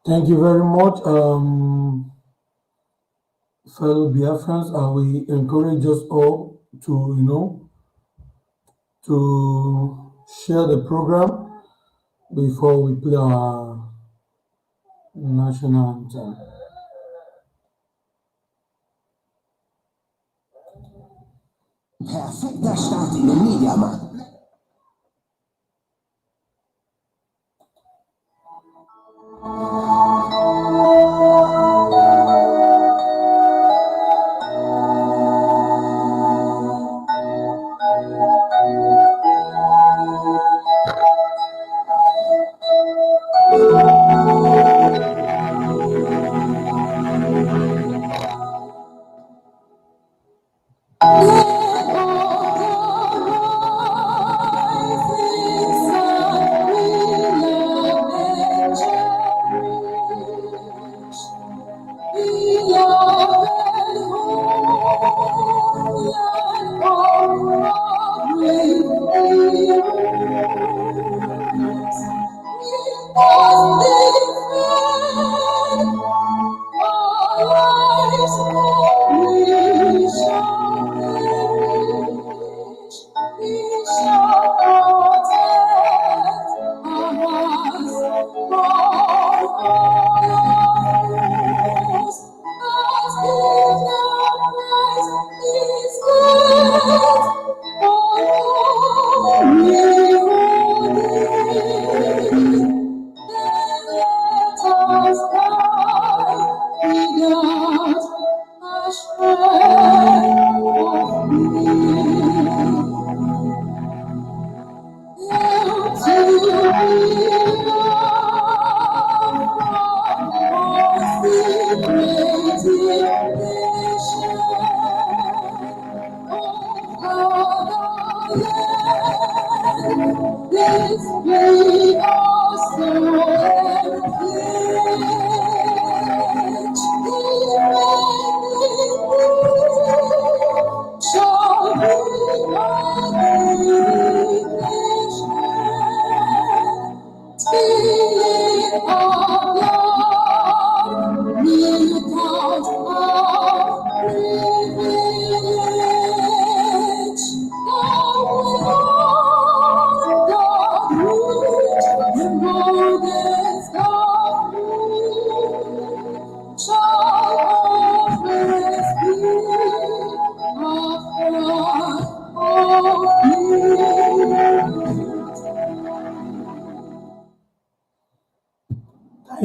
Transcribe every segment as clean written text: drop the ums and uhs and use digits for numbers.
Thank you very much, fellow Biafrans. We encourage us all to, to share the program before we play our national anthem. Perfekter Start in den Mediamarkt.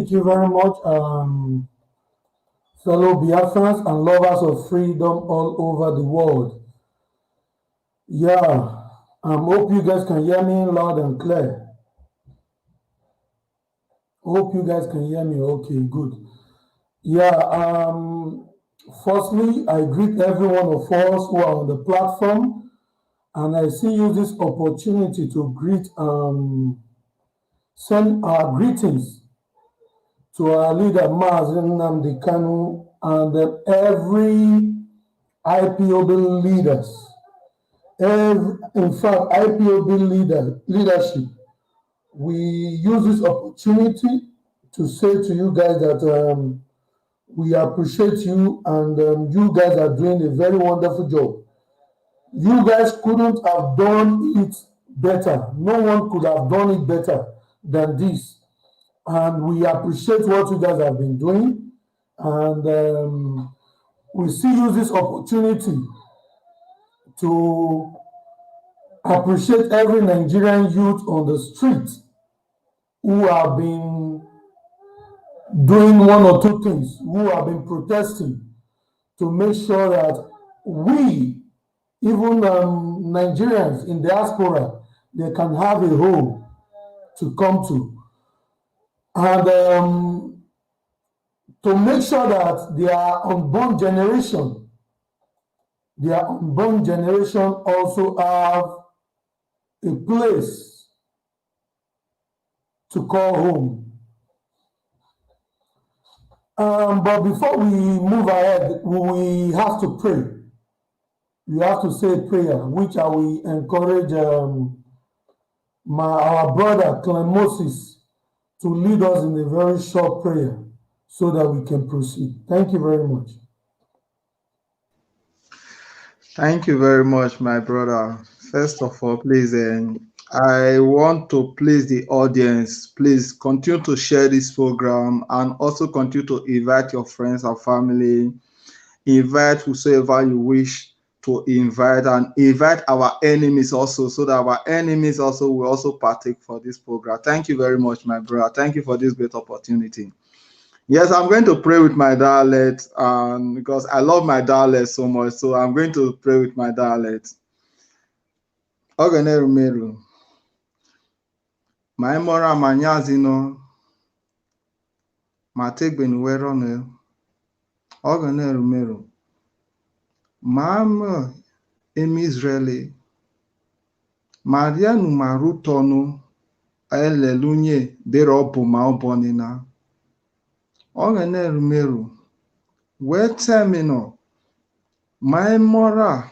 Thank you very much, fellow Biafrans and lovers of freedom all over the world. Yeah, hope you guys can hear me loud and clear. Hope you guys can hear me. Okay, good. Yeah, firstly, I greet every one of us who are on the platform, and I see use this opportunity to send our greetings to our leader Mazen Nnamdi Kanu and every IPOB leaders. In fact, leadership, we use this opportunity to say to you guys that we appreciate you and you guys are doing a very wonderful job. You guys couldn't have done it better. No one could have done it better than this. And we appreciate what you guys have been doing. And we still use this opportunity to appreciate every Nigerian youth on the street who have been doing one or two things, who have been protesting to make sure that we, even Nigerians in diaspora, they can have a home to come to. And to make sure that their unborn generation also have a place to call home. But before we move ahead, we have to pray. We have to say a prayer, which I will encourage our brother Clem Moses to lead us in a very short prayer so that we can proceed. Thank you very much. Thank you very much, my brother. First of all, please, I want to please the audience. Please continue to share this program and also continue to invite your friends and family. Invite whosoever you wish to invite and invite our enemies also so that our enemies also will also partake for this program. Thank you very much, my brother. Thank you for this great opportunity. Yes, I'm going to pray with my dialect because I love my dialect so much. So I'm going to pray with my dialect. Ogene Rumeru. Ma mora manyazino. Ma tegbenu werone. Ogene Rumeru. Ma emi Israeli. Marianu marutonu. Elelunye derobu ma obonina. Ogene Rumeru. Wetemino. Ma mora.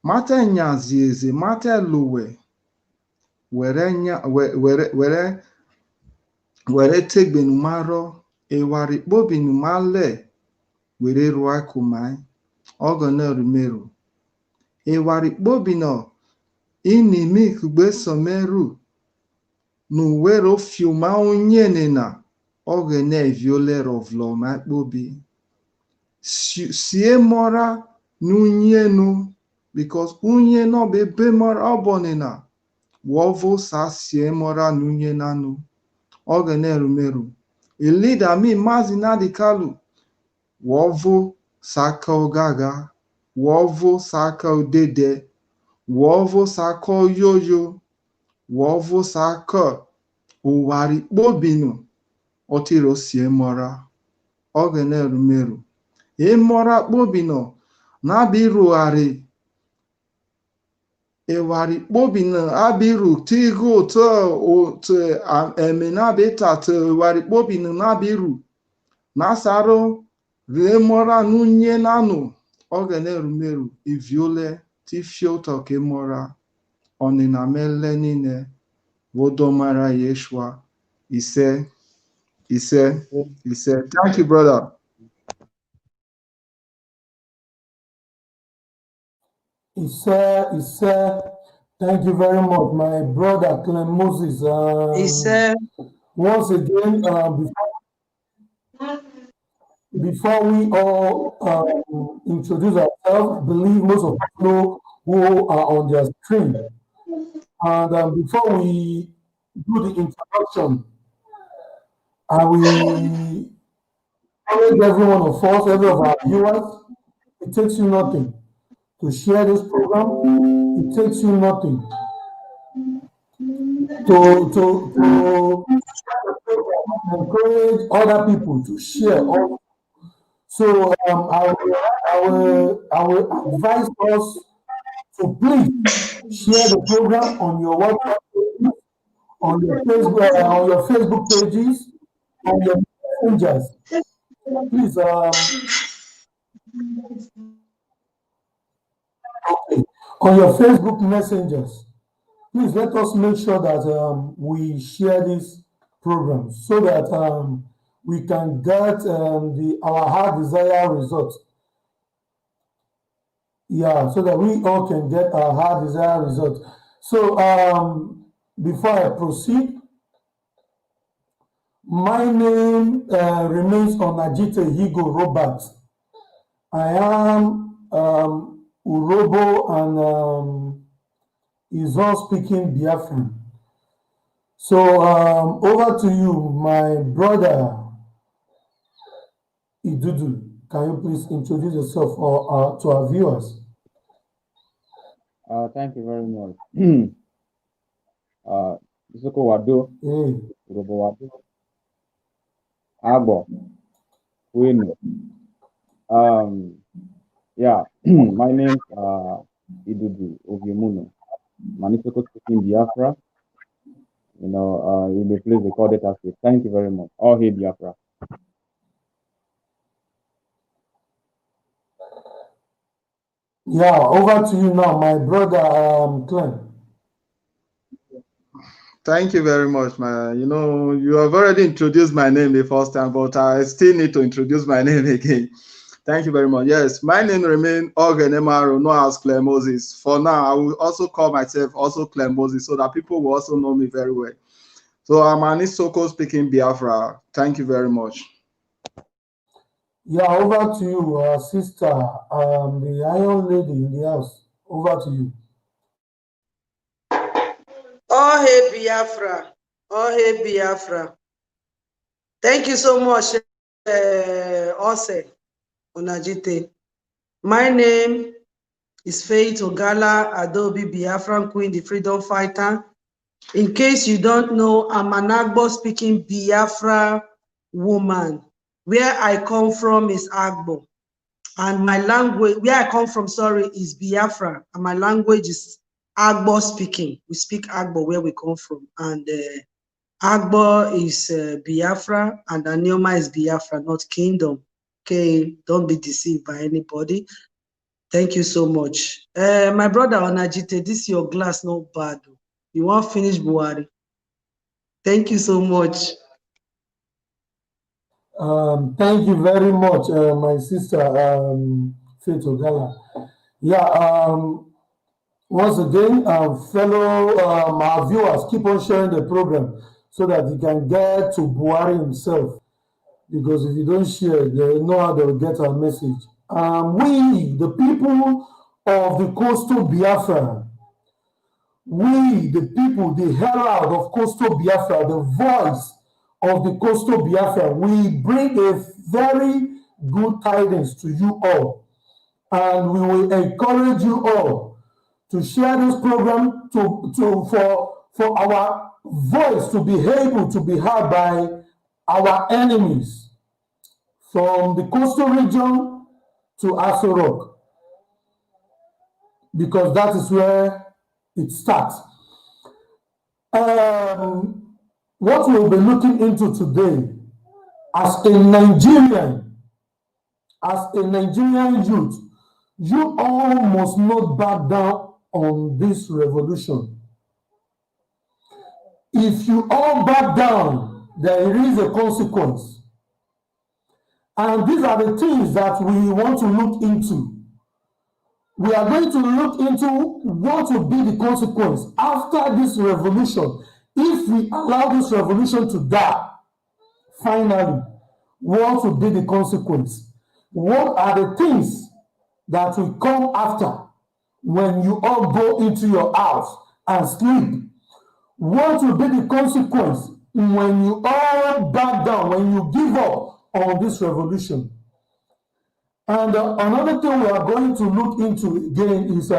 Mata nyazieze, mata luwe, were tegbenu maro, ewari bobinu male, were ruakumai, ogone rumeru. Ewari bobino, inimi kugbe someru, nuwero fiuma unyenena, ogene viole rovlo ma bobi. Sie mora nunyenu, because unye no be bemor obonina wovo sa sie mora nunye nanu ogene rumeru ilida mi mazina dikalu wovo saka ogaga wovo saka odede wovo saka yoyo wovo saka uwari bobinu otiro sie mora ogene rumeru mora bobino na biruari ewari kpobina abiru tigo te emena beta te ewari kpobina nabiru nasaro remora nunye nanu ogene rumeru iviole tifioto kemora onina mele nine vodomara yeshua ise. Thank you, brother. Ise, thank you very much, my brother Clem Moses. Once again, before we all introduce ourselves, I believe most of us know who are on their screen. And before we do the introduction, And we encourage every one of us, every of our viewers, it takes you nothing to share this program. It takes you nothing to encourage other people to share. So I will advise us to please share the program on your WhatsApp pages, on your Facebook pages, on your messengers. Please, on your Facebook messengers. Please let us make sure that we share this program so that we can get our heart desire results. Yeah, so that we all can get our heart desire results. So before I proceed, my name remains Onajite Higo Robert. I am Urobo and Izon speaking Biafran. So over to you, my brother Idudu. Can you please introduce yourself to our viewers? Thank you very much. Isoko Wado, Hey, Urobo Wado, Agbo, Winu. Yeah, my name's Idudu Oviemuno. Manisoko speaking Biafra. In the place they call it as it. Thank you very much. All hail Biafra. yeah, over to you now, my brother Clem. Thank you very much, man. You have already introduced my name the first time, but I still need to introduce my name again. Thank you very much. Yes, my name remains Ogenemaro, known as Clem Moses. For now, I will also call myself also Clem Moses so that people will also know me very well. So I'm Anisoko speaking Biafra. Thank you very much. Yeah, over to you, sister, the iron lady in the house. Over to you. Oh, hey, Biafra. Oh, hey, Biafra. Thank you so much, Ose Onajite. My name is Faith Ogala Adobe Biafran Queen, the freedom fighter. In case you don't know, I'm an Agbo speaking Biafra woman. Where I come from is Agbo. And my language, where I come from, sorry, is Biafra. And my language is Agbo speaking. We speak Agbo where we come from. And Agbo is Biafra, and Anioma is Biafra, not kingdom. Okay, don't be deceived by anybody. Thank you so much. My brother Onajite, this your glass not bad. You want finish Buhari. Thank you so much. Thank you very much, my sister Faith Ogala. Yeah, once again, fellow our viewers, keep on sharing the program so that he can get to Buhari himself. Because if you don't share, they know how they will get our message. We, the people of the coastal Biafra, we, the people, the herald of coastal Biafra, the voice of the coastal Biafra, we bring a very good tidings to you all. And we will encourage you all to share this program for our voice to be able to be heard by our enemies from the coastal region to Aso Rock, because that is where it starts. What we'll be looking into today, as a Nigerian youth, you all must not back down on this revolution. If you all back down, there is a consequence. And these are the things that we want to look into. We are going to look into what will be the consequence after this revolution. If we allow this revolution to die, finally, what will be the consequence? What are the things that will come after when you all go into your house and sleep? What will be the consequence when you all back down, when you give up on this revolution. And another thing we are going to look into again is,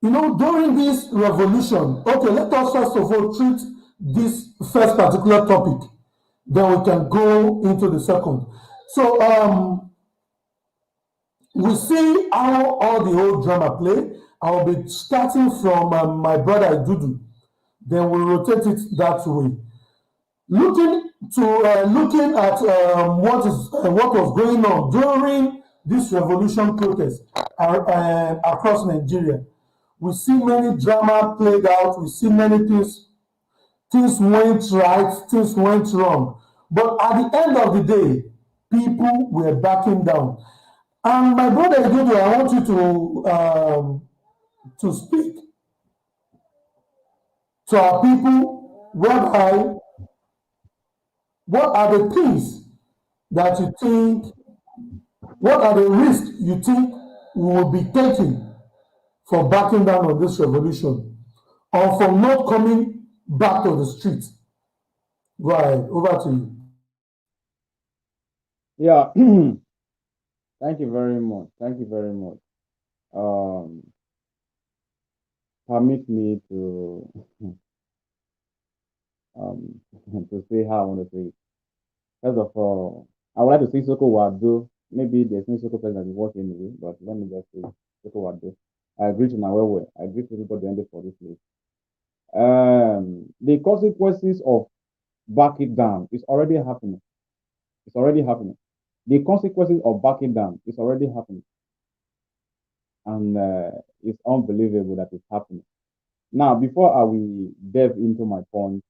during this revolution, okay, let us first of all treat this first particular topic, then we can go into the second. So, we see how all the whole drama play. I'll be starting from my brother Idudu, then we'll rotate it that way. Looking at what was going on during this revolution protest across Nigeria, we see many drama played out. We see many things went right, things went wrong. But at the end of the day, people were backing down. And my brother Idodo, I want you to speak to our people, whereby what are the things that you think, what are the risks you think we will be taking for backing down on this revolution or for not coming back to the streets? Go ahead, over to you. Yeah. Thank you very much. Thank you very much. Permit me to to say how I want to say it. First of all, I would like to say Soko Wado. Maybe there's no Soko person that will work anyway, but let me just say Soko Wado. I agree to Nawewe. I agree to everybody ended for this place. The consequences of back it down is already happening. It's already happening. The consequences of backing down is already happening. And it's unbelievable that it's happening. Now, before I will delve into my point,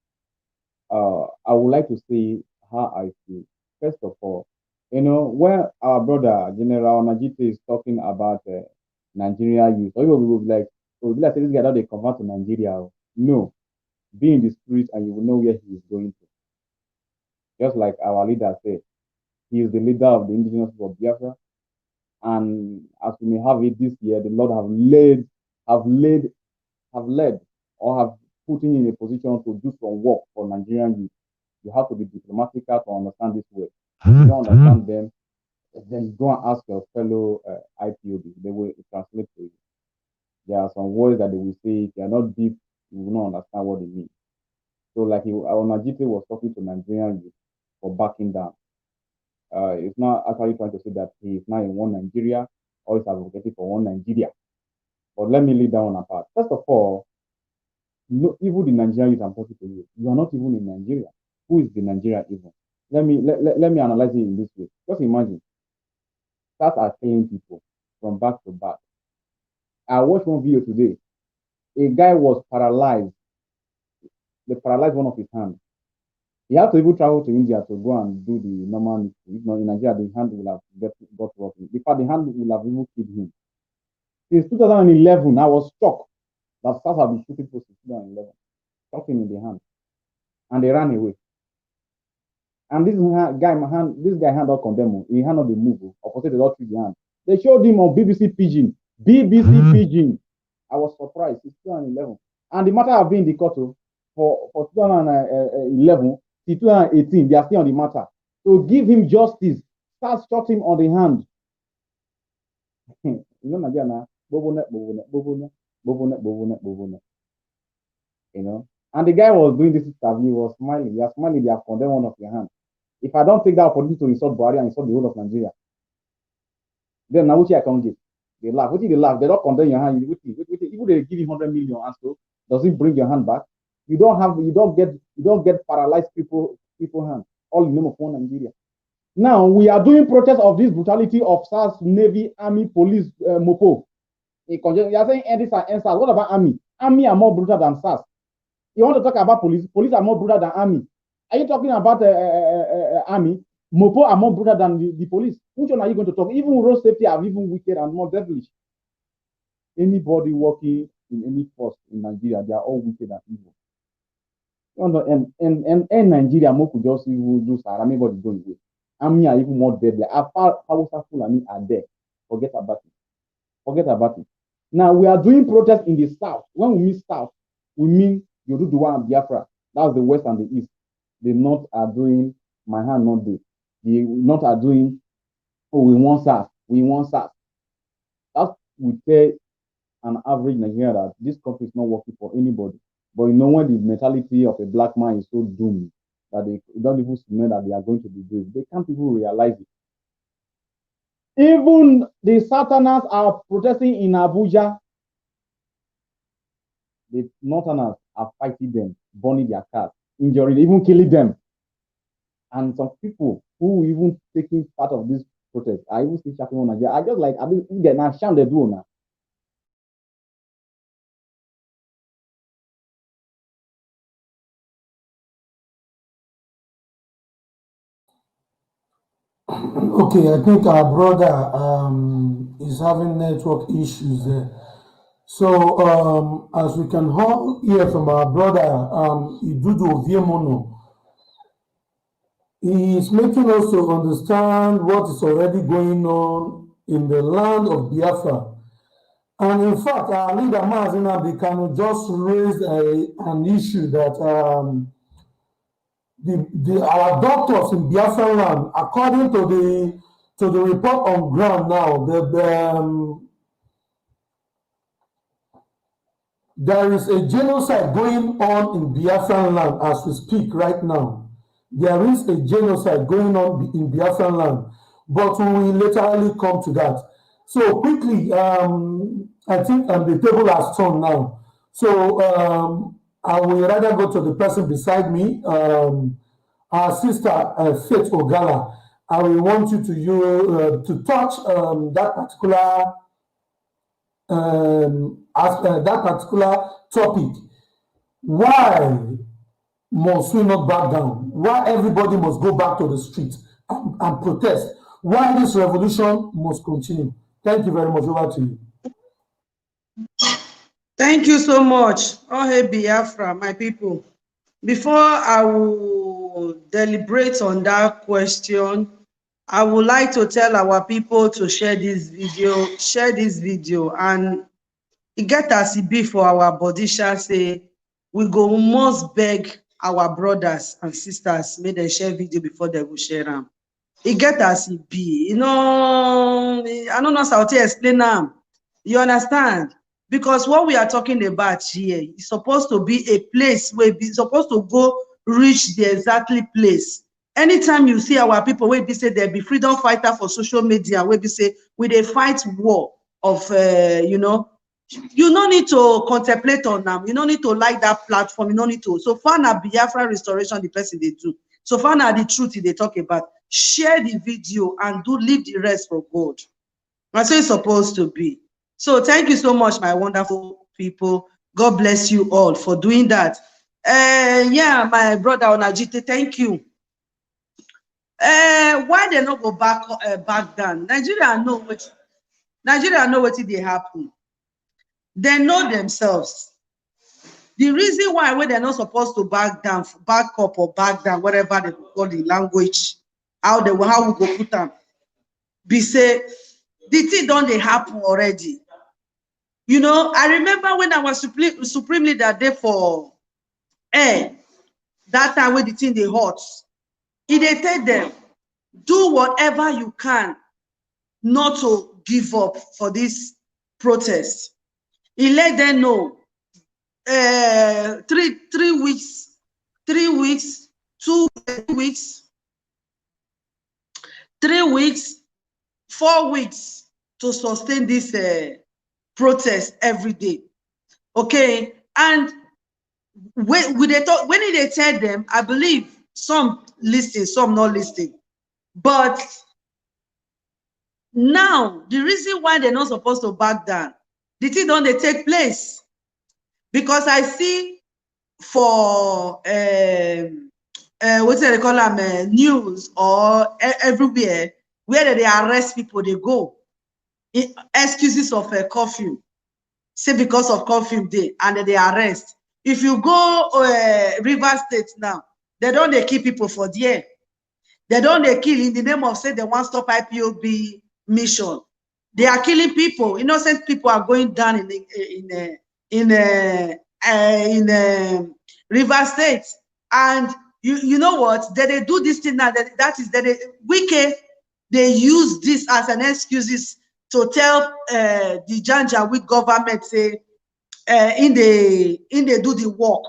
I would like to say how I feel. First of all, when our brother General Najite is talking about Nigeria youth, or people will be like, oh, like this guy that they convert to Nigeria. No, be in the street and you will know where he is going to. Just like our leader said, he is the leader of the indigenous people of Biafra. And as we may have it this year, the Lord have led, or have put him in a position to do some work for Nigerian youth. You have to be diplomatic to understand this word. If you don't understand them, then go and ask your fellow IPOB. They will translate to you. There are some words that they will say, if you are not deep, you will not understand what they mean. So like Onajite was talking to Nigerian youth for backing down. It's not actually trying to say that he is now in one Nigeria or is advocating for one Nigeria. But let me leave that one apart. First of all, even the Nigerian youth I'm talking to you, you are not even in Nigeria. Who is the Nigeria even? Let me analyze it in this way. Just imagine, start are killing people from back to back. I watched one video today. A guy was paralyzed. They paralyzed one of his hands. He had to even travel to India to go and do the normal. If not in Nigeria, the hand will have got rough. In fact, the hand will have even killed him. Since 2011, I was shocked that SARS have been shooting people since 2011, shot him in the hand, and they ran away. And this guy hand out condemn. He hand out the move. Opposite they don't treat the hand. They showed him on BBC Pidgin. BBC Pidgin. I was surprised. It's 2011, and the matter have been in the court for 2011 to 2018. They are still on the matter. So give him justice. Start shot him on the hand. You know, Nigeria. You know, and the guy was doing this interview. He was smiling. He was smiling. They have condemned one of your hands. If I don't take that opportunity to insult Buhari and insult the whole of Nigeria, then now which I can't get. They laugh. What if they laugh? They don't condemn your hand. Even they give you 100 million and so does it bring your hand back? You don't get paralyzed people hand. All in the name of one Nigeria. Now we are doing protest of this brutality of SARS, Navy, Army, Police, Mopo. You are saying this and SARS. What about Army? Army are more brutal than SARS. You want to talk about police? Police are more brutal than Army. Are you talking about Army? Mopo are more brutal than the police. Which one are you going to talk? Even road safety are even wicked and more devilish. Anybody working in any force in Nigeria, they are all wicked and evil. And Nigeria, more could just even do Sahara, everybody going away. Army are even more deadly. Hausa Fulani are there. Forget about it. Forget about it. Now we are doing protests in the south. When we mean south, we mean Yoruba and Biafra. That's the West and the East. The North are doing my hand not do. The North are doing, oh, we want SARS. We want SARS. That would say an average Nigerian that this country is not working for anybody. But you know, when the mentality of a black man is so doomed that they don't even know that they are going to be good, they can't even realize it. Even the Southerners are protesting in Abuja. The Northerners are fighting them, burning their cars, injuring, even killing them. And some people who even taking part of this protest, I even see shouting on Nigeria. I just like, I mean, you get now, sham they do now. Okay, I think our brother is having network issues there. So, as we can all hear from our brother, Idudu Oviemono, he is making us to understand what is already going on in the land of Biafra. And in fact, our leader Mazi Nnamdi Kanu just raised an issue that our doctors in Biafra land, according to the report on ground now, there is a genocide going on in Biafran land as we speak right now. There is a genocide going on in Biafran land, but we will literally come to that. So quickly, I think the table has turned now. So I will rather go to the person beside me, our sister Faith Ogala. I will want you to touch that particular that particular topic. Why must we not back down? Why everybody must go back to the street and protest? Why this revolution must continue? Thank you very much. Over to you. Thank you so much. Oh, hey, Biafra, my people. Before I will deliberate on that question, I would like to tell our people to share this video, and it get as it be for our body shall say, we go must beg our brothers and sisters, make them share video before they will share them. It get as it be. You know, I don't know how to explain them. You understand? Because what we are talking about here is supposed to be a place where we're supposed to go reach the exactly place. Anytime you see our people, where we say there be freedom fighter for social media, where we say we they fight war of, you know, you don't need to contemplate on them. You don't need to like that platform. You don't need to. So far now, Biafra restoration, the person they do. So far now, the truth they talk about. Share the video and do leave the rest for God. That's what it's supposed to be. So thank you so much, my wonderful people. God bless you all for doing that. Yeah, my brother Onajite, thank you. Why they not go back down? Nigeria know what they happen. They know themselves. The reason why when they're not supposed to back down, back up or back down, whatever they call the language, how we go put them, be say the thing don't they happen already. You know, I remember when I was supreme leader there for that time when the thing they hot, they tell them, do whatever you can not to give up for this protest. He let them know 3 weeks, 2 weeks, 3 weeks, 4 weeks to sustain this protest every day. Okay, and when they tell them, I believe some listen, some not listening. But now the reason why they're not supposed to back down, the thing don't they take place, because I see for what they call them news or everywhere where they arrest people, they go excuses of curfew, say because of curfew day, and they arrest. If you go River State now, they don't they kill people for there. They don't they kill in the name of say they want stop IPOB mission. They are killing people. Innocent people are going down in River State. And you know what? They do this thing now. That is that Wike, they use this as an excuses to tell the Janjaweed government say in they do the work.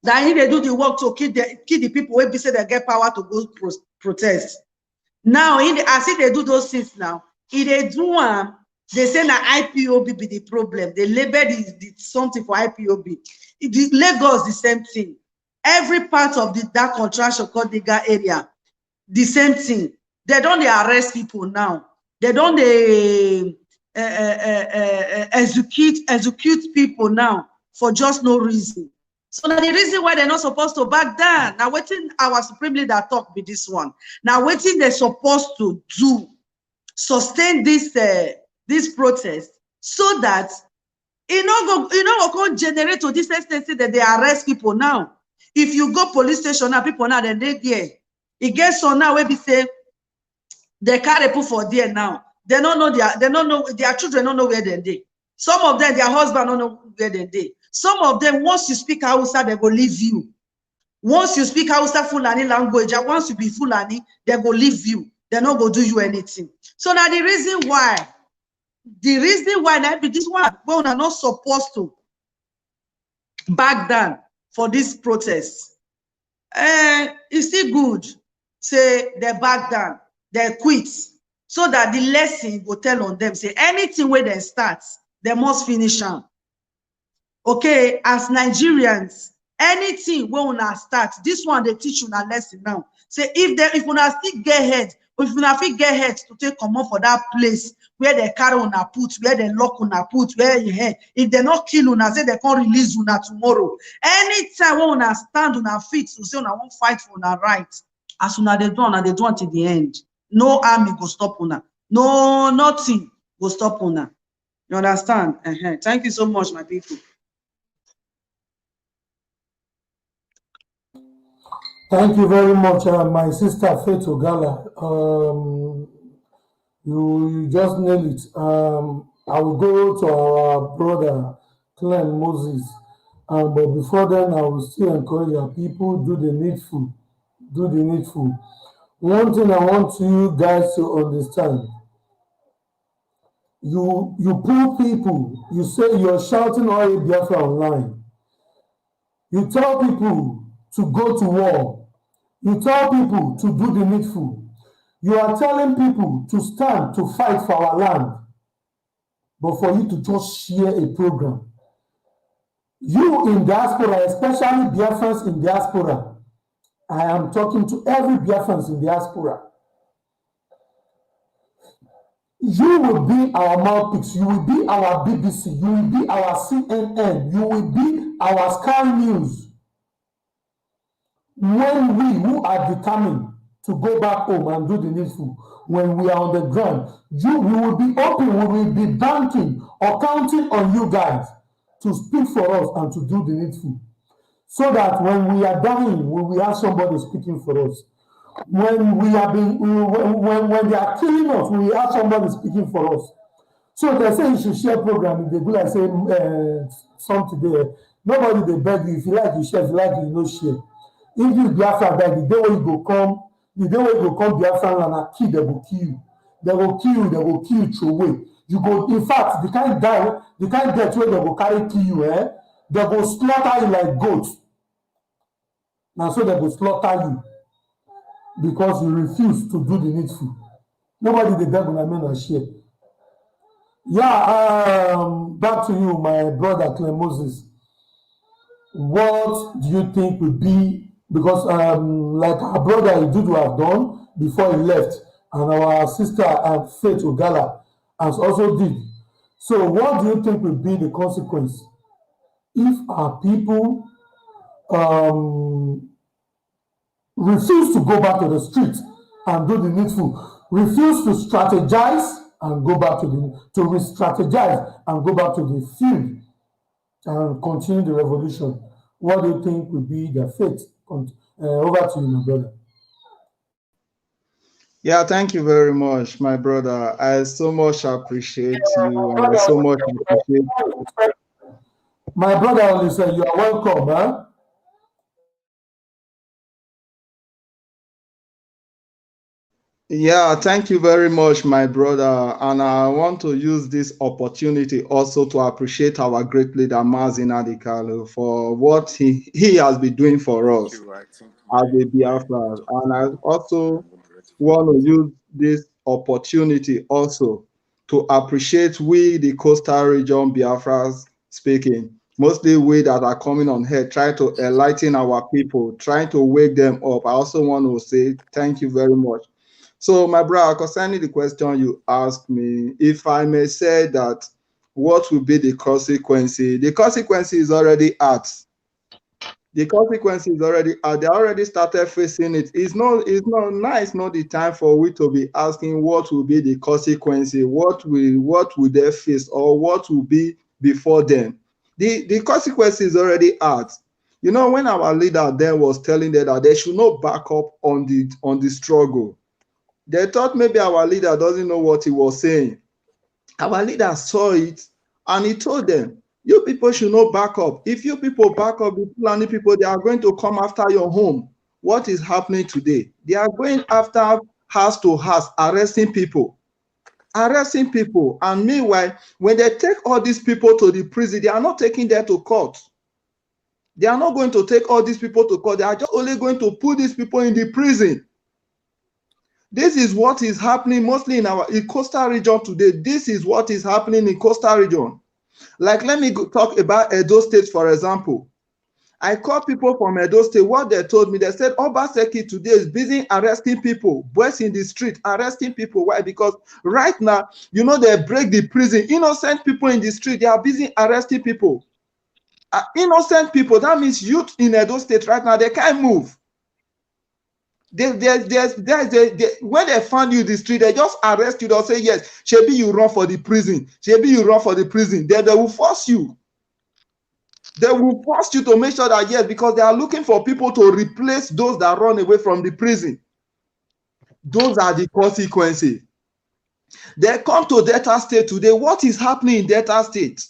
That in they do the work to kill the people where they say they get power to go protest. Now as if they do those things now, if they do they say that IPOB be the problem. They label something for IPOB. Lagos the same thing. Every part of that contraction called Diga area, the same thing. They don't arrest people now. They don't execute people now for just no reason. So now the reason why they're not supposed to back down. Now waiting our supreme leader talk be this one. Now waiting they're supposed to do, sustain this protest so that it not go generate to this extent that they arrest people now. If you go police station now, people now then they there. It gets so now where we say they carry people for there now. They don't know their children don't know where they're. Some of them, their husband don't know where they're. Some of them, once you speak Hausa, they go leave you. Once you speak Hausa Fulani language, and once you be Fulani, they go leave you. They're not going to do you anything. So now the reason why now be this one, we are not supposed to back down for this protest. It's still good. Say they back down, they quit, so that the lesson will tell on them. Say anything where they start, they must finish them. Okay, as Nigerians, anything where una start, this one they teach you a lesson now. Say if una still get head, if una fit get head to take command for that place where they carry una put, where they lock una put, where if they not kill una, say they can't release una tomorrow. Anytime when una stand on our feet to say una won't fight for una right, as una they do until the end. No army go stop una. No, nothing go stop una. You understand? Thank you so much, my people. Thank you very much, my sister Faith Ogala. You just nailed it. I will go to our brother Clem Moses, but before then, I will still encourage our people, do the needful. Do the needful. One thing I want you guys to understand: you pull people. You say you're shouting all Biafra online. You tell people to go to war. You tell people to do the needful. You are telling people to stand to fight for our land. But for you to just share a program, you in diaspora, especially Biafrans in diaspora, I am talking to every Biafrans in diaspora. You will be our mouthpiece. You will be our BBC. You will be our CNN. You will be our Sky News. When we who are determined to go back home and do the needful, when we are on the ground, we will be open, we will be banking or counting on you guys to speak for us and to do the needful. So that when we are dying, when we have somebody speaking for us. When we are being, when they are killing us, we have somebody speaking for us. So they say you should share program. If they do like say some today, nobody they beg you. If you like you share, if you like you no share. If you Biafra die, the day when you go come Biafra land and kill, they will kill you. They will kill you, they will kill you through away. You go, in fact, the kind death where they will carry kill you, they will slaughter you like goats. Now so they will slaughter you because you refuse to do the needful. Nobody the devil I mean share. Yeah, back to you, my brother Clem Moses. What do you think would be, because like our brother Idudu have done before he left, and our sister Faith Ogala has also did. So what do you think will be the consequence if our people refuse to go back to the street and do the needful, refuse to strategize and go back to re-strategize and go back to the field and continue the revolution? What do you think will be their fate? Over to you, my brother. Yeah, thank you very much, my brother. I so much appreciate you, and I so much appreciate. My brother only said you are welcome, huh? Yeah, thank you very much, my brother. And I want to use this opportunity also to appreciate our great leader, Mazin Adikalu, for what he has been doing for us as a Biafra. And I also want to use this opportunity also to appreciate we, the coastal region Biafras speaking, mostly we that are coming on here, try to enlighten our people, trying to wake them up. I also want to say thank you very much. So, my brother, concerning the question you asked me, if I may say that, what will be the consequence? The consequence is already out. The consequence is already out. They already started facing it. It's not nice, not the time for we to be asking what will be the consequence, what will they face, or what will be before them. The consequence is already out. You know, when our leader then was telling them that they should not back up on the struggle, they thought maybe our leader doesn't know what he was saying. Our leader saw it and he told them, you people should not back up. If you people back up, the Fulani people, they are going to come after your home. What is happening today? They are going after house to house, arresting people. Arresting people. And meanwhile, when they take all these people to the prison, they are not taking them to court. They are not going to take all these people to court. They are just only going to put these people in the prison. This is what is happening mostly in coastal region today. This is what is happening in coastal region. Like, let me talk about Edo State, for example. I called people from Edo State. What they told me, they said Obaseki today is busy arresting people, boys in the street, arresting people. Why? Because right now, you know, they break the prison. Innocent people in the street, they are busy arresting people. Innocent people, that means youth in Edo State right now, they can't move. When they find you in the street, they just arrest you. They'll say, yes, Shebi, you run for the prison. Shebi, you run for the prison. They will force you. They will force you to make sure that, yes, because they are looking for people to replace those that run away from the prison. Those are the consequences. They come to Delta State today. What is happening in Delta State?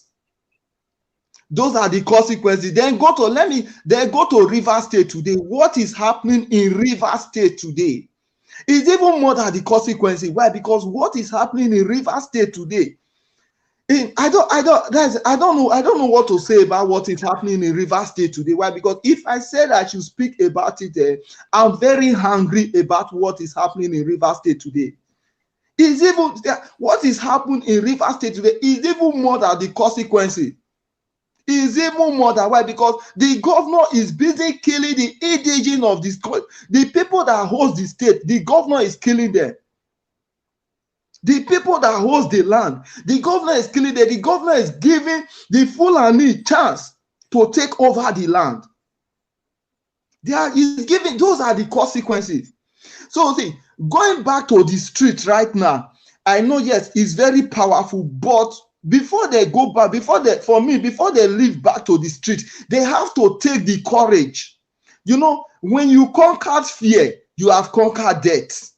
Those are the consequences. Then go to River State today. What is happening in River State today? It's even more than the consequences. Why? Because what is happening in River State today? I don't know what to say about what is happening in River State today. Why? Because if I said I should speak about it, I'm very hungry about what is happening in River State today. What is happening in River State today is even more than the consequences. Is even more than why? Because the governor is busy killing the indigenous of this country. The people that host the state, the governor is killing them. The people that host the land, the governor is killing them. The governor is giving the Fulani chance to take over the land. Those are the consequences. So see, going back to the street right now, I know, yes, it's very powerful, but before they go back, before they leave back to the street, they have to take the courage. You know, when you conquer fear, you have conquered death.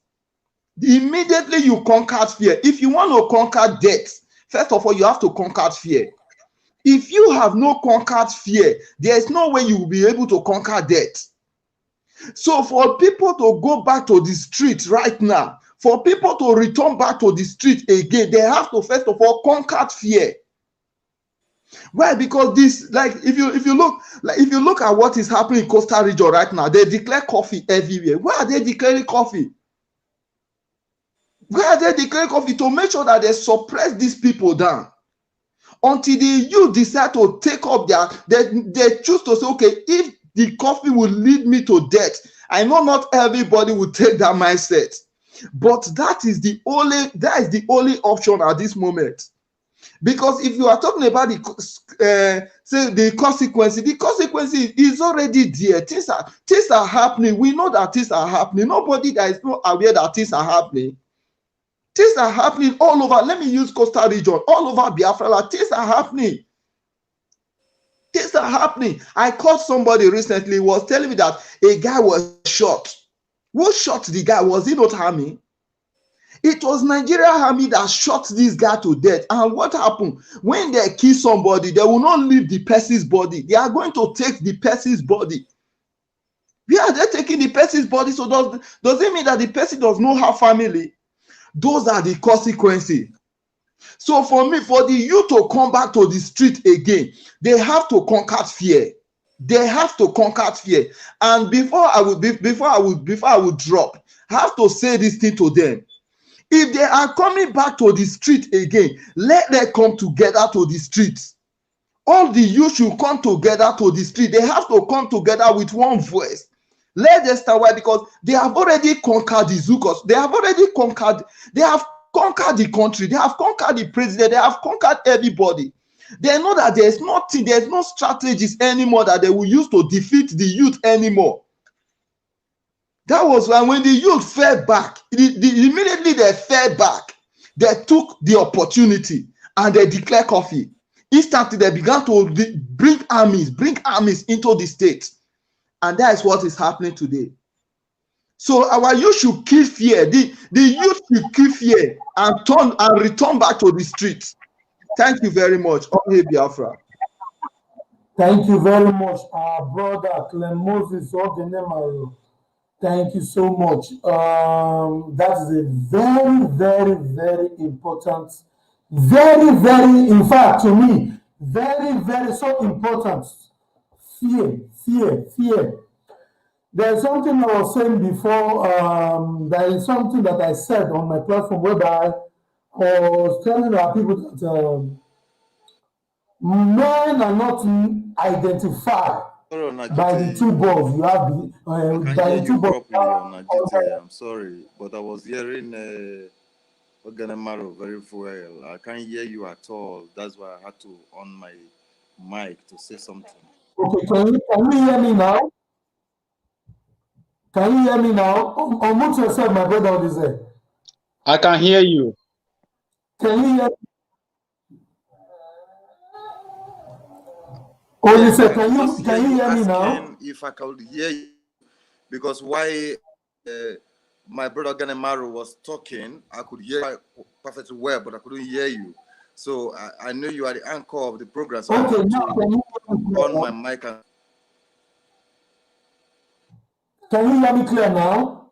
Immediately you conquer fear. If you want to conquer death, first of all, you have to conquer fear. If you have no conquered fear, there is no way you will be able to conquer death. So for people to go back to the street right now, for people to return back to the street again, they have to first of all conquer fear. Why? Because this, like, if you look at what is happening in coastal region right now, they declare coffee everywhere. Why are they declaring coffee? Why are they declaring coffee? To make sure that they suppress these people down until the youth decide to take up they choose to say, okay, if the coffee will lead me to death, I know not everybody will take that mindset, but that is the only option at this moment. Because if you are talking about the consequences is already there. Things are happening. We know that things are happening. Nobody that is not aware that things are happening. Things are happening all over. Let me use coastal region. All over Biafra, like, things are happening. Things are happening. I called somebody recently, was telling me that a guy was shot. Who shot the guy? Was it not army? It was Nigerian army that shot this guy to death. And what happened? When they kill somebody, they will not leave the person's body. They are going to take the person's body. Where are they taking the person's body? So does it mean that the person does not have family? Those are the consequences. So for me, for the youth to come back to the street again, they have to conquer fear. They have to conquer fear. And before I would drop, I have to say this thing to them. If they are coming back to the street again, let them come together to the streets. All the youth should come together to the street. They have to come together with one voice. Let them start. Why? Because they have already conquered the Zukos. They have conquered the country. They have conquered the president. They have conquered everybody. They know that there's no strategies anymore that they will use to defeat the youth anymore. That was when the youth fell back. Immediately they fell back. They took the opportunity and they declared coffee. Instantly they began to bring armies into the state. And that is what is happening today. So our youth should kill fear. The youth should kill fear and return back to the streets. Thank you very much. Okay, Biafra. Thank you very much, our brother Clem Moses Ogenemayo. Thank you so much. That is a very, very, very important, very, very, in fact, to me, very, very so important. Fear, fear, fear. There's something I was saying before. There is something that I said on my platform whereby I was telling our people that men are not identified by the two balls you have. By the two balls. I'm sorry, but I was hearing Oganamaro very well. I can't hear you at all. That's why I had to on my mic to say something. Okay, can you hear me now? Can you hear me now? Unmute yourself, my brother Odise. I can hear you. Can you hear me? Odise, can you hear me now? If I could hear you, because why my brother Ganemaru was talking, I could hear perfectly well, but I couldn't hear you. So I knew you are the anchor of the program. So Okay, I had now can you hear me clear on now? my mic. Can you hear me clear now?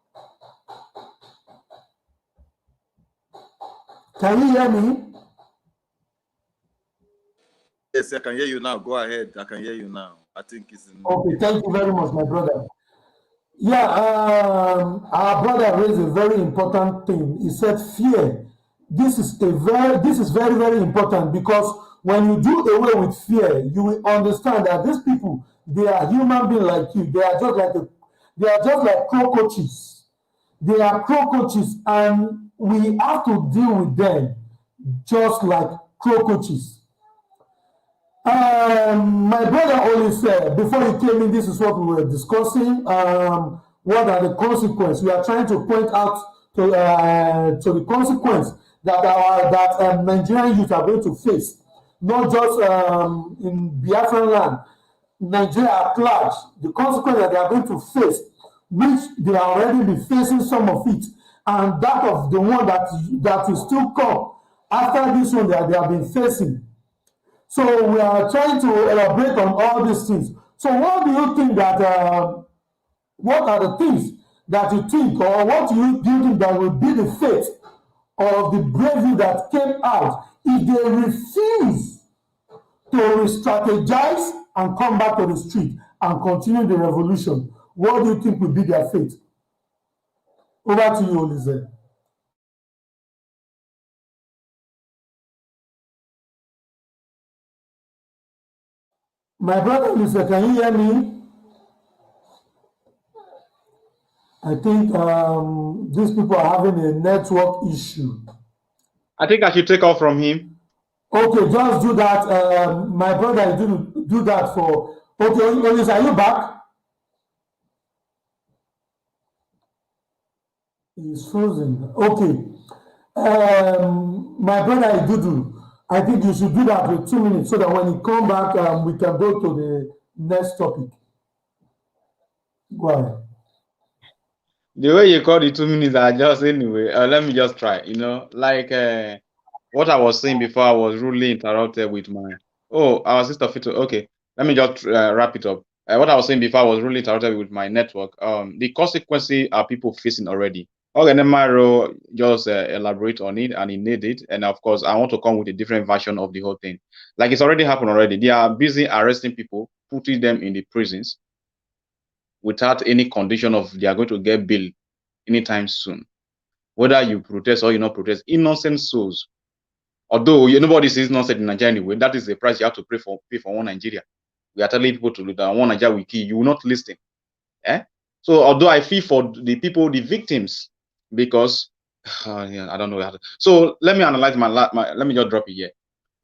Can you hear me? Yes, I can hear you now. Go ahead. I can hear you now. I think it's in. Okay, thank you very much, my brother. Yeah, our brother raised a very important thing. He said fear. This is very, very important, because when you do away with fear, you will understand that these people, they are human beings like you. They are just like cockroaches. They are cockroaches, and we have to deal with them just like cockroaches. My brother only said before he came in, this is what we were discussing. What are the consequences? We are trying to point out to the consequence that Nigerian youth are going to face, not just in Biafran land, Nigeria at large. The consequence that they are going to face, which they are already be facing some of it, and that of the one that will still come after this one that they have been facing. So we are trying to elaborate on all these things. So what do you think that, what are the things that you think, or what do you think that will be the fate of the bravery that came out if they refuse to re-strategize and come back to the street and continue the revolution? What do you think will be their fate? Over to you, Olise. My brother Olise, can you hear me? I think these people are having a network issue. I think I should take off from him. Okay, just do that. My brother, do that for. Okay, Olise, are you back? He's frozen. Okay. My brother Idudu, I think you should do that with 2 minutes so that when he come back, we can go to the next topic. Go ahead. The way you call the 2 minutes are just anyway. Let me just try. Like what I was saying before, I was rudely interrupted with my. Oh, our sister Fito. Okay, let me just wrap it up. what I was saying before, I was really interrupted with my network. The consequences are people facing already. Ogenemaro just elaborate on it, and he need it. And of course, I want to come with a different version of the whole thing. Like, it's already happened already. They are busy arresting people, putting them in the prisons without any condition of they are going to get bail anytime soon. Whether you protest or you not protest, innocent souls. Although nobody says nonsense in Nigeria anyway, that is the price you have to pay for one Nigeria. We are telling people to that one Nigeria will kill you will not listen. So although I feel for the people, the victims, because yeah, I don't know how to. So let me analyze let me just drop it here.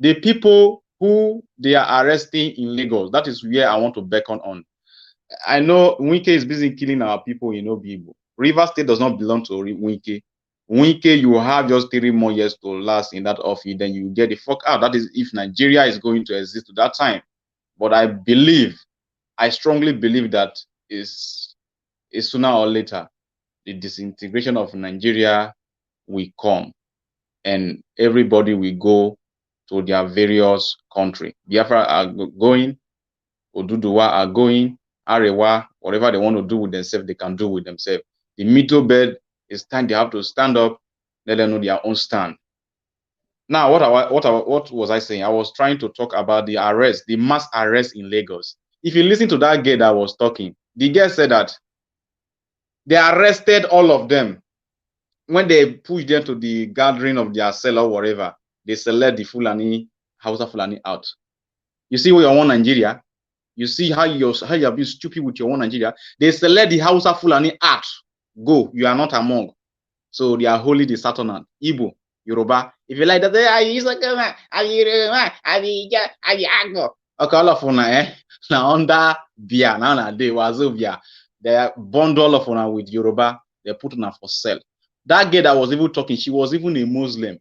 The people who they are arresting in Lagos, that is where I want to beckon on. I know Wike is busy killing our people in Obibo. River State does not belong to Wike. Wike, you have just 3 more years to last in that office, then you get the fuck out. That is if Nigeria is going to exist to that time. But I strongly believe that is sooner or later, the disintegration of Nigeria will come and everybody will go to their various country. Biafra are going, Oduduwa are going, Arewa, whatever they want to do with themselves, they can do with themselves. The middle bed is time they have to stand up, let them know their own stand. Now, what was I saying? I was trying to talk about the arrest, the mass arrest in Lagos. If you listen to that girl that was talking, the girl said that they arrested all of them. When they push them to the gathering of their cell or whatever, they select the Fulani, Hausa Fulani out. You see where you want Nigeria? You see how you have been stupid with your own Nigeria? They select the Hausa Fulani out. Go, you are not among. So they are holy the Saturn, Igbo, Yoruba. If you like that, okay, all of una, now under Bia, now they Wazobia. They bundle of una with Yoruba. They put una for sale. That girl that was even talking, she was even a Muslim,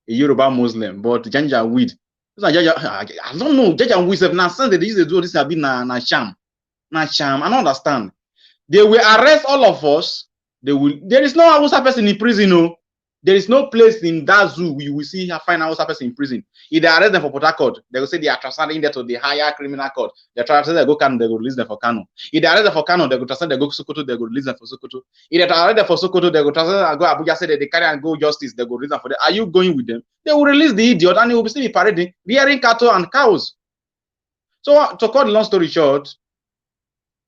a Yoruba Muslim, but Janja weed. I don't know, Janja weed. Now since they used to do this, have been na sham. I don't understand. They will arrest all of us. There is no Hausa person in prison, no. There is no place in that zoo we will see find Hausa person in prison. If they arrest them for Port Harcourt, they will say they are transferring them to the higher criminal court. They transfer them, go Kano, they will release them for Kano. If they arrest them for Kano, they will transfer them, go Sokoto, they will release them for Sokoto. If they arrest them for Sokoto, they will transfer them and go Abuja, say that they carry and go justice, they will release them for them. Are you going with them? They will release the idiot and he will still be parading, rearing cattle and cows. So to cut the long story short,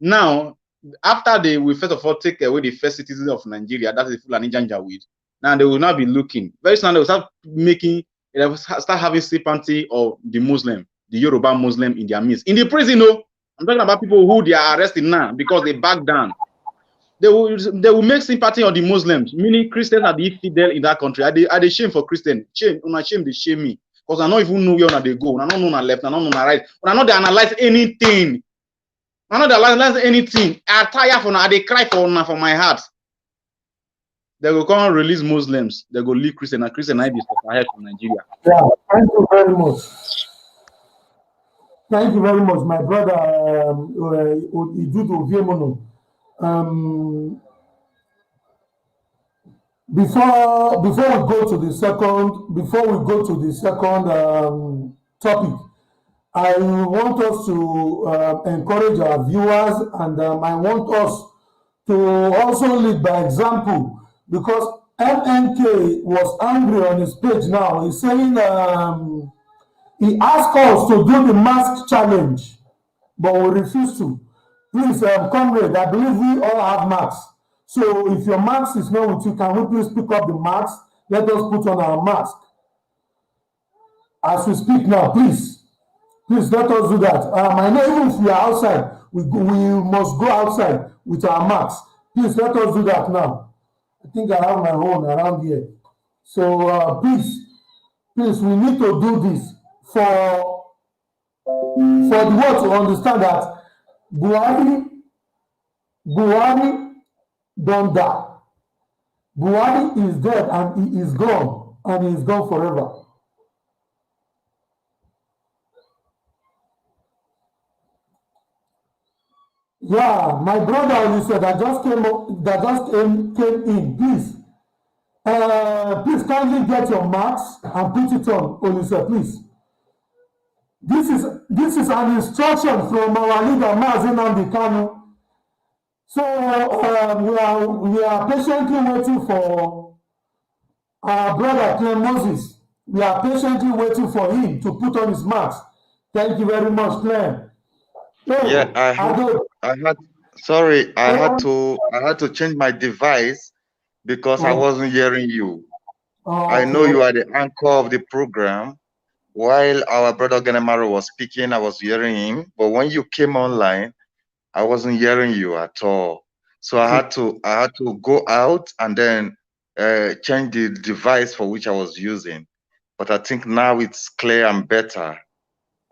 now after they will first of all take away the first citizens of Nigeria, that is Fulani Janjaweed. Now they will not be looking. Very soon they will start start having sympathy of the Muslim, the Yoruba Muslim in their midst. In the prison, no. I'm talking about people who they are arresting now because they back down. They will make sympathy on the Muslims, meaning Christians are the infidel in that country. Are they shame for Christians? Shame, shame, they shame me. Because I don't even know where they go. I don't know on left, I don't know on right. I know they analyze anything. I know they analyze anything. I tire for now. They cry for now for my heart. They will come and release Muslims. They go leave Christian and Christian IB ahead from Nigeria. Yeah, thank you very much. Thank you very much, my brother Idudu Viemono. Before we go to the second topic, I want us to encourage our viewers, and I want us to also lead by example, because MNK was angry on his page now. He's saying he asked us to do the mask challenge, but we refuse to. Please, comrade, I believe we all have masks. So if your mask is not with you, can we please pick up the mask? Let us put on our mask. As we speak now, please let us do that. I know even if we are outside, we must go outside with our masks. Please let us do that now. I think I have my own around here. So please, we need to do this for the world to understand that Buhari don't die. Buhari is dead and he is gone forever. Yeah, my brother Olise that just came in. Please, please kindly get your marks and put it on, Olise, please. This is an instruction from our leader Mazi Nnamdi Kanu. So we are patiently waiting for our brother Clem Moses. We are patiently waiting for him to put on his mask. Thank you very much, Clem. Yeah, I had to change my device because I wasn't hearing you. I know you are the anchor of the program. While our brother Ganemaru was speaking, I was hearing him. But when you came online, I wasn't hearing you at all. So I had to go out and then change the device for which I was using. But I think now it's clear and better.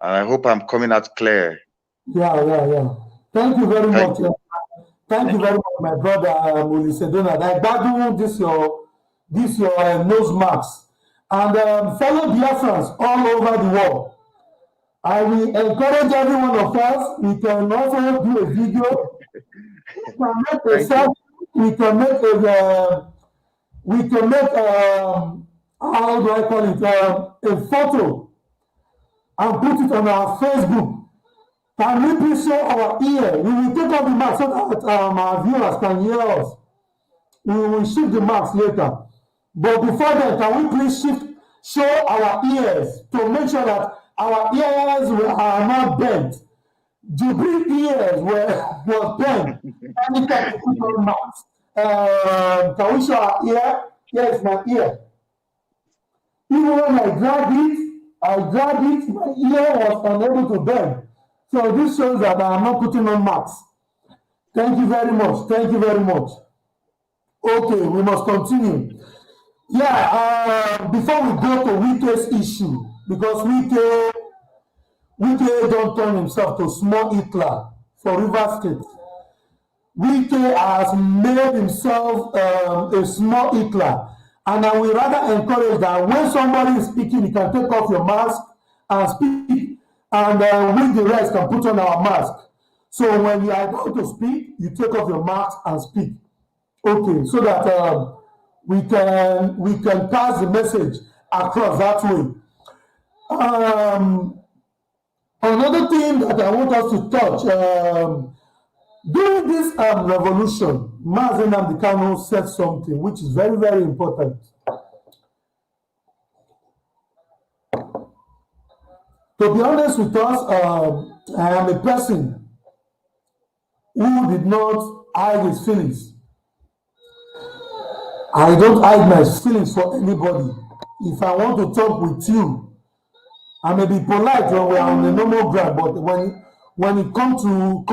And I hope I'm coming out clear. Yeah. Thank you very Thank much. you. Thank you very much, my brother Olusedona. I value this your nose mask. And fellow Biafrans all over the world, I will encourage every one of us. We can also do a video. We can make a selfie. We can make how do I call it, a photo and put it on our Facebook. Can we please show our ear? We will take off the mask so that our viewers can hear us. We will shift the mask later. But before then, can we please show our ears to make sure that our ears are not bent? Jibril ears was bent. Anytime we put on mask. Can we show our ear? Yes, my ear. Even when I grabbed it, my ear was unable to bend. So this shows that I am not putting on mask. Thank you very much. Thank you very much. Okay, we must continue. Yeah, before we go to Wike's issue, because Wike don't turn himself to small Hitler for Rivers State. Wike has made himself a small Hitler. And I will rather encourage that when somebody is speaking, you can take off your mask and speak. And we the rest can put on our mask. So when you are about to speak, you take off your mask and speak. Okay, so that we can pass the message across that way. Another thing that I want us to touch, during this revolution, Mazi Nnamdi Kanu said something which is very, very important. To be honest with us, I am a person who did not hide his feelings. I don't hide my feelings for anybody. If I want to talk with you, I may be polite when we are on the normal ground, but when it comes to a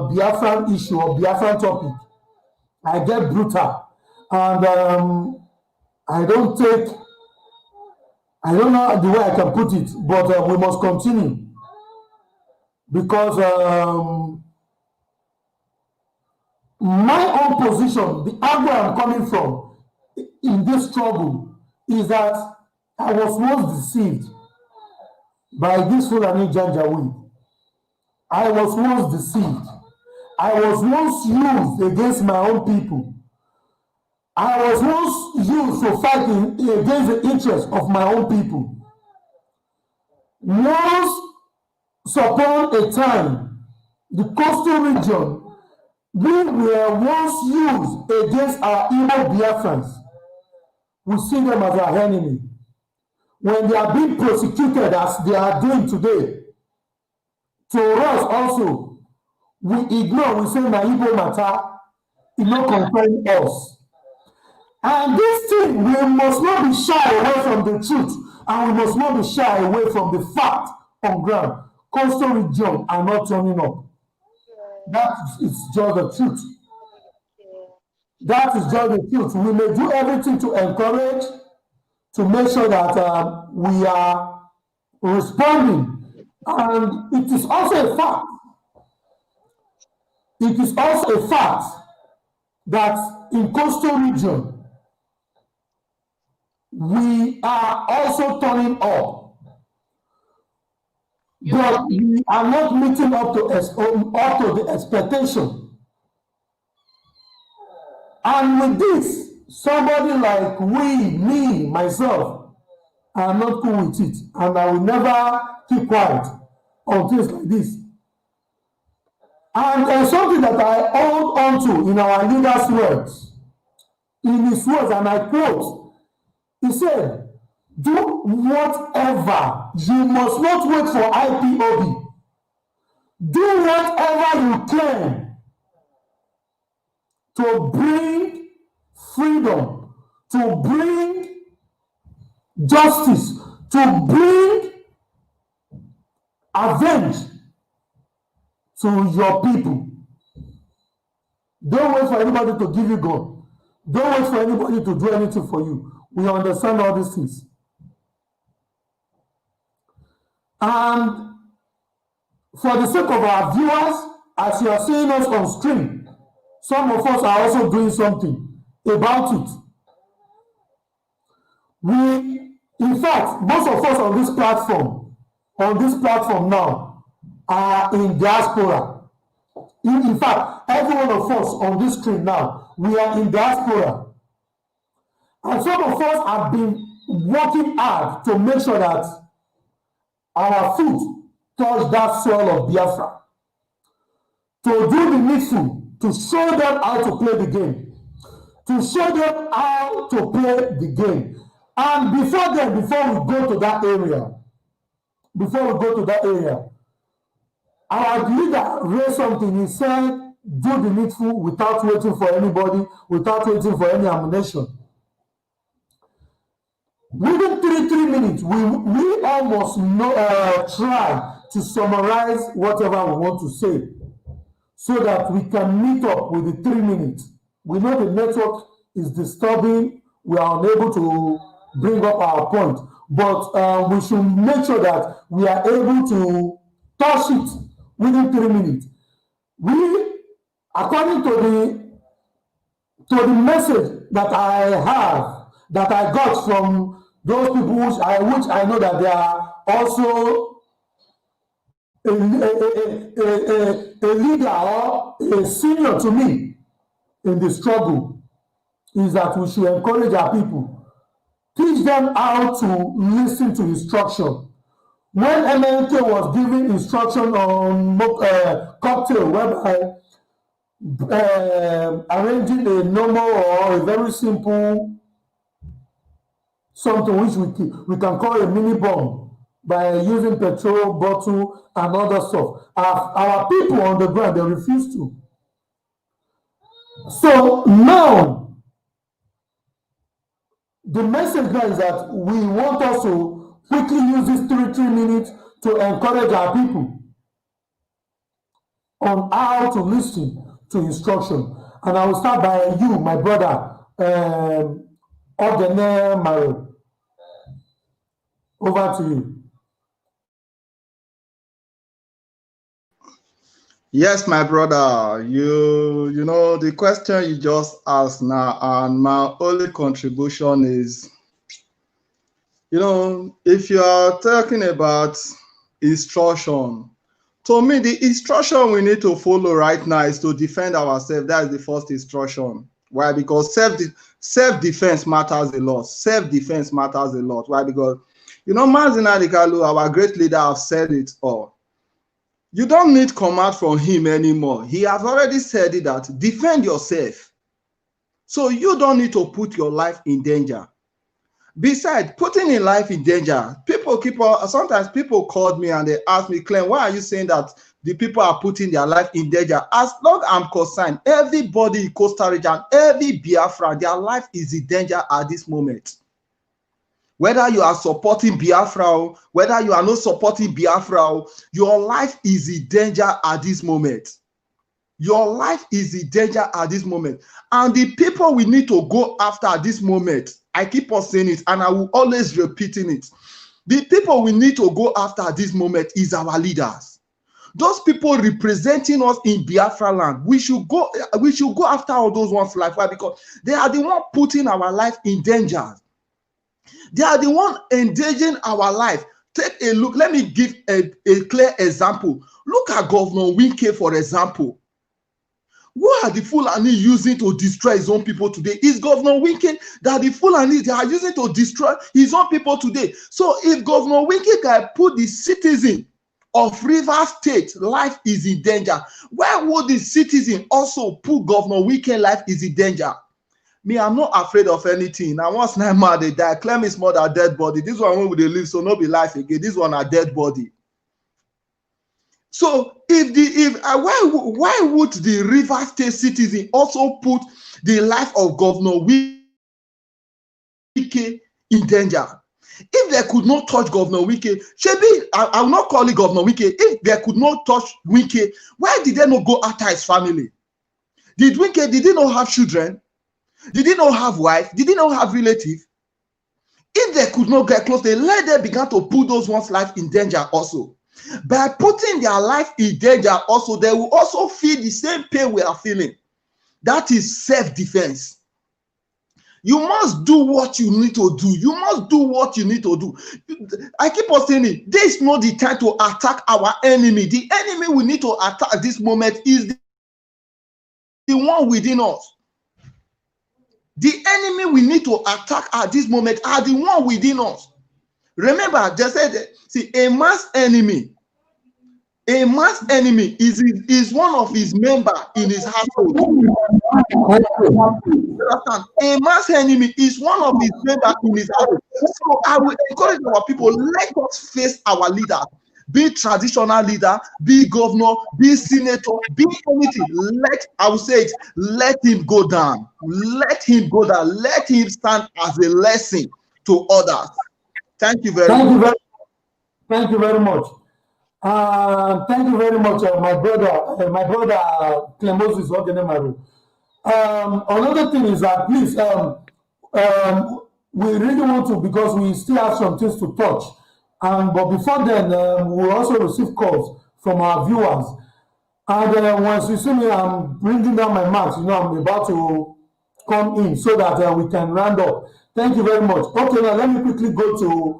Biafran issue or Biafran topic, I get brutal. And I don't know the way I can put it, but we must continue. Because my own position, the angle I'm coming from in this struggle is that I was once deceived by this Fulani Janjaweed. I was once deceived. I was once used against my own people. I was once used to fight against the interests of my own people. Once upon a time, the coastal region, we were once used against our Igbo Biafrans. We see them as our enemy. When they are being prosecuted as they are doing today, to us also, we ignore, we say, na Igbo matter, it no concern us. And this thing, we must not be shy away from the truth, and we must not be shy away from the fact on ground. Coastal region are not turning up. That is just the truth. That is just the truth. We may do everything to encourage, to make sure that we are responding. And it is also a fact. It is also a fact that in coastal region, we are also turning up. But we are not meeting up to the expectation. And with this, somebody like me, myself, I am not cool with it, and I will never keep quiet on things like this. And something that I hold on to in our leader's words, in his words, and I quote, he said, do whatever. You must not wait for IPOB. Do whatever you can to bring freedom, to bring justice, to bring avenge to your people. Don't wait for anybody to give you gun. Don't wait for anybody to do anything for you. We understand all these things. And for the sake of our viewers, as you are seeing us on screen, some of us are also doing something about it. In fact, most of us on this platform now, are in diaspora. In fact, every one of us on this screen now, we are in diaspora. And some of us have been working hard to make sure that our feet touch that soil of Biafra. To do the needful, to show them how to play the game. To show them how to play the game. And before we go to that area, our leader raised something. He said, do the needful without waiting for anybody, without waiting for any ammunition. Within three minutes, we almost try to summarize whatever we want to say so that we can meet up with the 3 minutes. We know the network is disturbing. We are unable to bring up our point, but we should make sure that we are able to touch it within 3 minutes. We, according to the message that I got from those people which I know that they are also a leader or a senior to me in the struggle, is that we should encourage our people, teach them how to listen to instruction. When MLK was giving instruction on cocktail, whereby arranging a normal or a very simple something which we can call a mini bomb by using petrol bottle and other stuff. Our people on the ground, they refuse to. So now, the message now is that we want us to quickly use these 3 minutes to encourage our people on how to listen to instruction. And I will start by you, my brother, Ogene Maro. Over to you. Yes, my brother, you know the question you just asked now, and my only contribution is, if you are talking about instruction, to me, the instruction we need to follow right now is to defend ourselves. That is the first instruction. Why? Because self-defense matters a lot. Self-defense matters a lot. Why? Because, Mazi Nnamdi Kanu, our great leader, have said it all. You don't need command from him anymore. He has already said it, that defend yourself. So you don't need to put your life in danger. Besides, putting in life in danger, sometimes people called me and they asked me, Clem, why are you saying that the people are putting their life in danger? As long as I'm concerned, everybody in Costa Rica, every Biafra, their life is in danger at this moment. Whether you are supporting Biafra, whether you are not supporting Biafra, your life is in danger at this moment. Your life is in danger at this moment. And the people we need to go after at this moment, I keep on saying it and I will always repeating it. The people we need to go after at this moment is our leaders. Those people representing us in Biafra land, we should go after all those ones like that, because they are the one putting our life in danger. They are the one endangering our life. Take a look. Let me give a clear example. Look at Governor Wike, for example. Who are the Fulani using to destroy his own people today? Is Governor Winke that the Fulani they are using to destroy his own people today? So if Governor Winke can put the citizen of Rivers State life is in danger, why would the citizen also put Governor Winke life is in danger? Me, I'm not afraid of anything. Now, once Naima they die, claim is more than dead body. This one when they live, so no be life again. This one a dead body. So why would the River State citizen also put the life of Governor Wike in danger? If they could not touch Governor Wike, I will not call it Governor Wike. If they could not touch Wike, why did they not go after his family? Did he not have children? Did he not have wife? Did he not have relatives? If they could not get close, they let them begin to put those one's life in danger also. By putting their life in danger also, they will also feel the same pain we are feeling. That is self-defense. You must do what you need to do. You must do what you need to do. I keep on saying it. This is not the time to attack our enemy. The enemy we need to attack at this moment is the one within us. The enemy we need to attack at this moment are the one within us. Remember, they said, see, a mass enemy is one of his members in his household. A mass enemy is one of his members in his household. So I will encourage our people, let us face our leader. Be traditional leader, be governor, be senator, be anything. Let him go down. Let him go down. Let him stand as a lesson to others. Thank you very much. Thank you very much. Thank you very much, my brother Clemosis Ogenemaru. Another thing is that please, we really want to, because we still have some things to touch. But before then, we'll also receive calls from our viewers. And once you see me, I'm bringing down my mask. I'm about to come in so that we can round up. Thank you very much. Okay, now let me quickly go to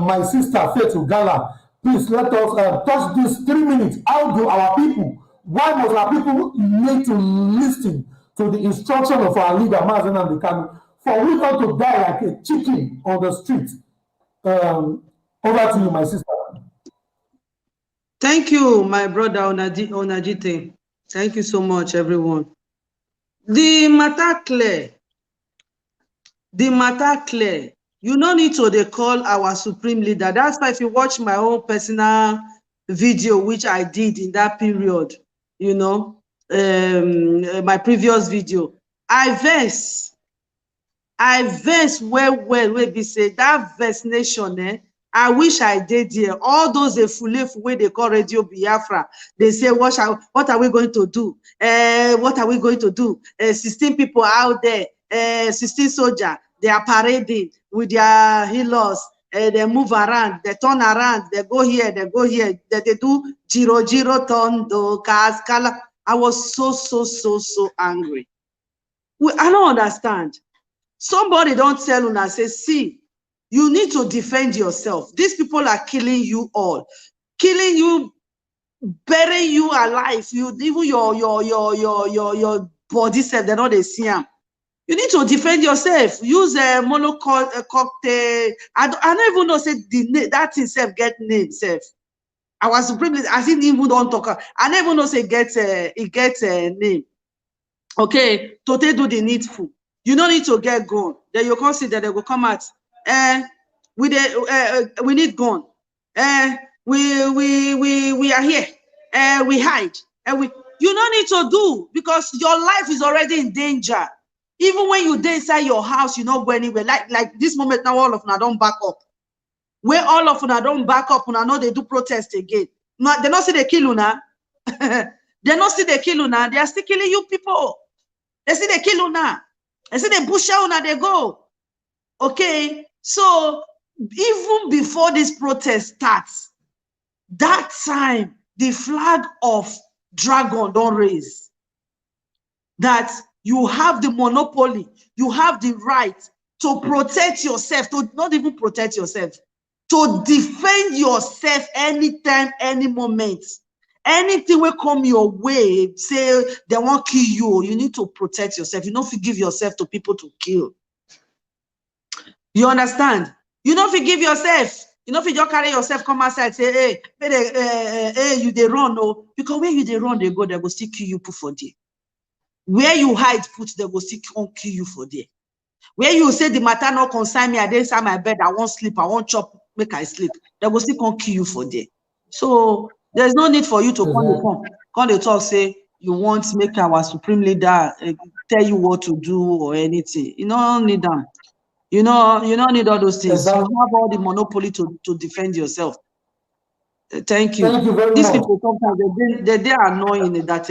my sister, Faith Ugala. Please let us touch this 3 minutes. How do our people, why must our people need to listen to the instruction of our leader, Mazen Andekanu, for we not to die like a chicken on the street? Over to you, my sister. Thank you, my brother Onajite. Thank you so much, everyone. The matter clear. The matter clear. You no need to call our supreme leader. That's why if you watch my own personal video, which I did in that period, my previous video, I verse well, where we say that verse nation, I wish I did here. All those fulefu where they call Radio Biafra, they say, what are we going to do? What are we going to do? 16 people out there, 16 soldiers, they are parading with their healers. They move around, they turn around, they go here, they do jiro tondo kaskala. I was so angry. I don't understand. Somebody don't tell una, say, see, you need to defend yourself. These people are killing you all, killing you, burying you alive. Even your body self, they're not the same. You need to defend yourself. Use a cocktail. I don't even know, say that itself get name self. I was supremely, I didn't even don't talk. I never know say it gets a name. Okay, to do the needful. You don't need to get gun. Then you can see that they will come out. We need gun. We are here. We hide. You don't need to do, because your life is already in danger. Even when you inside your house, you not go anywhere. Like this moment now, all of them don't back up. Where all of them don't back up, and I know they do protest again. No, they not see the kill una. They not see the kill una. They are still killing you people. They see the kill una. They see the bush una. They go. Okay, so even before this protest starts, that time the flag of dragon don't raise. That you have the monopoly, you have the right to protect yourself, to not even protect yourself, to defend yourself anytime, any moment. anything will come your way, say they won't kill you, you need to protect yourself. You don't give yourself to people to kill. You understand? You don't forgive yourself. You know, if you just carry yourself, come outside, say, hey, you they run, no. Because where you they run, they go still kill you, put for there. Where you hide, put, they go still kill you for there. Where you say the matter not concern me, I didn't inside my bed, I won't sleep, I won't chop, make I sleep. They will still kill you for there. So there's no need for you to come they talk, say you want to make our supreme leader tell you what to do or anything. You don't need them. You don't need all those things. Exactly. You have all the monopoly to defend yourself. Thank you. Thank you very These much. people sometimes they are annoying that.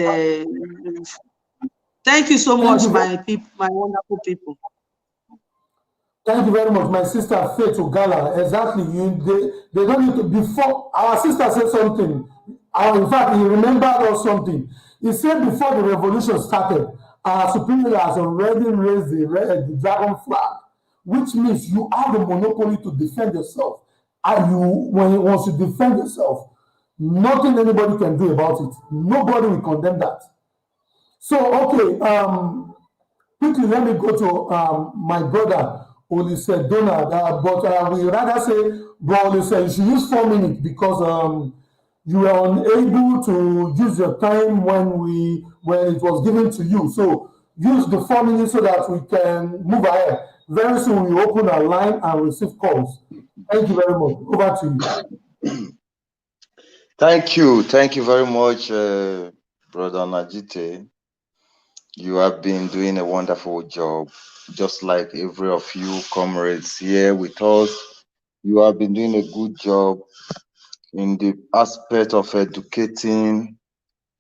Thank you so much, my people, my wonderful people. Thank you very much, my sister Faith Ogala. Exactly. They don't need to, before our sister said something. In fact, he remembered us something. He said before the revolution started, our supreme leader has already raised the dragon flag, which means you have the monopoly to defend yourself. And once you defend yourself, nothing anybody can do about it. Nobody will condemn that. So, okay, quickly, let me go to my brother, Olise Donald. But we rather say, bro, Olise, you should use 4 minutes because you were unable to use your time when it was given to you. So use the 4 minutes so that we can move ahead. Very soon we open our line and receive calls. Thank you very much. Over to you. Thank you very much, Brother Najite. You have been doing a wonderful job, just like every of you comrades here with us. You have been doing a good job in the aspect of educating,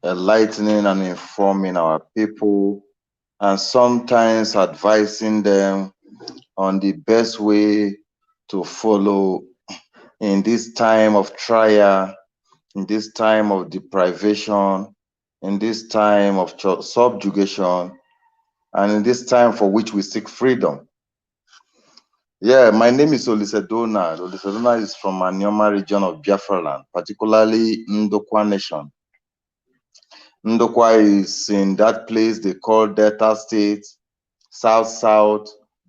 enlightening, and informing our people, and sometimes advising them on the best way to follow in this time of trial, in this time of deprivation, in this time of subjugation, and in this time for which we seek freedom. Yeah, my name is Olise Donald. Olise Donald is from Manioma region of Biafra land, particularly Ndokwa Nation. Ndokwa is in that place they call Delta State, South,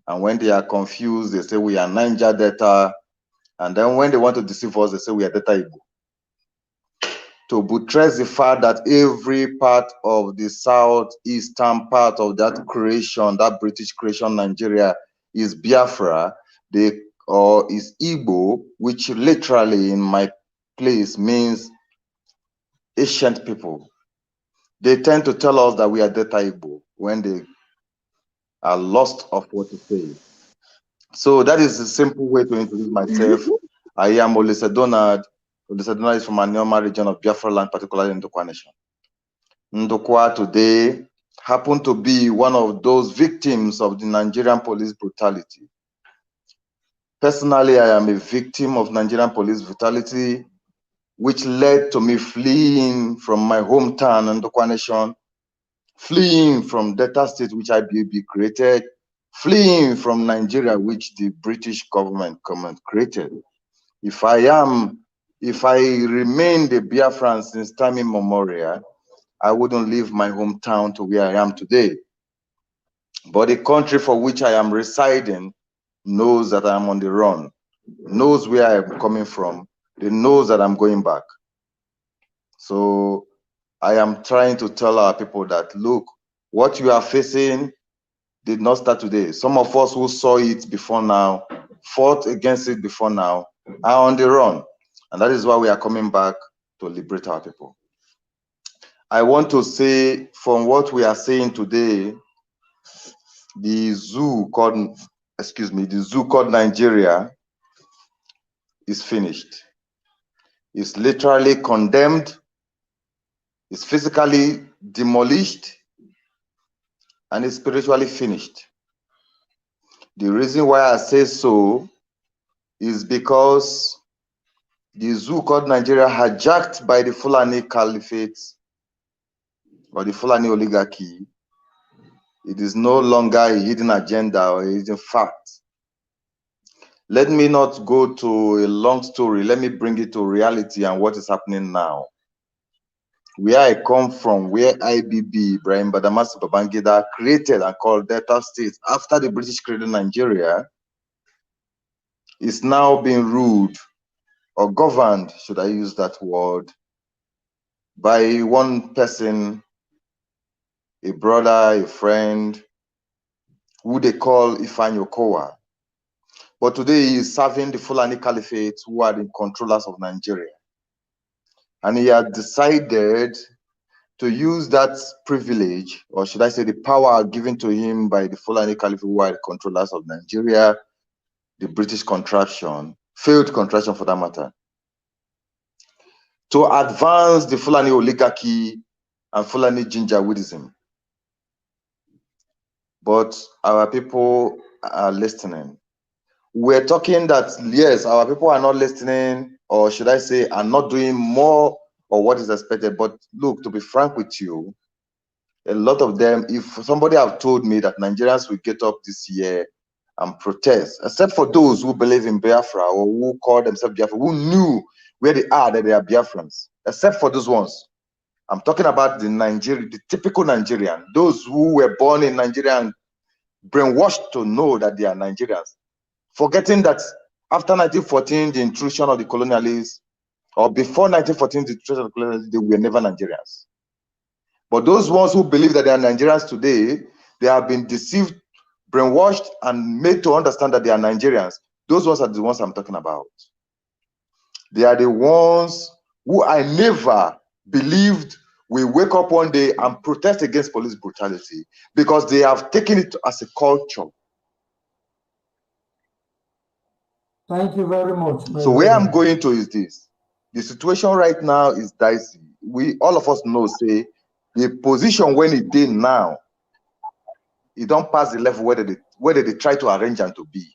and when they are confused, they say we are Niger Delta, and then when they want to deceive us, they say we are Delta Igbo. To buttress the fact that every part of the southeastern part of that creation, that British creation, Nigeria, is Biafra, or is Igbo, which literally in my place means ancient people. They tend to tell us that we are Delta Igbo when they are lost of what to say. So that is a simple way to introduce myself. I am Olise Donald. Olise Donald is from Manioma region of Biafra land, particularly in Ndokwa Nation. Ndokwa today happened to be one of those victims of the Nigerian police brutality. Personally, I am a victim of Nigerian police brutality, which led to me fleeing from my hometown, Ndokwa Nation, fleeing from Delta State, which IBB created, fleeing from Nigeria, which the British government created. If I remain the Biafran since time immemorial, I wouldn't leave my hometown to where I am today. But the country for which I am residing knows that I am on the run, knows where I am coming from, they knows that I'm going back. So I am trying to tell our people that, look, what you are facing did not start today. Some of us who saw it before now, fought against it before now, are on the run. And that is why we are coming back to liberate our people. I want to say, from what we are saying today, the zoo called Nigeria is finished. It's literally condemned, it's physically demolished, and it's spiritually finished. The reason why I say so is because the zoo called Nigeria, hijacked by the Fulani Caliphate or the Fulani oligarchy, it is no longer a hidden agenda or a hidden fact. Let me not go to a long story. Let me bring it to reality and what is happening now. where I come from, where IBB, Ibrahim Badamasi Babangida, created and called Delta State after the British created Nigeria, is now being ruled or governed, should I use that word, by one person, a brother, a friend, who they call Ifeanyi Okowa. But today he is serving the Fulani Caliphate, who are the controllers of Nigeria. And he had decided to use that privilege, or should I say the power given to him by the Fulani Caliphate, who are the controllers of Nigeria, the British contraption, failed contraption for that matter, to advance the Fulani oligarchy and Fulani Janjaweedism. But our people are listening. We're talking that, yes, our people are not listening, or should I say, are not doing more or what is expected. But look, to be frank with you, a lot of them, if somebody have told me that Nigerians will get up this year and protest, except for those who believe in Biafra or who call themselves Biafra, who knew where they are, that they are Biafrans, except for those ones. I'm talking about the typical Nigerian, those who were born in Nigeria and brainwashed to know that they are Nigerians, forgetting that after 1914, the intrusion of the colonialists, or before 1914, the intrusion of the colonialists, they were never Nigerians. But those ones who believe that they are Nigerians today, they have been deceived, brainwashed, and made to understand that they are Nigerians. Those ones are the ones I'm talking about. They are the ones who I never believed will wake up one day and protest against police brutality, because they have taken it as a culture. Thank you very much, my So where I'm brother. going to is this. The situation right now is dicey. All of us know, say, the position when it did now, it don't pass the level where they try to arrange them to be.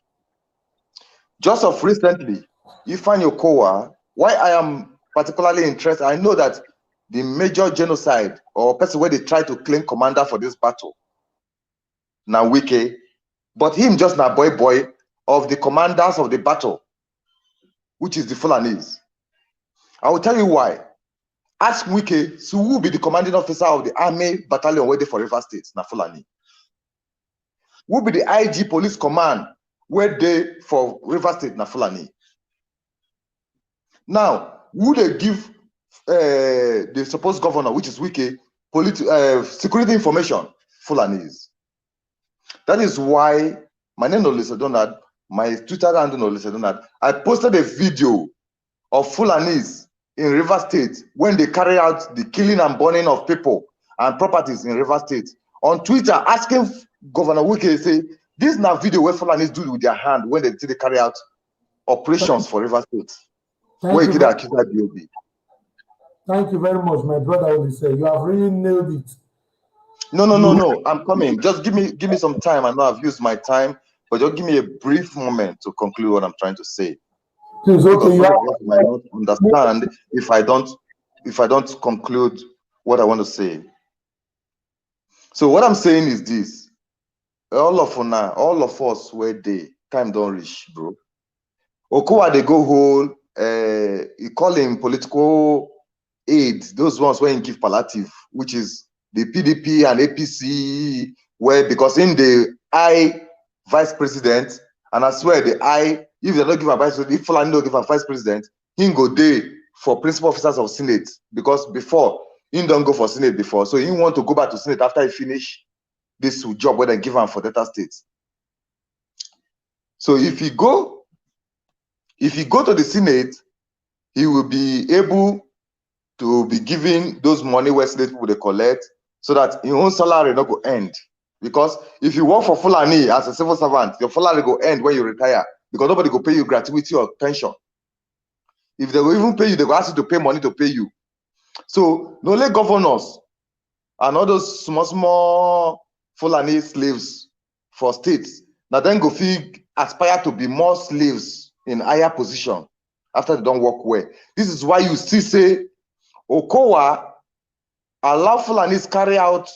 Just of recently, Ifeanyi Okowa, why I am particularly interested, I know that the major genocide or person where they try to claim commander for this battle, now Wike, but him just now boy of the commanders of the battle, which is the Fulanis. I will tell you why. Ask Wike, so who will be the commanding officer of the army battalion waiting for River State, na Fulani? Who will be the IG police command where they for River State, na Fulani? Now, who they give the supposed governor, which is Wike, security information? Fulanis. That is why my name is Olise Donald, my Twitter handle is Olise Donald. I posted a video of Fulanis in River State when they carry out the killing and burning of people and properties in River State. On Twitter, asking Governor Wike, say, this is now video where Fulanis do with their hand when they carry out operations for River State. Where you did accuse that BOB. Thank you very much, my brother Olise. You have really nailed it. No. I'm coming. Just give me some time. I know I've used my time, but just give me a brief moment to conclude what I'm trying to say. Please, Because okay, some of us might not understand if I don't conclude what I want to say. So what I'm saying is this: all of us where they time don't reach, bro. Okowa they go hold. He call him political aid. Those ones where he give palliative, which is the PDP and APC, where because in the vice president, and I swear if they don't give a vice president, if Fulani don't give a vice president, he go there for principal officers of Senate, because before he don't go for Senate before, so he want to go back to Senate after he finish this job where they give him for Delta State. So if he go to the Senate, he will be able to be giving those money where Senate people they collect, so that your own salary not go end. Because if you work for Fulani as a civil servant, your salary go end when you retire, because nobody go pay you gratuity or pension. If they will even pay you, they go ask you to pay money to pay you. So no only governors and all those small Fulani slaves for states, now then go aspire to be more slaves in higher position after they don't work well. This is why you see say Okowa allow Fulanis carry out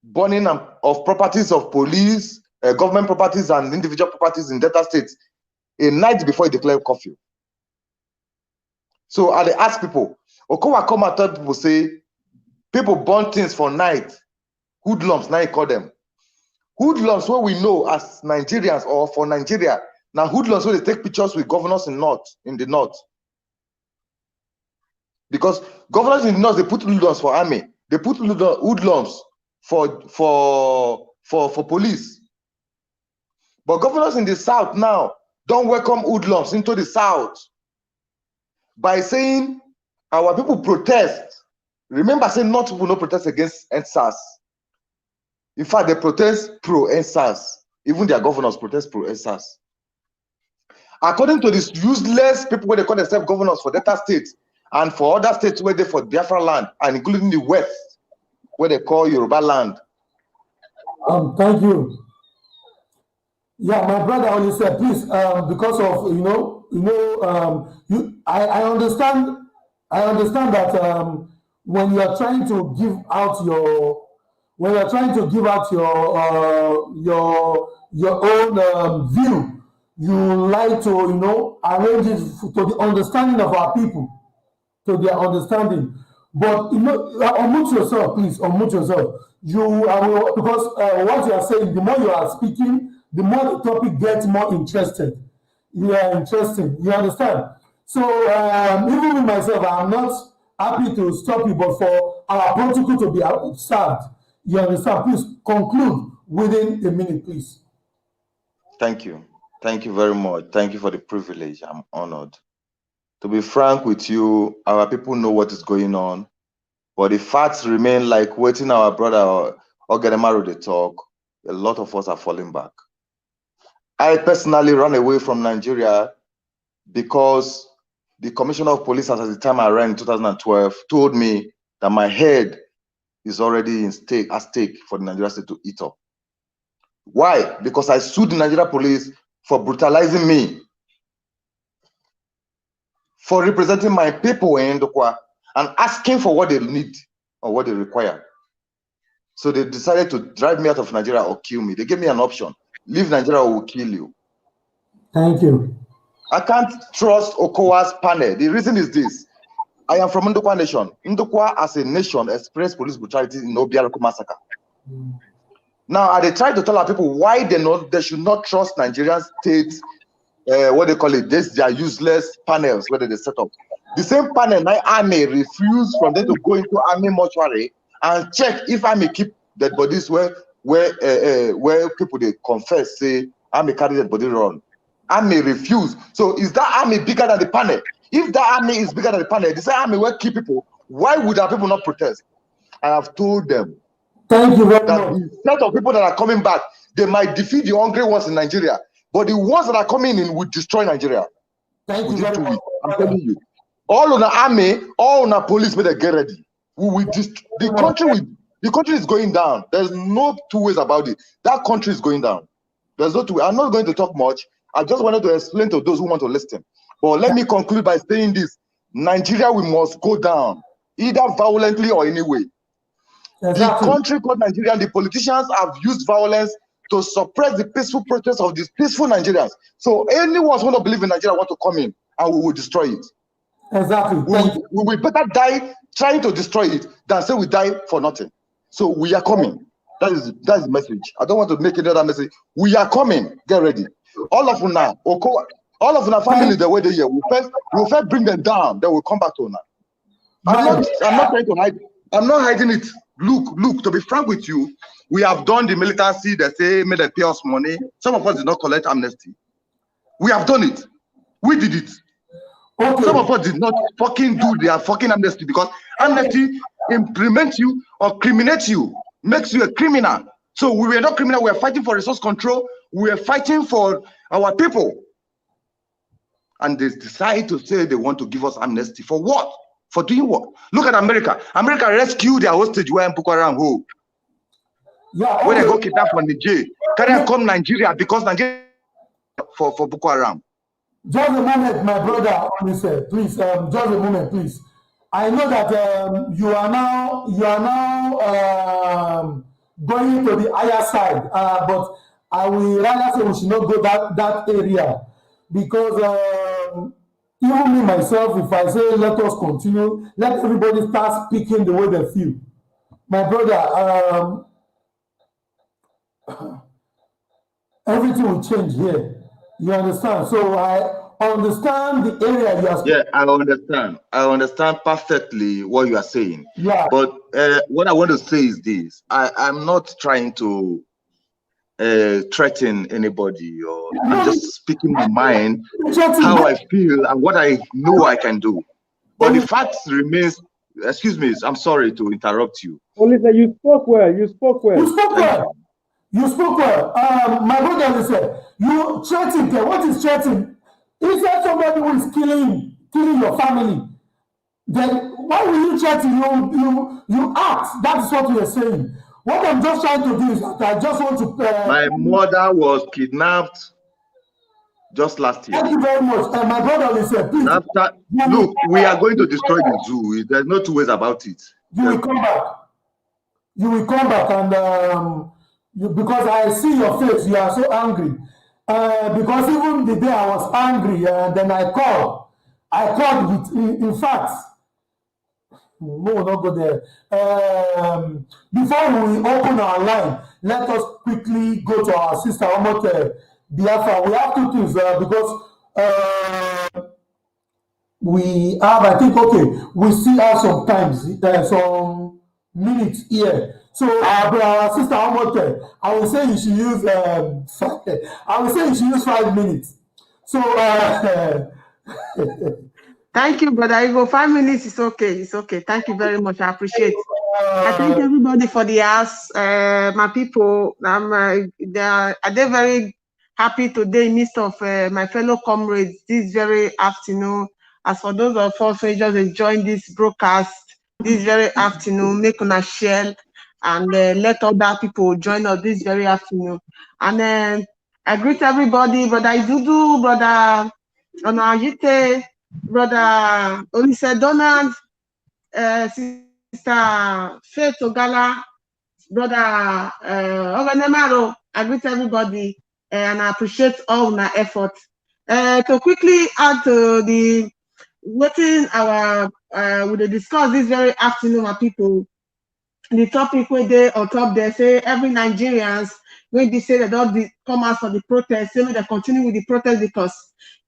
burning of properties of police, government properties and individual properties in Delta State a night before he declared curfew. So I ask people, Okowa come and tell people, say, People burn things for night. Hoodlums, now you call them. Hoodlums, what we know as Nigerians or for Nigeria, now hoodlums where they take pictures with governors in the north. Because governors in the north, they put hoodlums for army, they put hoodlums for police. But governors in the south now don't welcome hoodlums into the south by saying our people protest. Remember, saying not people no protest against NSAS. In fact, they protest pro-NSAS. Even their governors protest pro-NSAS. According to these useless people where they call themselves governors for Delta State and for other states where they for Biafra land, and including the West, where they call Yoruba land. Thank you. Yeah, my brother only said, please, because of I understand that when you are trying to give out your own view, you like to arrange it to the understanding of our people, to their understanding. But unmute yourself, please. Unmute yourself. Because what you are saying, the more you are speaking, the more the topic gets more interested. Interesting. You understand? So even with myself, I'm not happy to stop you, but for our protocol to be observed, you understand? Please conclude within a minute, please. Thank you. Thank you very much. Thank you for the privilege. I'm honored. To be frank with you, our people know what is going on, but the facts remain like waiting our brother Ogenemaru they talk. A lot of us are falling back. I personally ran away from Nigeria because the commissioner of police at the time I ran in 2012 told me that my head is already at stake for the Nigeria state to eat up. Why? Because I sued the Nigeria police for brutalizing me, for representing my people in Ndukwa and asking for what they need or what they require. So they decided to drive me out of Nigeria or kill me. They gave me an option. Leave Nigeria or we'll kill you. Thank you. I can't trust Okowa's panel. The reason is this. I am from Ndukwa Nation. Ndukwa as a nation expressed police brutality in Obiaruku massacre. Now, they try to tell our people why they should not trust Nigerian state, what they call it, their useless panels where they set up. The same panel, my army refused from them to go into army mortuary and check if army keep dead bodies where people they confess, say, army carry dead body run. Army refuse. So is that army bigger than the panel? If that army is bigger than the panel, this army will keep people. Why would our people not protest? I have told them. Thank you very that much. the set of people that are coming back, they might defeat the hungry ones in Nigeria, but the ones that are coming in will destroy Nigeria. Thank you very much. I'm telling you. All on the army, all on the police, better get ready. The country is going down. There's no two ways about it. That country is going down. There's no two ways. I'm not going to talk much. I just wanted to explain to those who want to listen. But let me conclude by saying this. Nigeria, we must go down, either violently or anyway. Exactly. The country called Nigeria, the politicians have used violence to suppress the peaceful protests of these peaceful Nigerians. So anyone who don't believe in Nigeria want to come in and we will destroy it. Exactly. We will better die trying to destroy it than say we die for nothing. So we are coming. That is the message. I don't want to make any other message. We are coming. Get ready. All of you now, all of you family the way they here. We'll first bring them down. Then we'll come back to now. I'm not trying to hide. I'm not hiding it. Look, to be frank with you, we have done the militancy, they say, made them pay us money. Some of us did not collect amnesty. We have done it. We did it. Okay. Some of us did not fucking do their fucking amnesty because amnesty implements you or criminates you, makes you a criminal. So we were not criminal, we were fighting for resource control, we were fighting for our people. And they decide to say they want to give us amnesty. For what? For doing what? Look at America. America rescued their hostage where Boko Haram hold. Yeah, okay. When they go kidnap from Nigeria, can come Nigeria because Nigeria for Boko Haram. Just a moment, my brother. Please, just a moment, please. I know that you are now going to the higher side, but I will rather say we should not go that area because. Even me myself, if I say let us continue, let everybody start speaking the way they feel. My brother, everything will change here. You understand? So I understand the area you are. Yeah, I understand. I understand perfectly what you are saying. Yeah. But what I want to say is this: I'm not trying to threaten anybody, or I'm No, just speaking my mind, chatting. how I feel, and what I know I can do. But the You fact remains. Excuse me, I'm sorry to interrupt you. Olisa, you spoke well. You spoke well. spoke Thank well. you. You spoke well. My brother said, you threatening. What is threatening? Is there somebody who is killing your family? Then why will you threaten? You act. That is what we are saying. What I'm just trying to do is that I just want to. My mother was kidnapped just last year. Thank you very much. My brother said, And please. after, look, we are going to destroy the zoo. There's no two ways about it. You will come back. You will come back, and because I see your face, you are so angry. Because even the day I was angry, then I called. I called with, in fact, no, we'll not go there. Before we open our line, let us quickly go to our sister Omote Biafra. We have two things because we have, I think, okay, we still have some times, some minutes here. So our sister Omote, I will say you should use, I will say you should use 5 minutes. So, Thank you, brother Ivo. 5 minutes is okay. It's okay. Thank you very much. I appreciate it. I thank everybody for the house. My people, they're very happy today in midst of my fellow comrades this very afternoon. As for those of us who just joined this broadcast this very afternoon, make una share and let other people join us this very afternoon. And then I greet everybody, brother Idudu, brother Onajite, brother Olise Donald, Sister Faith Ogala, brother Ovenemaro. I greet everybody and I appreciate all my efforts. To quickly add to the waiting our we discuss this very afternoon, my people. The topic where they on top there say every Nigerians when they say they don't come out for the protest, say they continue with the protest because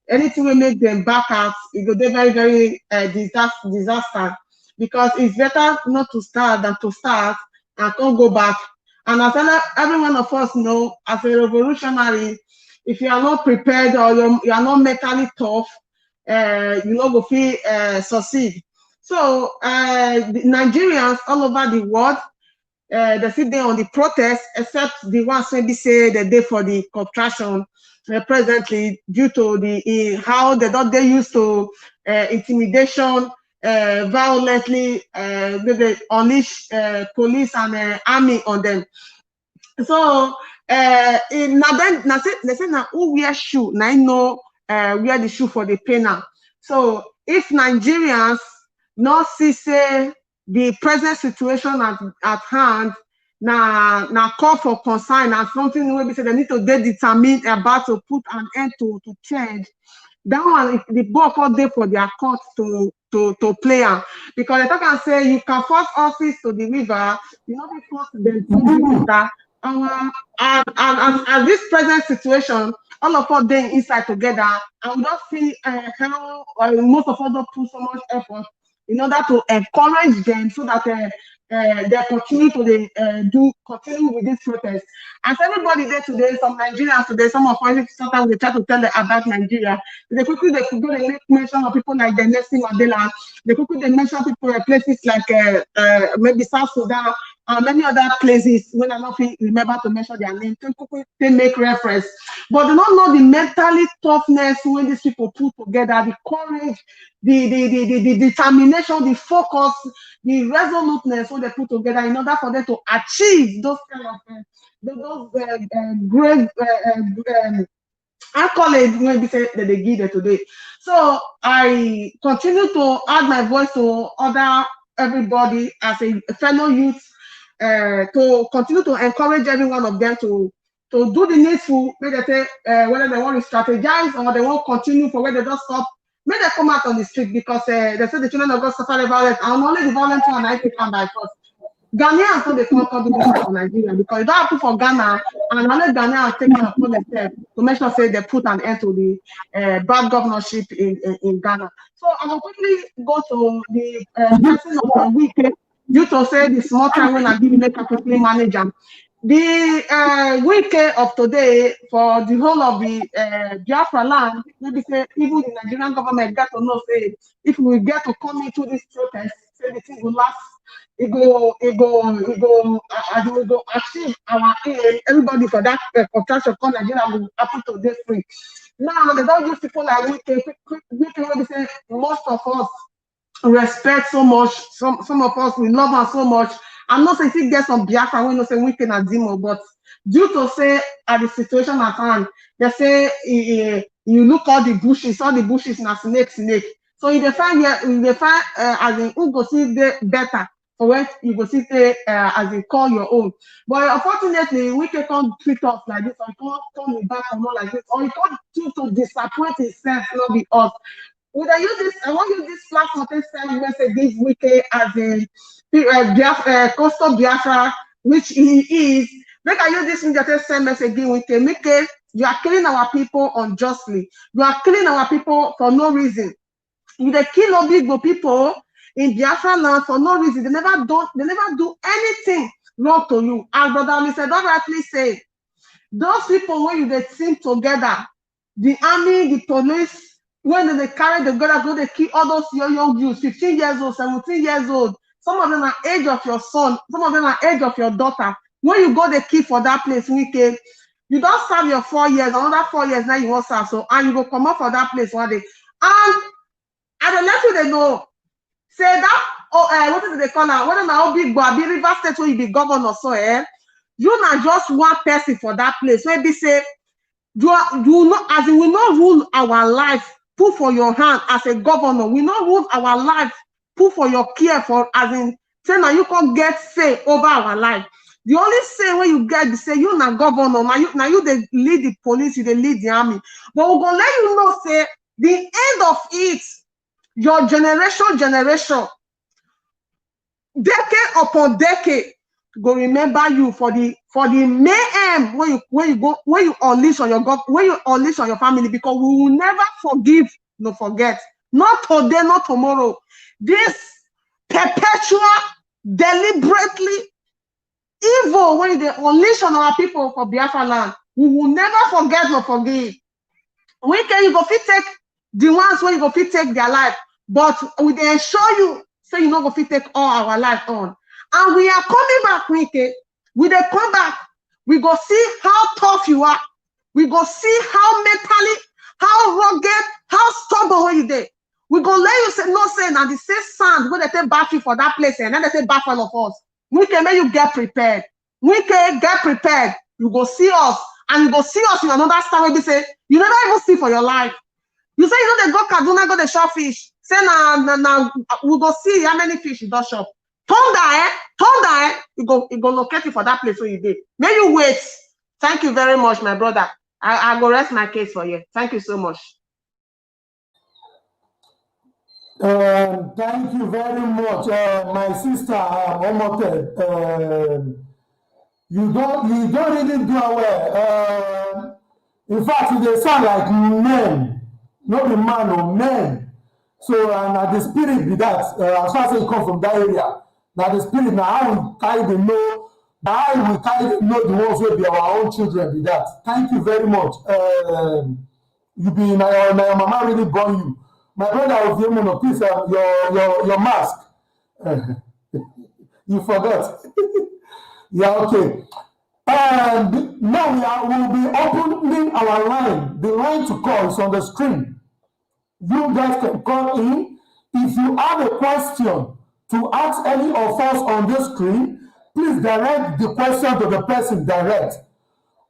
anything will make them back out, it go be very, very disaster. Because it's better not to start than to start and can't go back. And as every one of us know, as a revolutionary, if you are not prepared or you are not mentally tough, you know go feel succeed. So the Nigerians all over the world, they sit there on the protest, except the ones when they say the day for the contraction presently due to the how they used to intimidation, violently, they unleash police and army on them. So now then they say now who wear shoe now I know wear the shoe for the painter. So if Nigerians not see say the present situation at hand now call for concern and something where we say they need to be determined about to put an end to change. That one the ball called there for their court to play on, because they talk and say you can force horses to the river, you know, force them to the water. And this present situation, all of us being inside together, and we don't see how most of us don't put so much effort in order to encourage them so that they continue to continue with this protest. As everybody there today, some Nigerians today, some of us sometimes they try to tell them about Nigeria. They quickly they could go and make mention of people like the Nelson Mandela. They quickly they mention people places like maybe South Sudan and many other places when I don't remember to mention their name. They make reference, but they don't know the mentally toughness when these people put together, the courage, the determination, the focus, the resoluteness when they put together in order for them to achieve those kind of great accolades when we say that they give it today. So I continue to add my voice to other everybody as a fellow youth to continue to encourage every one of them to do the needful. May they say whether they want to strategize or they want to continue for where they don't stop. May they come out on the street because they say the children of God suffer the violence, and only the violent one I can by force. Ghanaians know they conquer this for Nigeria because it don't happen for Ghana, and only Ghanaians taking upon themselves to make sure say they put an end to the bad governorship in Ghana. So I will quickly go to the person of the week due to say the small time when I give make a quickly manage them. The week of today for the whole of the Biafra land, maybe say even the Nigerian government got to know say if we get to come into this protest, say the thing will last. It go, as we go achieve our aim. Everybody for that contraction called Nigeria will happen to this free. Now they don't use people like we can say most of us respect so much. Some of us we love her so much. I'm not saying if you get some Biafra, we not say we can Demo, but due to say at the situation at hand, they say you look all the bushes now snake. So if they find as in who go see the better for when you go see as in call your own. But unfortunately, we can't treat us like this, or you can't turn it back or not like this, or you can't choose to disappoint itself, not be us. Would I use this? I want to use this platform to send message this weekend as a Coastal Biafra, which he is. Make I use this media to send message again weekend. Make it, you are killing our people unjustly. You are killing our people for no reason. You they kill Obigbo people in Biafra land for no reason. They never do anything wrong to you. As Brother Ali said, don't rightly say, those people when you they team together, the army, the police, when they carry together, go they kill all those young youths, 15 years old, 17 years old. Some of them are age of your son, some of them are age of your daughter. When you go they kill for that place, wicked, you don't serve your 4 years, another 4 years now you won't serve. So and you go come up for that place one day. And I don't let you they know. Say that what is it they call now? Whether now big boy be River State where you be governor, so you not just one person for that place. Maybe say you know, as in we not rule our life, put for your hand as a governor. We not rule our life, put for your care for as in say now you can get say over our life. The only say when you get say you not governor, now you they lead the police, you they lead the army. But we're gonna let you know, say the end of it, your generation, decade upon decade, go remember you for the mayhem when you unleash on your family, because we will never forgive, no forget. Not today, not tomorrow. This perpetual, deliberately evil when they unleash on our people for Biafra land, we will never forget, no forgive. We can you go fit take the ones when you go fit take their life, but we they ensure you say you not go fit take all our life on. And we are coming back, Wike. We they come back. We go see how tough you are. We go see how mentally, how rugged, how stubborn when you there. We go let you say no say now the same sand when they take battery for that place and then they take back all of us. We can make you get prepared. We can get prepared. You go see us and you go see us in another star where they say you never even see for your life. You say you know they go Kaduna, go the shop fish. Say now we go see how many fish you don't shop. Thunder, you go locate you for that place where you did. May you wait. Thank you very much, my brother. I go rest my case for you. Thank you so much. Thank you very much, my sister Omote. You don't really do well. In fact, they sound like men, not the man or men. So now the spirit be that. As far as you come from that area, now the spirit now I will carry the know. Now I will carry the know the ones will be our own children. Be that. Thank you very much. You be my mama really born you. My brother of you, please your mask. You forgot. Yeah, okay. And now we'll be opening our line. The line to call is on the screen. You guys can call in. If you have a question to ask any of us on this screen, please direct the question to the person direct.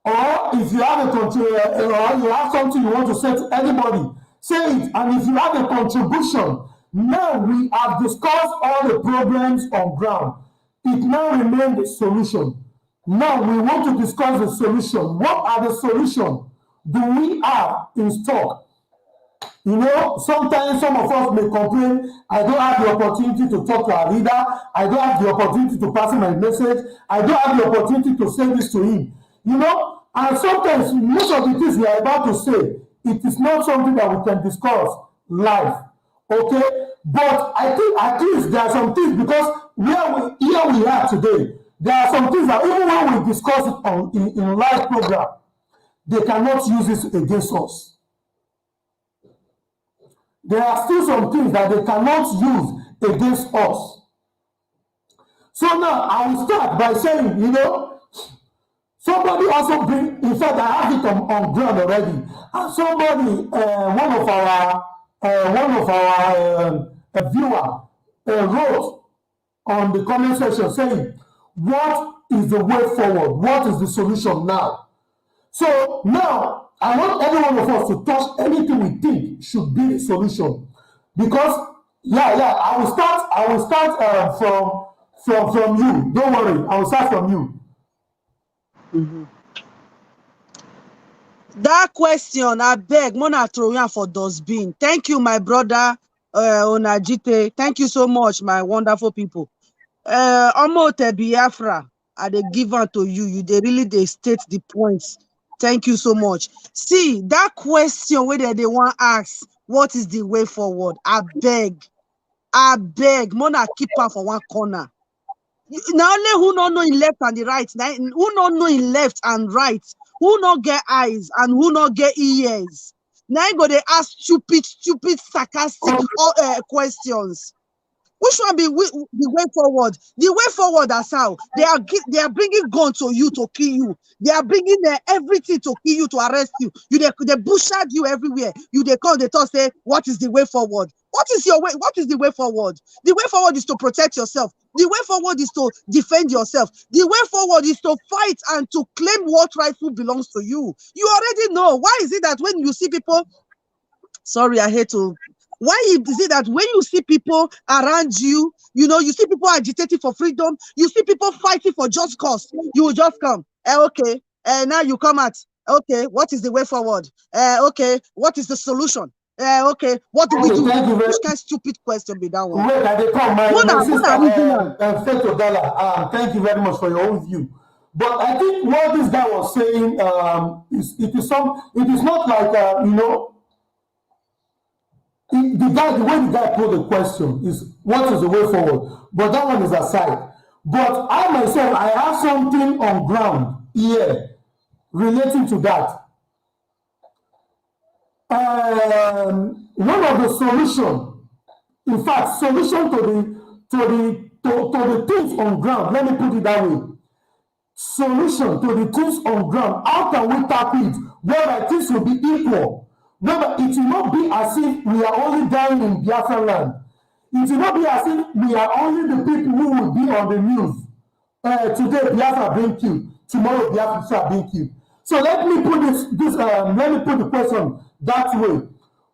Or if you have or you have something you want to say to anybody, say it. And if you have a contribution, now we have discussed all the problems on ground. It now remains the solution. Now we want to discuss the solution. What are the solutions do we have in stock? You know, sometimes some of us may complain, I don't have the opportunity to talk to our leader, I don't have the opportunity to pass him my message, I don't have the opportunity to say this to him. You know, and sometimes most of the things we are about to say, it is not something that we can discuss live. Okay? But I think at least there are some things, because here we are today, there are some things that even when we discuss it on in live program, they cannot use it against us. There are still some things that they cannot use against us. So now I will start by saying, you know, somebody also bring, in fact, I have it on ground already. And somebody, one of our viewer wrote on the comment section saying, what is the way forward? What is the solution now? So now I want every one of us to touch anything we think should be the solution. Because I will start from you. Don't worry, I will start from you. That question, I beg, Mona Troyan for dustbin. Thank you, my brother Onajite. Thank you so much, my wonderful people. Omote Biafra, I dey give am to you. They really state the points. Thank you so much. See, that question whether they want to ask, what is the way forward? I beg, Mona keep am for one corner. Now only who not know in left and the right, now who not know in left and right, who not get eyes and who not get ears. Now you go they ask stupid, sarcastic questions. Which one be the way forward? The way forward is how they are bringing gun to you to kill you. They are bringing everything to kill you, to arrest you. They bushard you everywhere. They come, they talk, say, what is the way forward? What is your way? What is the way forward? The way forward is to protect yourself. The way forward is to defend yourself. The way forward is to fight and to claim what rightful belongs to you. You already know. Why is it that when you see people, sorry, I hate to. Why is it that when you see people around you, you know, you see people agitating for freedom, you see people fighting for just cause, you will just come, okay, now you come at, okay, what is the way forward? Okay, what is the solution? Okay, what do we do? Which kind of stupid question be that one? Wait, I come, my sister, Feto Gala, thank you very much for your own view. But I think what this guy was saying, it is not like, you know, the way the guy put the question is, what is the way forward? But that one is aside. But I myself, I have something on ground here relating to that. One of the solution, in fact, solution to the things on ground, let me put it that way. Solution to the things on ground, how can we tackle it? Whereby things will be equal. Whereby it will not be as if we are only dying in Biafra land. It will not be as if we are only the people who will be on the news. Today Biafra being killed, tomorrow Biafra being killed. So let me put let me put the question that way.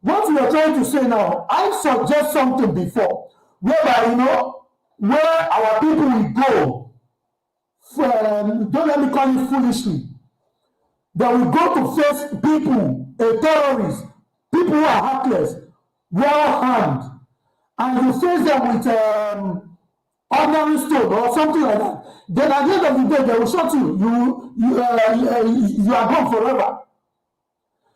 What we are trying to say now, I suggest something before, whereby, you know, where our people will go. Don't let me call it foolishly. That will go to face people, terrorists, people who are heartless, well-armed, and you face them with ordinary stone or something like that. Then at the end of the day, they will shot you. You are gone forever.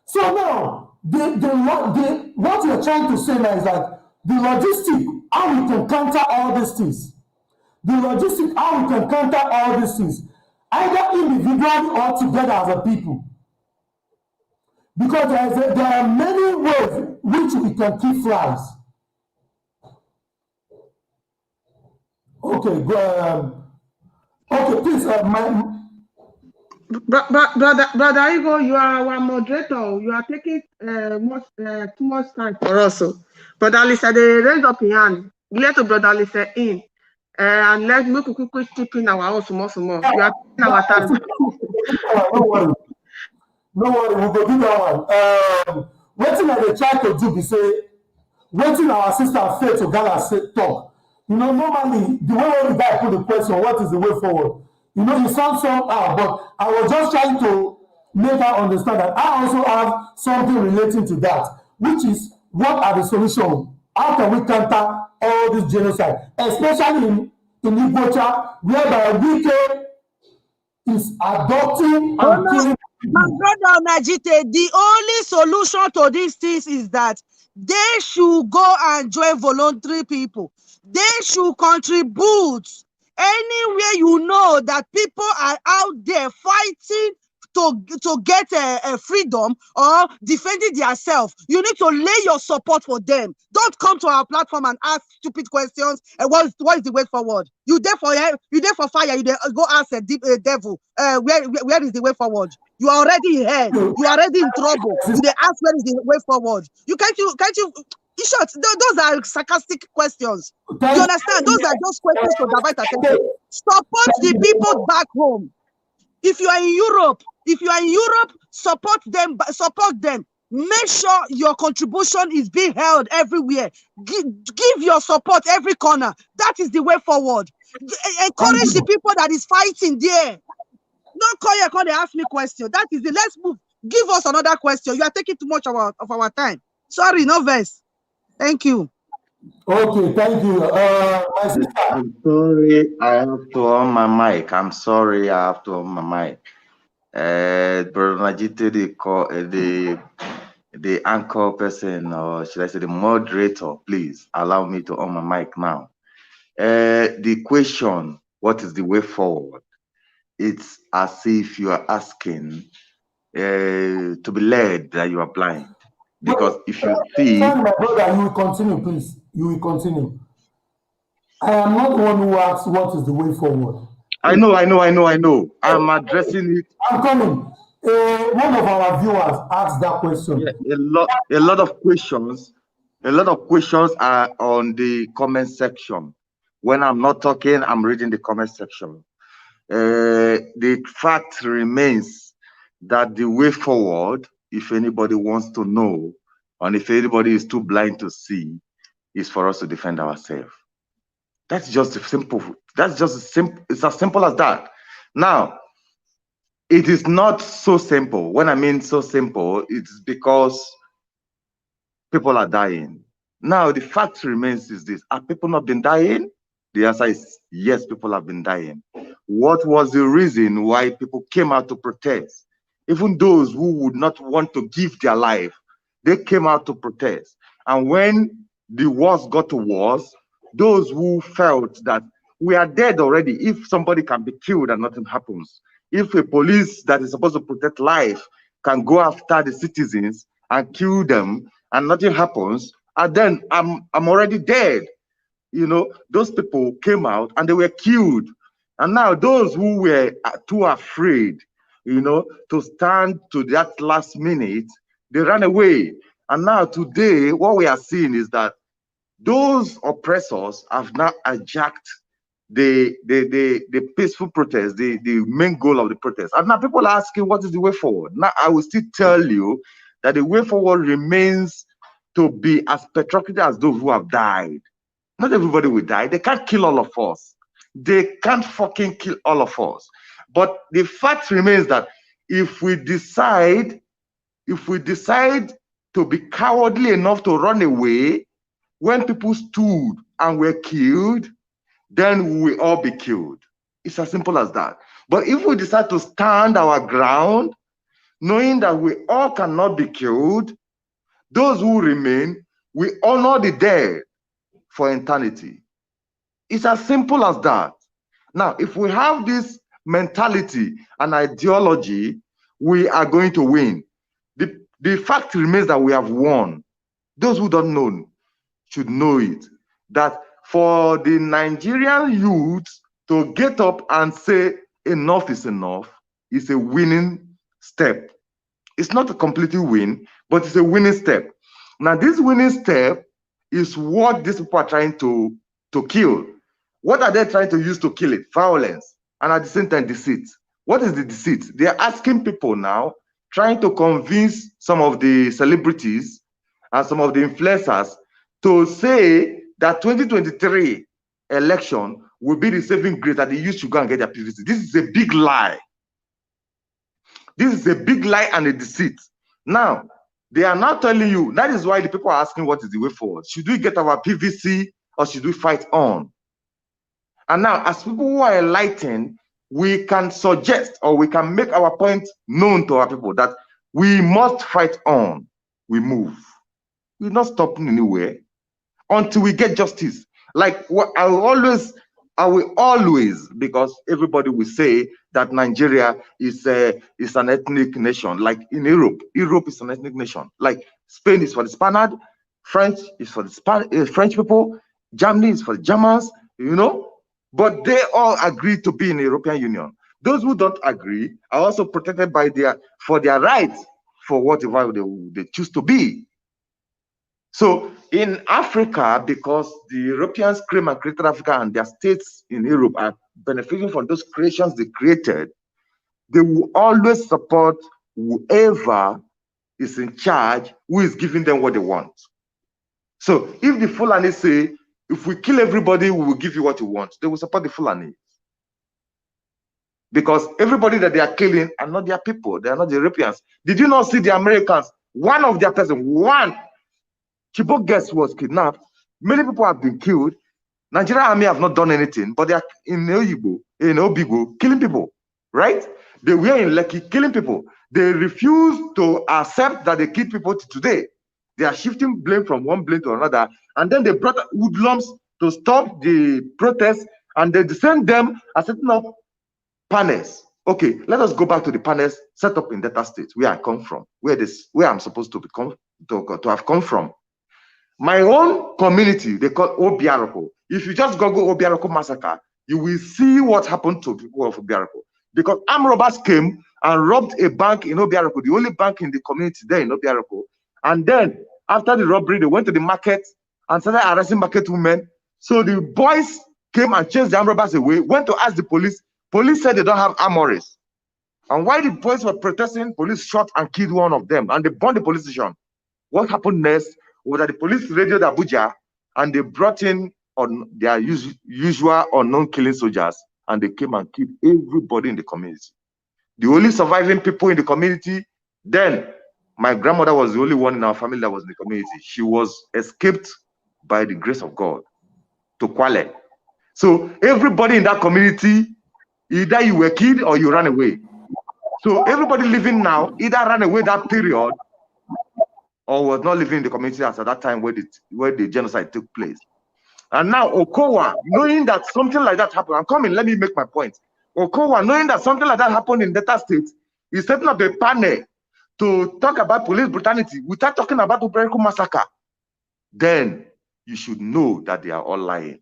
So now, what we are trying to say now is that the logistic, how we can counter all these things. The logistic, how we can counter all these things, either individually or together as a people. Because there are many ways which we can keep flies. Okay, okay, please, Brother Igor, you are our moderator. You are taking too much time for us. So, Brother Lisa, they raise up your hand. Let Brother Lisa in. And let me quickly chip in our house more. You are taking our time. No worry, we go do that one. What thing I try to do be say, waiting our sister Faith to Gala talk. You know, normally the way the guy put the question, what is the way forward? You know, it sounds so hard, but I was just trying to make her understand that I also have something relating to that, which is what are the solutions? How can we counter all this genocide, especially in Igbocha, whereby Wike is adopting Oh and no, killing my people? brother Najite, the only solution to these things is that they should go and join voluntary people. They should contribute anywhere you know that people are out there fighting to get a freedom or defending themselves. You need to lay your support for them. Don't come to our platform and ask stupid questions. And what is the way forward? You there for fire. You there, go ask a devil. Where is the way forward? You are already in hell. You are already in trouble. You they ask where is the way forward. You can't. In short, those are sarcastic questions. You understand? Those are just questions to divert attention. Support the people back home. If you are in Europe, support them. Make sure your contribution is being held everywhere. Give your support every corner. That is the way forward. Encourage the people that is fighting there. Don't call here, they ask me question. That is it. Let's move. Give us another question. You are taking too much of our time. Sorry, no verse. Thank you. Okay, thank you. My sister. I'm sorry, I have to on my mic. I'm sorry, I have to on my mic. Brother Najite, the anchor person, or should I say the moderator, please allow me to on my mic now. The question, what is the way forward? It's as if you are asking to be led that you are blind. Because if you see, Sorry, my brother, you will continue, please. You will continue. I am not the one who asks what is the way forward. I know. I'm addressing it. I'm coming. One of our viewers asked that question. Yeah, a lot of questions are on the comment section. When I'm not talking, I'm reading the comment section. The fact remains that the way forward, if anybody wants to know, and if anybody is too blind to see, is for us to defend ourselves. That's just simple. It's as simple as that. Now, it is not so simple. When I mean so simple, it's because people are dying. Now, the fact remains is this: have people not been dying? The answer is yes, people have been dying. What was the reason why people came out to protest? Even those who would not want to give their life, they came out to protest. And when the wars got to wars, those who felt that we are dead already, if somebody can be killed and nothing happens, if a police that is supposed to protect life can go after the citizens and kill them and nothing happens, and then I'm already dead. You know, those people came out and they were killed. And now those who were too afraid, you know, to stand to that last minute, they ran away. And now today, what we are seeing is that those oppressors have now hijacked the peaceful protest, the main goal of the protest. And now people are asking, what is the way forward? Now I will still tell you that the way forward remains to be as patriotic as those who have died. Not everybody will die. They can't kill all of us. They can't fucking kill all of us. But the fact remains that if we decide to be cowardly enough to run away when people stood and were killed, then we will all be killed. It's as simple as that. But if we decide to stand our ground, knowing that we all cannot be killed, those who remain, we honor the dead for eternity. It's as simple as that. Now, if we have this mentality and ideology, we are going to win. The fact remains that we have won. Those who don't know should know it. That for the Nigerian youth to get up and say enough is enough is a winning step. It's not a completely win, but it's a winning step. Now, this winning step is what these people are trying to kill. What are they trying to use to kill it? Violence, and at the same time, deceit. What is the deceit? They are asking people now, trying to convince some of the celebrities and some of the influencers to say that 2023 election will be the saving grace that the youth should go and get their PVC. This is a big lie. This is a big lie and a deceit. Now, They are now telling you, that is why the people are asking what is the way forward. Should we get our PVC or should we fight on? And now, as people who are enlightened, we can suggest or we can make our point known to our people that we must fight on. We move. We're not stopping anywhere until we get justice. Like what I will always, because everybody will say that Nigeria is an ethnic nation. Like in Europe is an ethnic nation. Like Spain is for the Spaniard, French is for the French people, Germany is for the Germans, you know. But they all agree to be in the European Union. Those who don't agree are also protected by their rights for whatever they choose to be. So in Africa, because the Europeans came and created Africa and their states in Europe are benefiting from those creations they created, they will always support whoever is in charge, who is giving them what they want. So if the Fulani say, if we kill everybody, we will give you what you want, they will support the Fulani. Because everybody that they are killing are not their people, they are not the Europeans. Did you not see the Americans? One of their person, one Chibok guest was kidnapped. Many people have been killed. Nigerian army have not done anything, but they are in Obigo, killing people, right? They were in Lekki killing people. They refuse to accept that they kill people today. They are shifting blame from one blame to another. And then they brought hoodlums to stop the protests, and they send them as setting up panels. Okay, let us go back to the panels set up in Delta State, where I come from, where I'm supposed to have come from. My own community, they call Obiaroko. If you just Google Obiaroko massacre, you will see what happened to people of Obiaroko. Because armed robbers came and robbed a bank in Obiaroko, the only bank in the community there in Obiaroko. And then after the robbery, they went to the market and started arresting market women. So the boys came and chased the armed robbers away, went to ask the police. Police said they don't have armories. And while the boys were protesting, police shot and killed one of them, and they burned the police station. What happened next was that the police radioed Abuja, and they brought in on their usual unknown killing soldiers, and they came and killed everybody in the community. The only surviving people in the community, then my grandmother was the only one in our family that was in the community. She was escaped by the grace of God to Kwale. So everybody in that community, either you were killed or you ran away. So everybody living now either ran away that period or was not living in the community as at that time where the genocide took place. And now Okowa, knowing that something like that happened, I'm coming, let me make my point. Okowa, knowing that something like that happened in Delta State, is setting up a panel to talk about police brutality without talking about the Obiaroko massacre. Then you should know that they are all lying.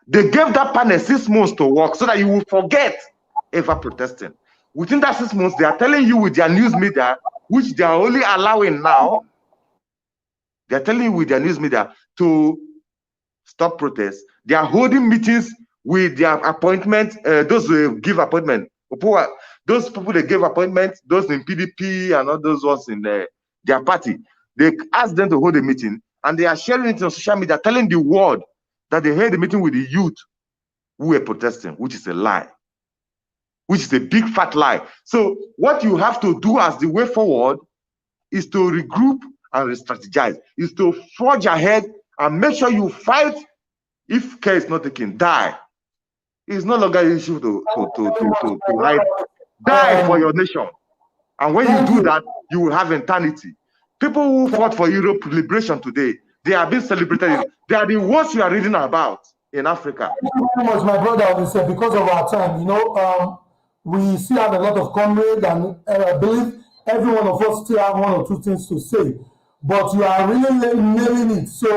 They gave that panel 6 months to work so that you will forget ever protesting. Within that 6 months, they are telling you with their news media, which they are only allowing now, they are telling you with their news media to stop protests. They are holding meetings with their appointment, those who give appointment. Those people they gave appointment, those in PDP and all those ones in their party, they ask them to hold a meeting, and they are sharing it on social media, telling the world that they held a meeting with the youth who were protesting, which is a lie, which is a big fat lie. So what you have to do as the way forward is to regroup and re-strategize, is to forge ahead and make sure you fight. If care is not taken, die. It's no longer an issue to hide. Die for your nation. And when you do that, you will have eternity. People who fought for Europe liberation today, they are being celebrated. They are the ones you are reading about in Africa. Thank you very much, my brother. We said because of our time, we still have a lot of comrades, and I believe every one of us still have 1 or 2 things to say. But you are really nailing it. So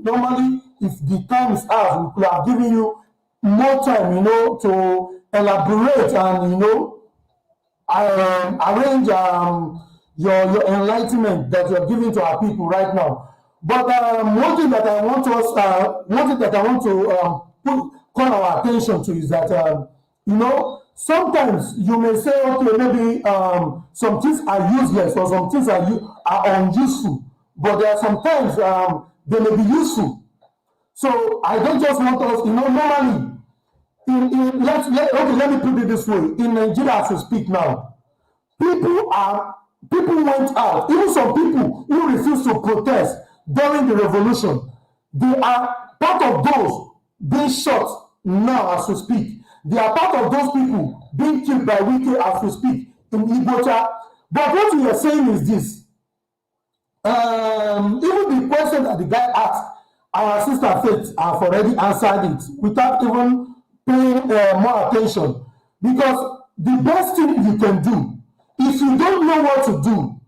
normally, if the time is ours, we could have given you more time, to elaborate and arrange your enlightenment that you're giving to our people right now. But one thing that I want to call our attention to is that sometimes you may say, okay, maybe some things are useless or some things are unuseful, but there are sometimes they may be useful. So I don't just want us, normally, let me put it this way. In Nigeria, as we speak now, people are people went out, even some people who refused to protest during the revolution, they are part of those being shot now as we speak. They are part of those people being killed by Wike as we speak in Igbocha. But what we are saying is this. Even the question that the guy asked, our sister Faith have already answered it without even paying more attention. Because the best thing you can do, if you don't know what to do,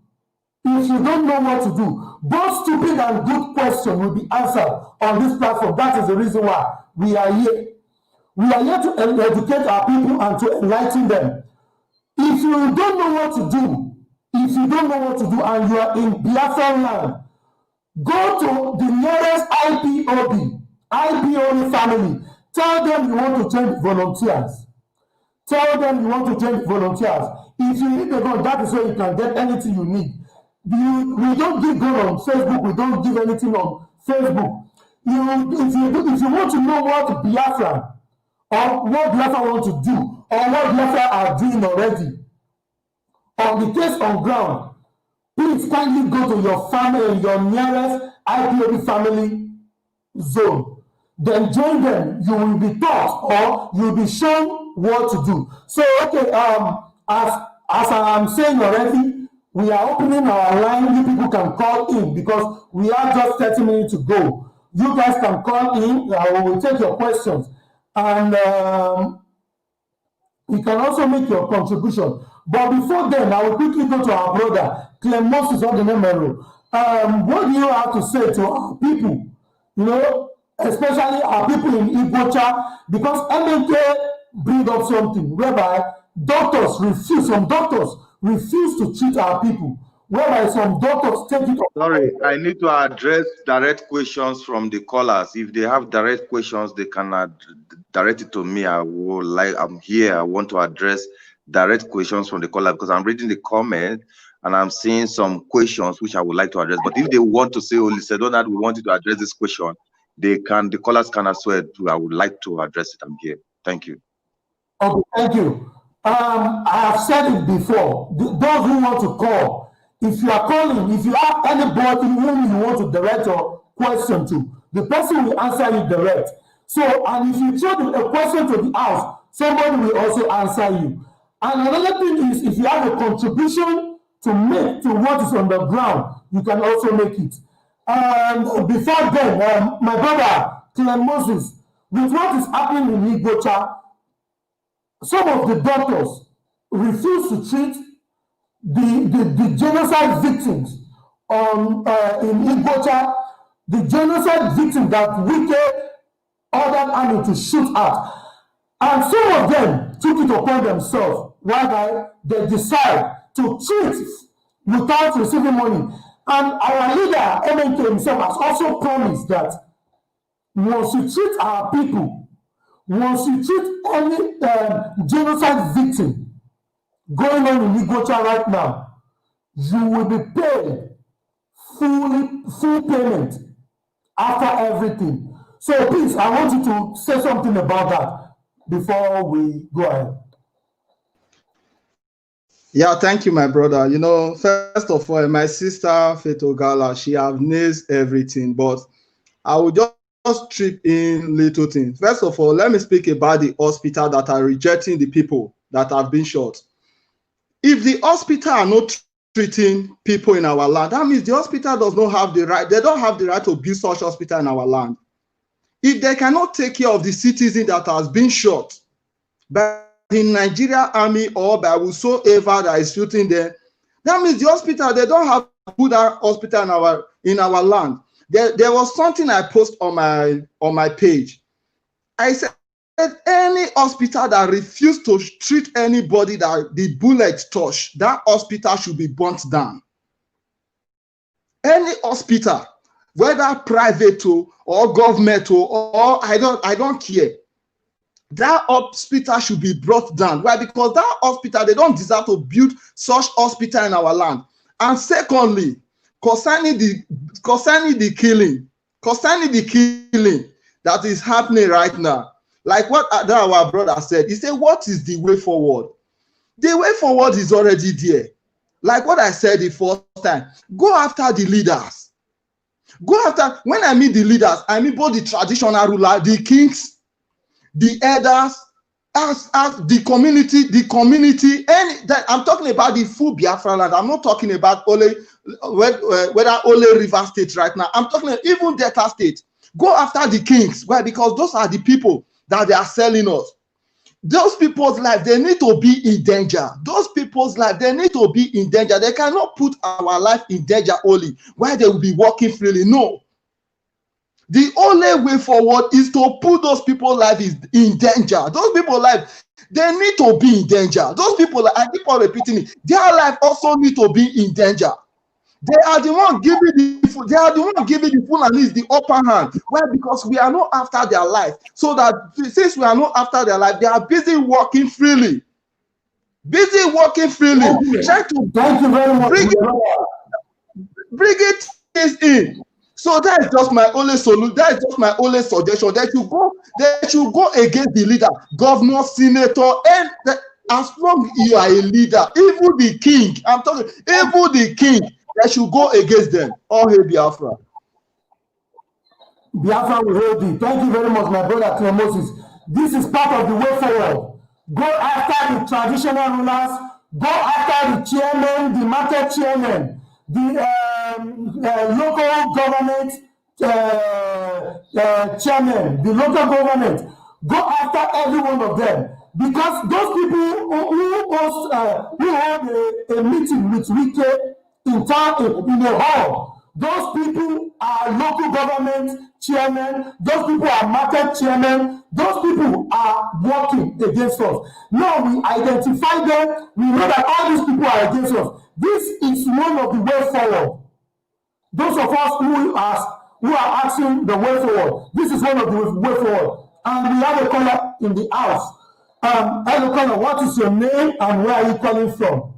both stupid and good questions will be answered on this platform. That is the reason why we are here. We are here to educate our people and to enlighten them. If you don't know what to do, and you are in Biafran land, go to the nearest IPOB family. Tell them you want to change volunteers. If you need a gun, that is where you can get anything you need. We don't give gun on Facebook. We don't give anything on Facebook. If you want to know what Biafra or what Biafra want to do or what Biafra are doing already on the case on ground, please kindly go to your family, your nearest IPOB family zone. Then join them. You will be taught or you will be shown what to do. So, okay, as I'm saying already, we are opening our line. You people can call in because we have just 30 minutes to go. You guys can call in. We will take your questions. And you can also make your contribution. But before then, I will quickly go to our brother, Clemosis Odenemero. What do you have to say to our people? You know, especially our people in Igbocha, because MNK bring up something whereby some doctors refuse to treat our people, whereby some doctors take it. Sorry, I need to address direct questions from the callers. If they have direct questions, they can direct it to me. I'm here. I want to address direct questions from the caller because I'm reading the comment and I'm seeing some questions which I would like to address. But if they want to say, only said, Donald, we want you to address this question, the callers can as well. I would like to address it. I'm here. Thank you. Okay, thank you. I have said it before. Those who want to call, if you are calling, if you have anybody whom you want to direct your question to, the person will answer you direct. So, and if you throw a question to the house, somebody will also answer you. And another thing is, if you have a contribution to make to what is on the ground, you can also make it. And before then, my brother, Clem Moses, with what is happening in Igbocha, some of the doctors refuse to treat the genocide victims in Igbocha, the genocide victim that Wike ordered army to shoot at. And some of them took it upon themselves, whereby they decide to treat without receiving money. And our leader, MNK himself, has also promised that once you treat our people, once you treat any genocide victim going on in Igbocha right now, you will be paid full payment after everything. So please, I want you to say something about that before we go ahead. Yeah, thank you, my brother. You know, first of all, my sister Faith Ogala, she have nailed everything, but I will just trip in little things. First of all, let me speak about the hospital that are rejecting the people that have been shot. If the hospital are not treating people in our land, that means the hospital does not have the right, they don't have the right to build such hospital in our land. If they cannot take care of the citizen that has been shot by the Nigerian army or by whosoever that is shooting them, that means the hospital, they don't have to put that hospital in our land. There was something I posted on my page. I said any hospital that refused to treat anybody that the bullet touched, that hospital should be burnt down. Any hospital, whether private or government or I don't care, that hospital should be brought down. Why? Because that hospital, they don't deserve to build such hospital in our land. And secondly, concerning the killing that is happening right now, like what our brother said, he said, what is the way forward? The way forward is already there. like what I said the first time, go after the leaders. Go after, when I mean the leaders, I mean both the traditional ruler, the kings, the elders, as the community, and that I'm talking about the full Biafra land. I'm not talking about only whether only River State right now. I'm talking even Delta State. Go after the kings. Why? Because those are the people that they are selling us. Those people's life, they need to be in danger. Those people's life, they need to be in danger. They cannot put our life in danger only while they will be walking freely. No. The only way forward is to put those people's life in danger. Those people's life, they need to be in danger. Those people, I keep on repeating it, their life also need to be in danger. They are the one giving the full and is the upper hand. Why? Because we are not after their life. So that since we are not after their life, they are busy walking freely. Busy walking freely. Try to Thank you very much. bring it in. So that is just my only solution. That is just my only suggestion. That you go against the leader, governor, senator, and as long as you are a leader, even the king, I'm talking, even the king, that should go against them. All hail Biafra. Biafra will hold you. Thank you very much, my brother Clemosis. This is part of the way forward. Go after the traditional rulers, go after the chairman, the market chairman, the local government chairman, the local government. Go after every one of them, because those people who hold a meeting with Wike in town, in a hall, those people are local government chairmen, those people are market chairmen, those people are working against us. Now we identify them, we know that all these people are against us. This is one of the way forward. Those of us who are asking the way forward, this is one of the way forward. And we have a caller in the house. Hello, caller, what is your name and where are you calling from?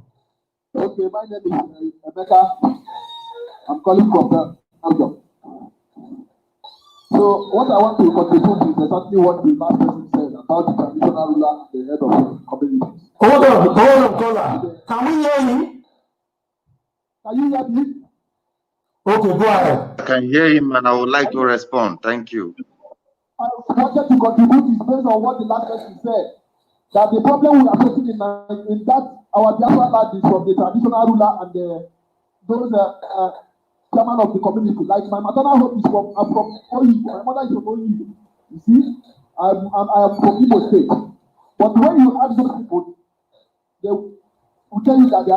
Okay, my name is Emeka. I'm calling from Belgium. So what I want to contribute is exactly what the last person said about the traditional ruler and the head of the community. Hold on, caller. Can we hear him? Can you hear me? Okay, go ahead. I can hear him and I would like to respond. Thank you. I wanted to contribute is based on what the last person said. That the problem we are facing in that our Biafra land is from the traditional ruler and those chairman of the community. Like my maternal home is I'm from OU. My mother is from OU. You see, I am from Imo State. But when you ask those people, they will tell you that they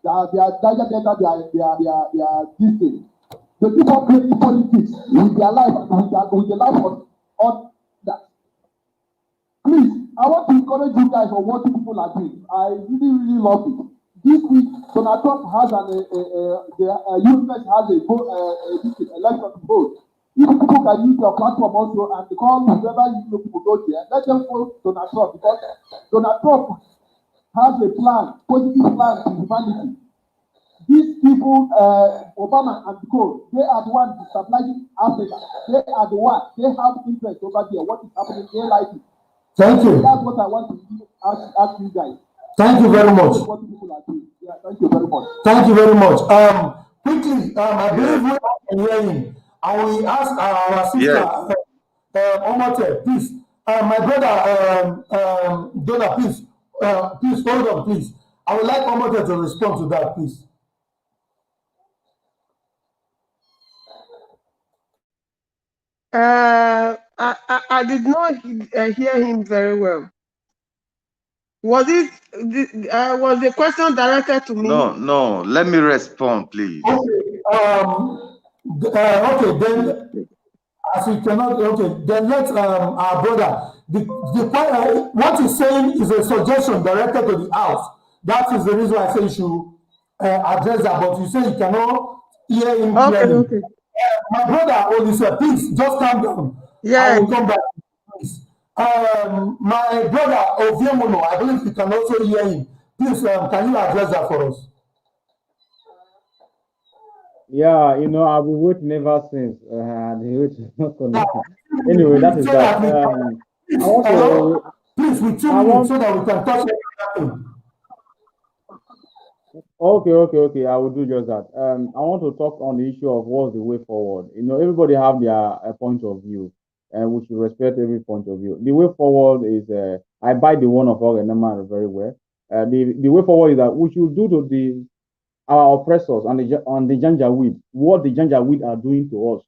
are Niger Delta, they are this thing. The people playing politics with their life and with the life on that. Please, I want to encourage you guys on what people are doing. I really love it. This week, Donald Trump has the US has a election to vote. If people can use your platform also and call whoever people go there, let them vote Donald Trump, because Donald Trump has a plan, positive plan to humanity. These people, Obama and Co, they are the ones stabilizing Africa. They are the ones, they have interest over there. What is happening, they like it. Thank you. That's what I want to ask you guys. Thank you very much. What people are doing. Yeah, thank you very much. Thank you very much. Quickly, I believe we are hearing, and we ask our sister, Omote, please, my brother, Donna, please, please hold on, please. I would like Omote to respond to that, please. I did not hear him very well. Was the question directed to me? No. Let me respond, please. Okay. Okay. Then, as we cannot. Okay. Then let our brother. What he's saying is a suggestion directed to the house. That is the reason why I say you should address that. But you say you cannot hear him clearly. Okay. My brother, Olisa, please just calm down. Yeah. I will come back. Please. My brother Oviemono, I believe you can also hear him. Please, can you address that for us? Yeah, I've been waiting ever since. Anyway, that is that. Please, with 2 minutes so that we can touch everything. Okay. I will do just that. I want to talk on the issue of what's the way forward. Everybody have their point of view, and we should respect every point of view. The way forward is, I buy the one of Ogenema very well. The way forward is that we should do to our oppressors and the Janjaweed what the Janjaweed are doing to us.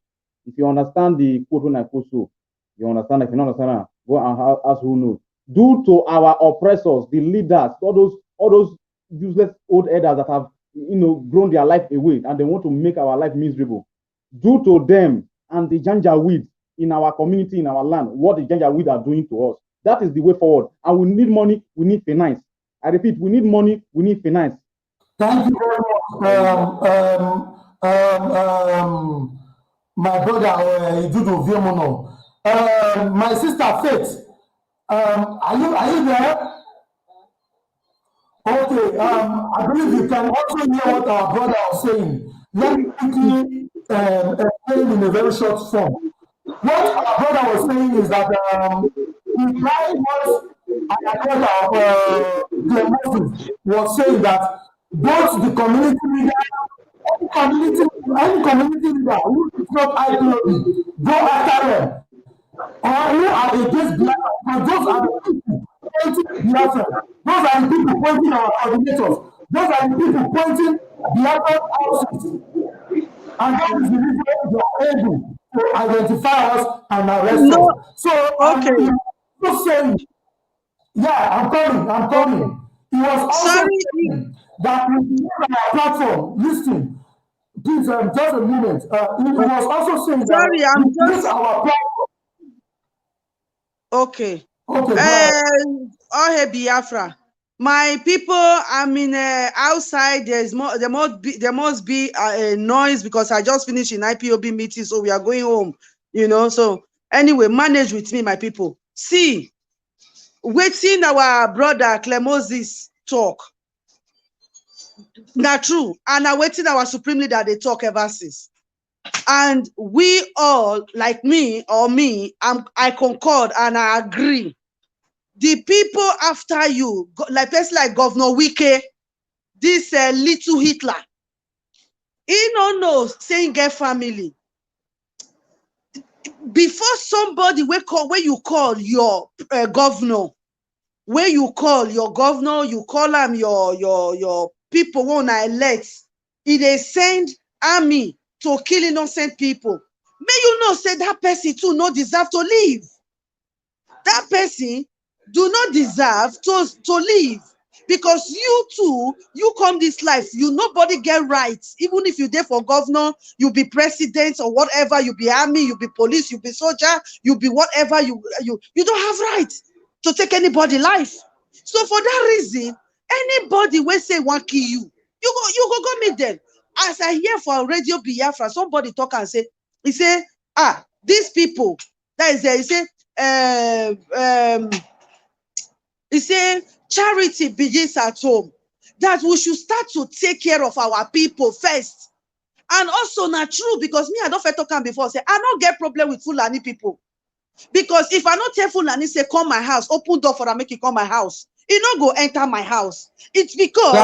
If you understand the quote when I quote so, you understand. If you don't understand, go and ask who knows. Do to our oppressors, the leaders, all those useless old elders that have grown their life away and they want to make our life miserable. Do to them and the Janjaweed in our community, in our land, what the Janjaweed are doing to us. That is the way forward. And we need money, we need finance. I repeat, we need money, we need finance. Thank you very much, my brother Idudu Viemono. My sister Faith, are you there? Okay, I believe you can also hear what our brother was saying. Let me quickly explain in a very short form. What our brother was saying is that he tried what our brother Moses was saying, that both the community leader, any community leader who is not IPOB, go after them. Or who are against Biafra, and those are the people pointing Biafra. Those are the people pointing our coordinators. Those are the people pointing Biafra houses. And that is the reason they are able to identify us and arrest No, us. So, okay. he was also saying, yeah, I'm coming. He was also Sorry, saying that we use our platform, listen, please, just a moment. He was also saying sorry, that I'm we use just our platform. okay. Okay, bye. Oh, Biafra. My people, I'm in outside. There must be a noise because I just finished in IPOB meeting, so we are going home. So anyway, manage with me, my people. See, waiting our brother Clemoses talk. Not true, and I waiting our supreme leader they talk ever since. And we all, like me, I concord and I agree. The people after you, like person like Governor Wike, this little Hitler, he no knows saying get family. Before somebody where you call your governor, where you call your governor, you call them your people who are elect, they send army to kill innocent people. May you know say that person too no deserve to live. That person do not deserve to live, because you too, you come this life, nobody get rights. Even if you there for governor, you be president or whatever, you be army, you be police, you be soldier, you be whatever, you don't have rights to take anybody life. So for that reason, anybody will say want kill you, you go meet them. As I hear for Radio Biafra, somebody talk and say, he say, these people, that is there, he say, he say charity begins at home, that we should start to take care of our people first. And also not true, because me I don't talk am before, say I don't get problem with Fulani people, because if I not tell Fulani say come my house, open door for am make you come my house, he no go enter my house. It's because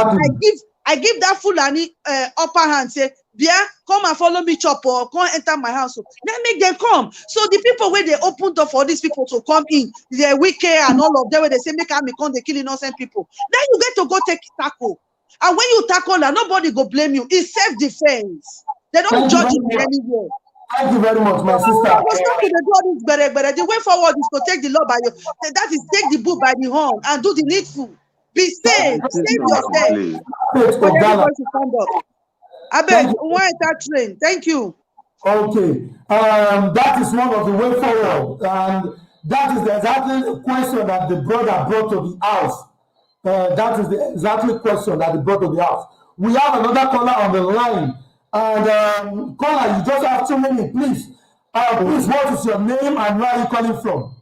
I give that Fulani upper hand, say Bia, come and follow me chop or come enter my house. Then make them come. So the people where they open door for these people to come in, they're wicked and all of them, where they say make me come, they kill innocent people. Then you get to go take tackle. And when you tackle that, nobody go blame you. It's self-defense. They don't judge you in any way. Thank you very much, my sister. The way forward is to take the law by your, that is take the bull by the horn and do the needful. Be safe, save yourself. But everybody should stand up. I beg, why that train? Thank you. Okay, that is one of the way forward, and that is exactly the question that the brother brought to the house. That is the exactly question that he brought to the house. We have another caller on the line, and caller, you just have 2 minutes, please. Please, what is your name and where are you calling from?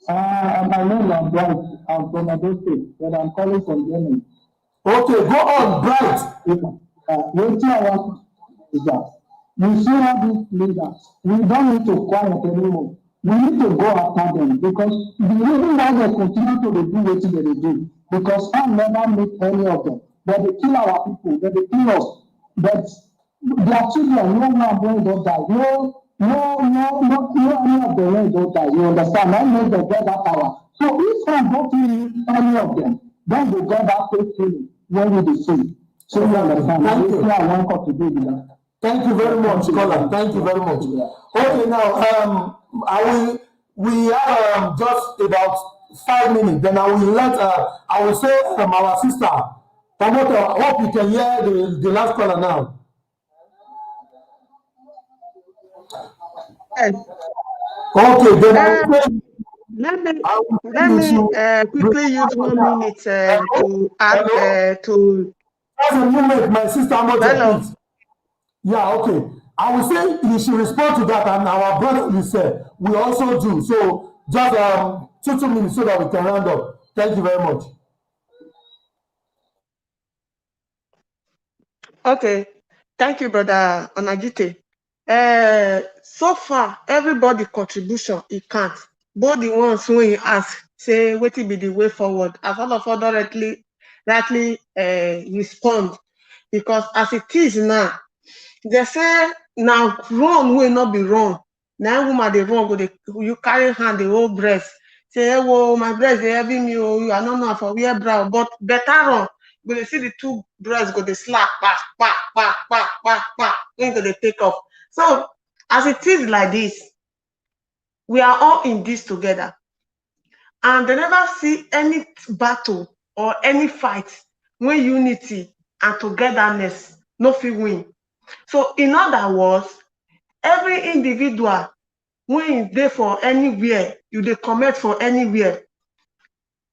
My name is Bright. I'm from Ado State, but I'm calling from Germany. Okay, go on, Bright. What I want is that you see all these leaders, we don't need to quiet anymore. We need to go after them, because the reason why they continue to do what they do, because I never meet any of them. but they kill our people, but they kill us. But their children, no one don't die. No, any of them don't die. You understand? I know they get that power. So if I don't kill any of them, then they get that faith feeling when we see. So you understand? Thank you. I want to do that. Thank you very much, Colin. Thank you very much. Okay, now we have just about 5 minutes. Then I will say our sister. I hope you can hear the last caller now. Yes. Okay, then Let me quickly use 1 minute to add to. Just a moment, my sister Moja, Hello. please. Yeah, okay. I will say you should respond to that, and our brother will say we also do. So just 2 minutes so that we can round up. Thank you very much. Okay. Thank you, Brother Onagite. So far, everybody contribution, it can't. Both the ones who you ask, say, what will be the way forward, as all of us directly respond. Because as it is now, they say, now wrong will not be wrong. Now woman they wrong, you carry hand, the whole breast. Say, hey, whoa, my breast, they having me, oh, you are not know for wear brow, but better wrong. But they see the two breasts go, they slap, when go they take off. So as it is like this, we are all in this together. And they never see any battle or any fight when unity and togetherness no fit win. So in other words, every individual when is there for anywhere, you dey comment for anywhere.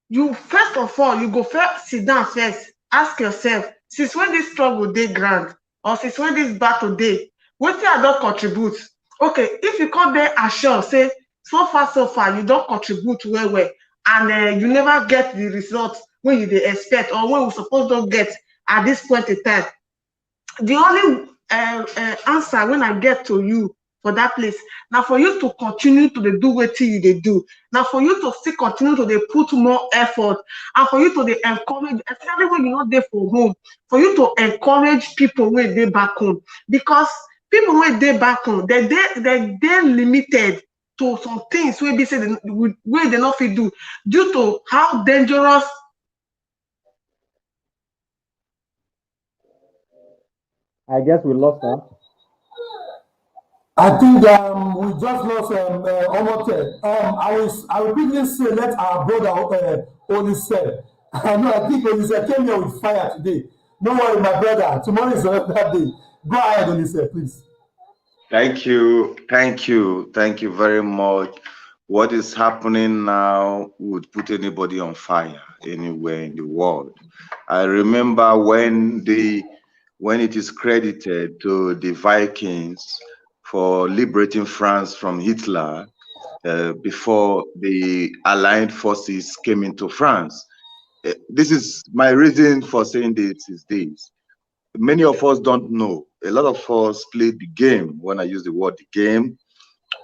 You first of all, you go first sit down first, ask yourself, since when this struggle dey ground, or since when this battle dey, wetin I don contribute? Okay, if you come there assure say so far you don contribute well, and you never get the result wey you dey expect or wey we suppose don get at this point in time, the only answer when I get to you for that place, now for you to continue to do wetin you dey do, now for you to still continue to dey put more effort, and for you to dey encourage, especially when you not dey for home, for you to encourage people wey dey back home, because people wey dey back home, they dey limited to some things wey be say wey they not fit do due to how dangerous. I guess we lost her. I think we just lost almost. I will quickly say let our brother Olise. I think Olise came here with fire today. Don't worry, my brother. Tomorrow is another day. Go ahead, Olise, please. Thank you very much. What is happening now would put anybody on fire anywhere in the world. I remember when it is credited to the Vikings for liberating France from Hitler before the Allied forces came into France. This is my reason for saying this is this. Many of us don't know. A lot of us played the game. When I use the word the game,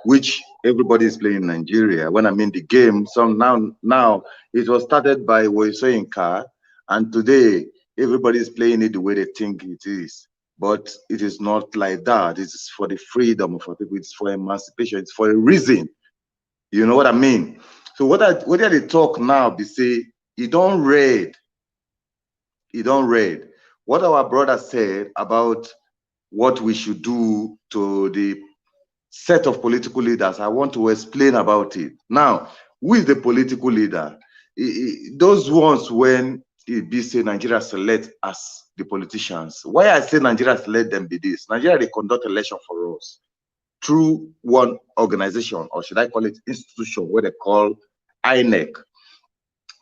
which everybody is playing in Nigeria. When I mean the game, now it was started by Woisoyinka, and today everybody is playing it the way they think it is. But it is not like that. It's for the freedom of our people. It's for emancipation. It's for a reason. You know what I mean? So what they talk now, they say, you don't read. What our brother said about what we should do to the set of political leaders, I want to explain about it. Now, who is the political leader? Those ones when it be say Nigeria select as the politicians. Why I say Nigeria select them be this. Nigeria, they conduct election for us through one organization, or should I call it institution, where they call INEC.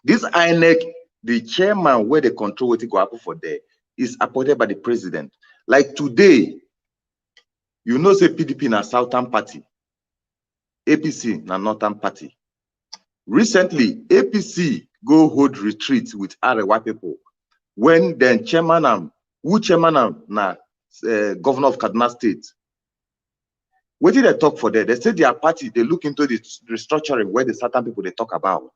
This INEC, the chairman where they control what go happen for there, is appointed by the president. Like today, you know, say PDP na Southern Party, APC na Northern Party. Recently, APC go hold retreat with Arewa people when then chairman na governor of Kaduna State. What did they talk for there? They say their party, they look into the restructuring where the certain people they talk about.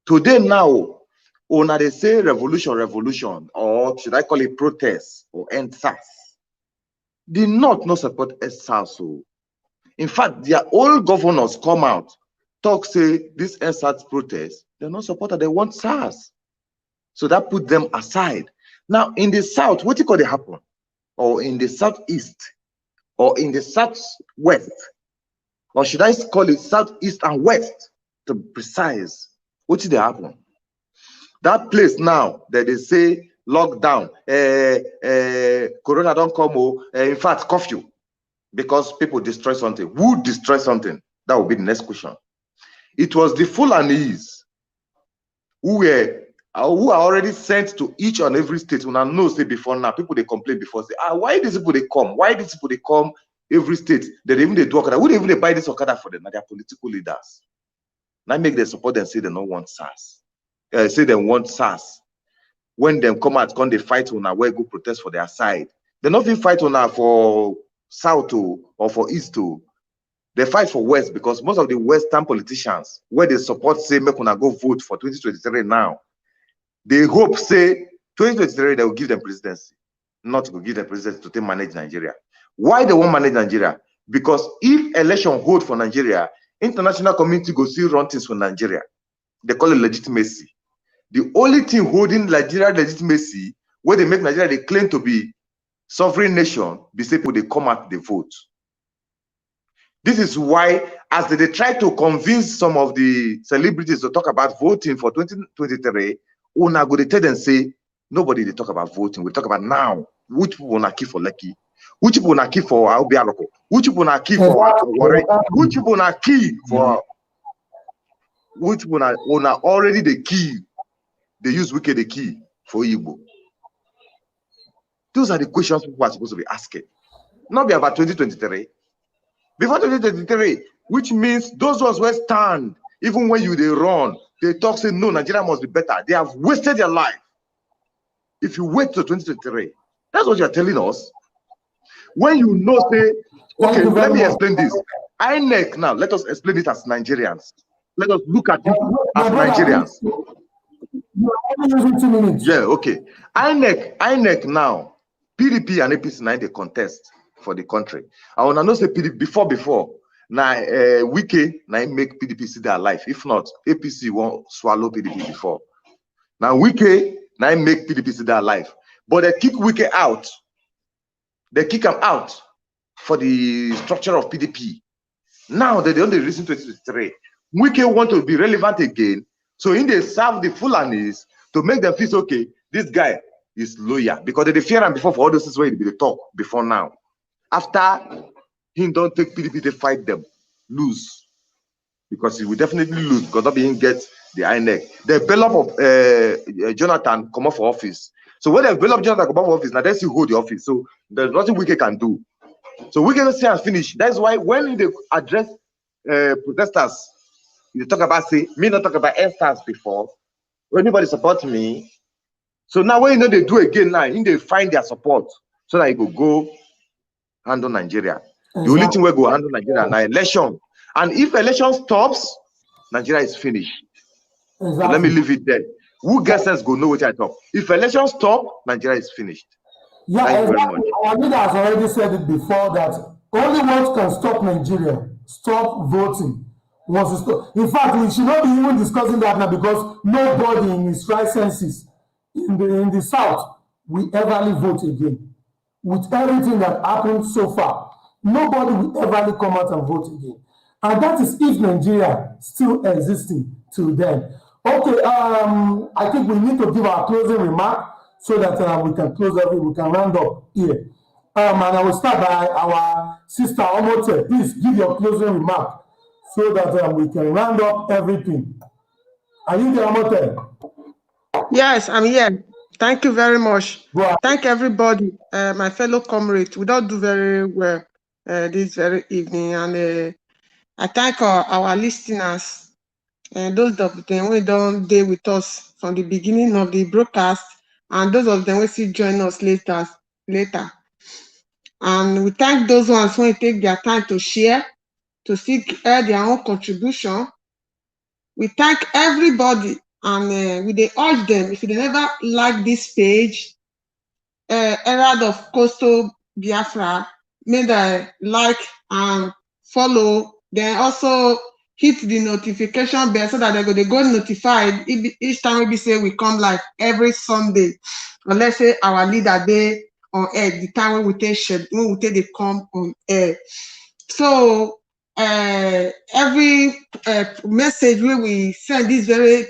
Today now, Una they say revolution, or should I call it protest or end SARS. The North no support SARS. So in fact, their old governors come out, talk, say this end SARS protest, they're not supported, they want SARS. So that put them aside. Now in the South, what could happen? Or in the Southeast, or in the Southwest, or should I call it Southeast and West to be precise? What did happen? That place now that they say lockdown, Corona don't come, in fact, curfew, because people destroy something. Who destroy something? That will be the next question. It was the Fulanese who are already sent to each and every state. When I know, say before now, people they complain before, say, why these people they come? Why these people they come every state? They even they do Okada. Who they even they buy this Okada for them? Now they are political leaders. Now make them support them, say they don't want SARS. Say they want SARS. When them come out, come they fight on where go protest for their side. They not even fight on for South or for East. They fight for West, because most of the Western politicians, where they support, say, make una go vote for 2023 now, they hope, say, 2023, they will give them presidency, not to give them presidency to manage Nigeria. Why they won't manage Nigeria? Because if election hold for Nigeria, international community go see run things for Nigeria. They call it legitimacy. The only thing holding Nigeria legitimacy, where they make Nigeria, they claim to be sovereign nation, they say people, they come out, they vote. This is why, as they try to convince some of the celebrities to talk about voting for 2023, una go they tell them, say, nobody they talk about voting. We talk about now. Which people wanna key for Lucky? Which people wanna key for Obialoko? Which people wanna key for Warren? Which people wanna key for? Which wanna already the key? They use wicked the key for Igbo. Those are the questions people are supposed to be asking. Not be about 2023. Before 2023, which means those ones will stand, even when they run, they talk, say, no, Nigeria must be better. They have wasted their life. If you wait till 2023, that's what you're telling us. When you know, say, okay, let me explain this. INEC now, let us explain it as Nigerians. Let us look at it as Nigerians. Yeah, okay. INEC now, PDP and APC now they contest for the country. I want to know, say PDP before now, Wike now make PDP see their life. If not, APC won't swallow PDP before. Now Wike now make PDP see their life, but they kick Wike out. They kick him out for the structure of PDP. Now they don't listen to 2023. Wike want to be relevant again, so in they serve the Fulanis to make them feel okay. This guy is loyal, because they fear him before for all those things where they talk before now. After him don't take PDP, they fight them, lose, because he will definitely lose because not being get the INEC. The develop of Jonathan come off for office. So when they develop Jonathan come off office, now they still hold the office. So there's nothing Wike can do. So Wike don't say and finish. That's why when they address protesters, they talk about, say, me not talk about SARS before. When anybody support me. So now when they do again now, they find their support so that you go handle Nigeria. Exactly. The only thing we go handle Nigeria now election. And if election stops, Nigeria is finished. Exactly. So let me leave it there. Who gets sense go know what I talk. If election stop, Nigeria is finished. Yeah, thank you very much. Our leader has already said it before that only what can stop Nigeria, stop voting. Was to stop. In fact, we should not be even discussing that now, because nobody in his right senses in the South will ever vote again. With everything that happened so far, nobody will ever come out and vote again. And that is if Nigeria still existing till then. Okay, I think we need to give our closing remark so that we can close we can round up here. And I will start by our sister Omote. Please give your closing remark so that we can round up everything. Are you there, Omote? Yes, I'm here. Thank you very much. Wow. Thank everybody, my fellow comrades. We don't do very well this very evening, and I thank our listeners and those of them who don't deal with us from the beginning of the broadcast, and those of them who still join us later. And we thank those ones who take their time to share, to seek their own contribution. We thank everybody And we dey urge them, if they never like this page, Herald of Coastal Biafra, make dem like and follow, then also hit the notification bell so that they go notified each time we say we come live every Sunday, unless say our leader dey on air the time when we take dey come on air. So every message wey we send this very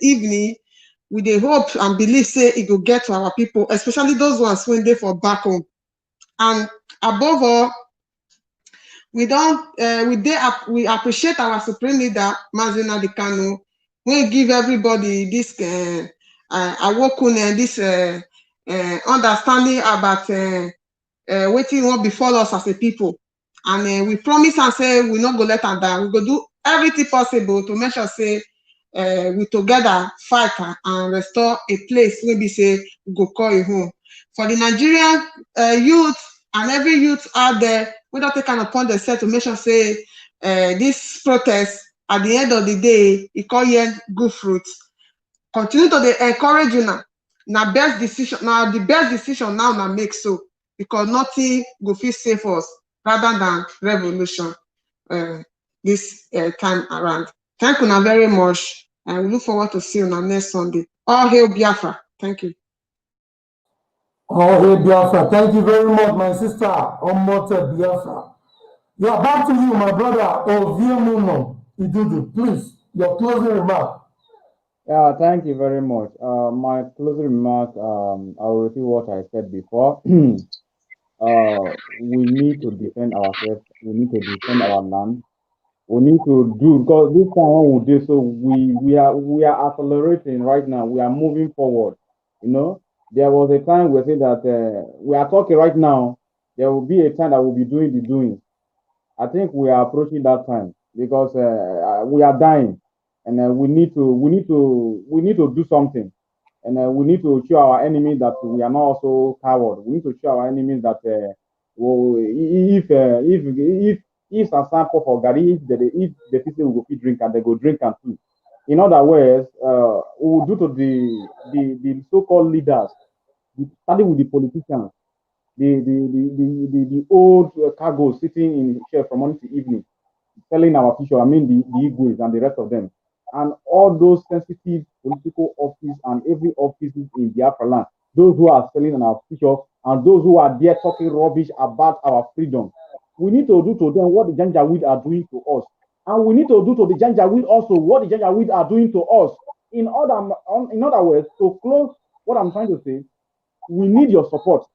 evening, we dey hope and believe say it will get to our people, especially those ones when they for back home. And above all, we appreciate our supreme leader Mazi Nnamdi Kanu, wey give everybody this awokune, this understanding about wetin wan befall us as a people. And we promise and say we not go let am down. We go do everything possible to make sure say we together fight and restore a place where we say we go call it home. For the Nigerian youth and every youth out there, we don't take an upon themselves to make sure say this protest at the end of the day, it call here good fruits. Continue to encourage you now. Now best decision, now the best decision now make so, because nothing go feel safe for us rather than revolution this time around. Thank you now very much, and we look forward to see you on next Sunday. All hail Biafra. Thank you. All hail Biafra. Thank you very much, my sister. Omote Biafra. Yeah, back to you, my brother. Oviemuno Idudu. Please, your closing remark. Yeah, thank you very much. My closing remark, I will repeat what I said before. We need to defend ourselves. We need to defend our land. We need to do, because this time when we do so, we are accelerating right now. We are moving forward. You know, there was a time we said that we are talking right now. There will be a time that we'll be doing the doing. I think we are approaching that time, because we are dying, and we need to do something, and we need to show our enemies that we are not also coward. We need to show our enemies that if a sample for Gary, if the people will go drink and they go drink and too. In other words, we will do to the so-called leaders, starting with the politicians, the old cargo sitting in chair from morning to evening, selling our future. I mean the Igwes and the rest of them, and all those sensitive political office and every office in Biafra land. Those who are selling our future and those who are there talking rubbish about our freedom. We need to do to them what the Janjaweed are doing to us, and we need to do to the Janjaweed also what the Janjaweed are doing to us. In other words, to close what I'm trying to say, we need your support.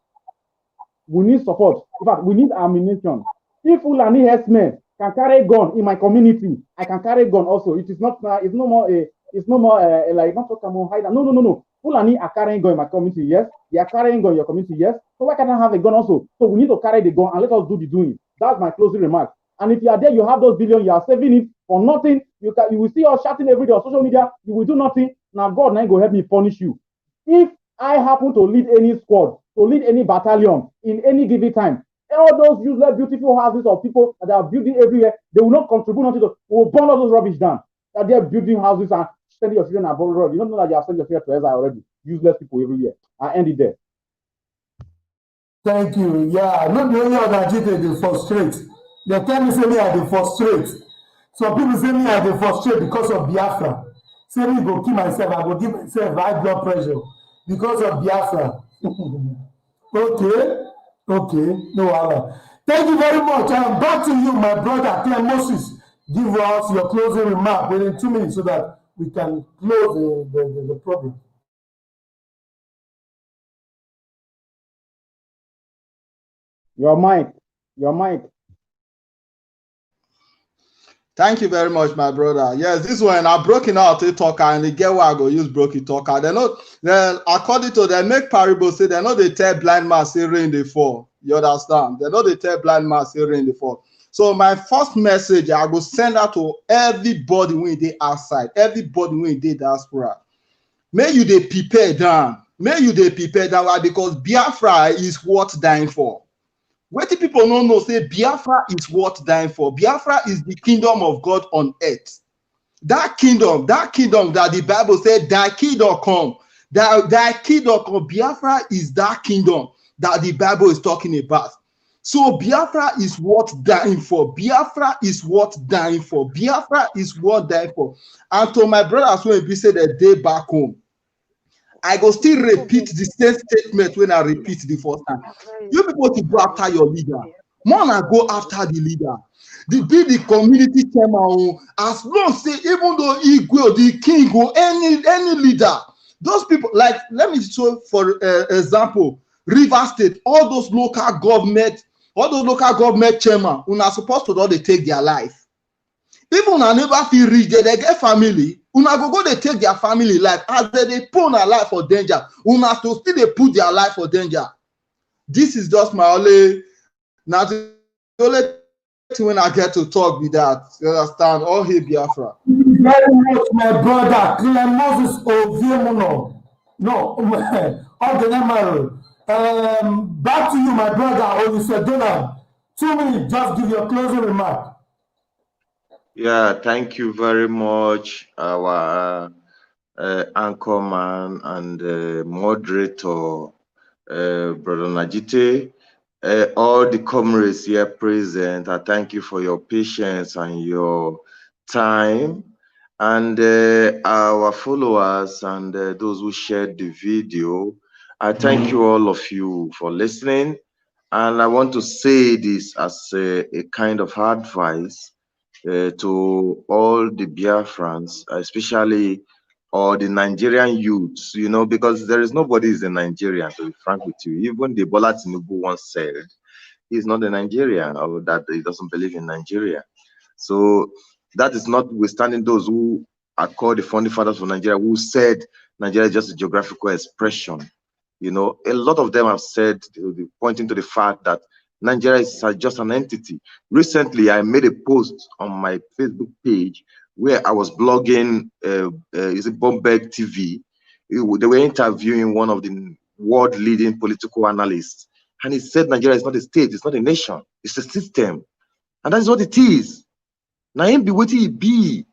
We need support. In fact, we need ammunition. If Fulani herdsmen can carry gun in my community, I can carry gun also. It is not. It's no more. It's no more like not talking about hide. No. Fulani are carrying gun in my community. Yes, they are carrying gun in your community. Yes. So why can't I have a gun also? So we need to carry the gun and let us do the doing. That's my closing remark. And if you are there, you have those billions, you are saving it for nothing. You will see us shouting every day on social media. You will do nothing. Now God now go help me punish you. If I happen to lead any squad, to lead any battalion in any given time, all those useless, beautiful houses of people that are building everywhere, they will not contribute nothing to. We will burn all those rubbish down. That they are building houses and sending your children above the road. You don't know that you are sending your children to exile already. Useless people everywhere. I end it there. Thank you. Yeah, not the only other they frustrate. They tell me say me I dey frustrate. Some people say me I dey frustrate because of Biafra. Say me go kill myself, I go give myself high blood pressure because of Biafra. Okay, no wahala. Thank you very much. I'm back to you, my brother Clem Moses. Give us your closing remark within 2 minutes so that we can close the program. Your mic. Thank you very much, my brother. Yes, this one I broken out a talker and they get why I go use broken talker. They not then according to them make parable say they know they tell blind man say rain they fall. You understand? They know they tell blind man say rain they fall. So my first message I go send out to everybody when they outside, everybody when they diaspora. May you they prepare down. May you they prepare down because Biafra is worth dying for. What the people don't know say Biafra is worth dying for. Biafra is the kingdom of God on earth. That kingdom that the Bible said, thy kingdom come, thy kingdom come. Biafra is that kingdom that the Bible is talking about. So Biafra is worth dying for. Biafra is worth dying for. Biafra is worth dying for. And to my brothers when we say the day back home, I go still repeat the same statement when I repeat the first time. You people to go after your leader. More than go after the leader. Be the community chairman. As long say, even though Igwe, the king, or any leader, those people, like, let me show for example, River State, all those local government chairman, who are supposed to they take their life. People una never feel reach there, they get family. Una go they take their family life as they put una life for danger. Una to still they put their life for danger. This is just my only, now the only thing when I get to talk with that. You understand? All here Biafra. Very much, my brother. Clemoses Oviemuno. No, Ogenemaro. Back to you, my brother. Olusedola. 2 minutes. Just give your closing remark. Yeah, thank you very much, our anchorman and moderator, Brother Najite. All the comrades here present, I thank you for your patience and your time. And our followers and those who shared the video, I thank you all of you for listening. And I want to say this as a kind of advice to all the Biafrans, especially all the Nigerian youths, you know, because there is nobody is a Nigerian, to be frank with you. Even the Bola Tinubu once said he's not a Nigerian, or that he doesn't believe in Nigeria. So that is notwithstanding those who are called the founding fathers of Nigeria, who said Nigeria is just a geographical expression. You know, a lot of them have said, pointing to the fact that Nigeria is just an entity. Recently, I made a post on my Facebook page where I was blogging, is it Bombeg TV? They were interviewing one of the world leading political analysts. And he said Nigeria is not a state, it's not a nation, it's a system. And that is what it is. Now, him be what he be.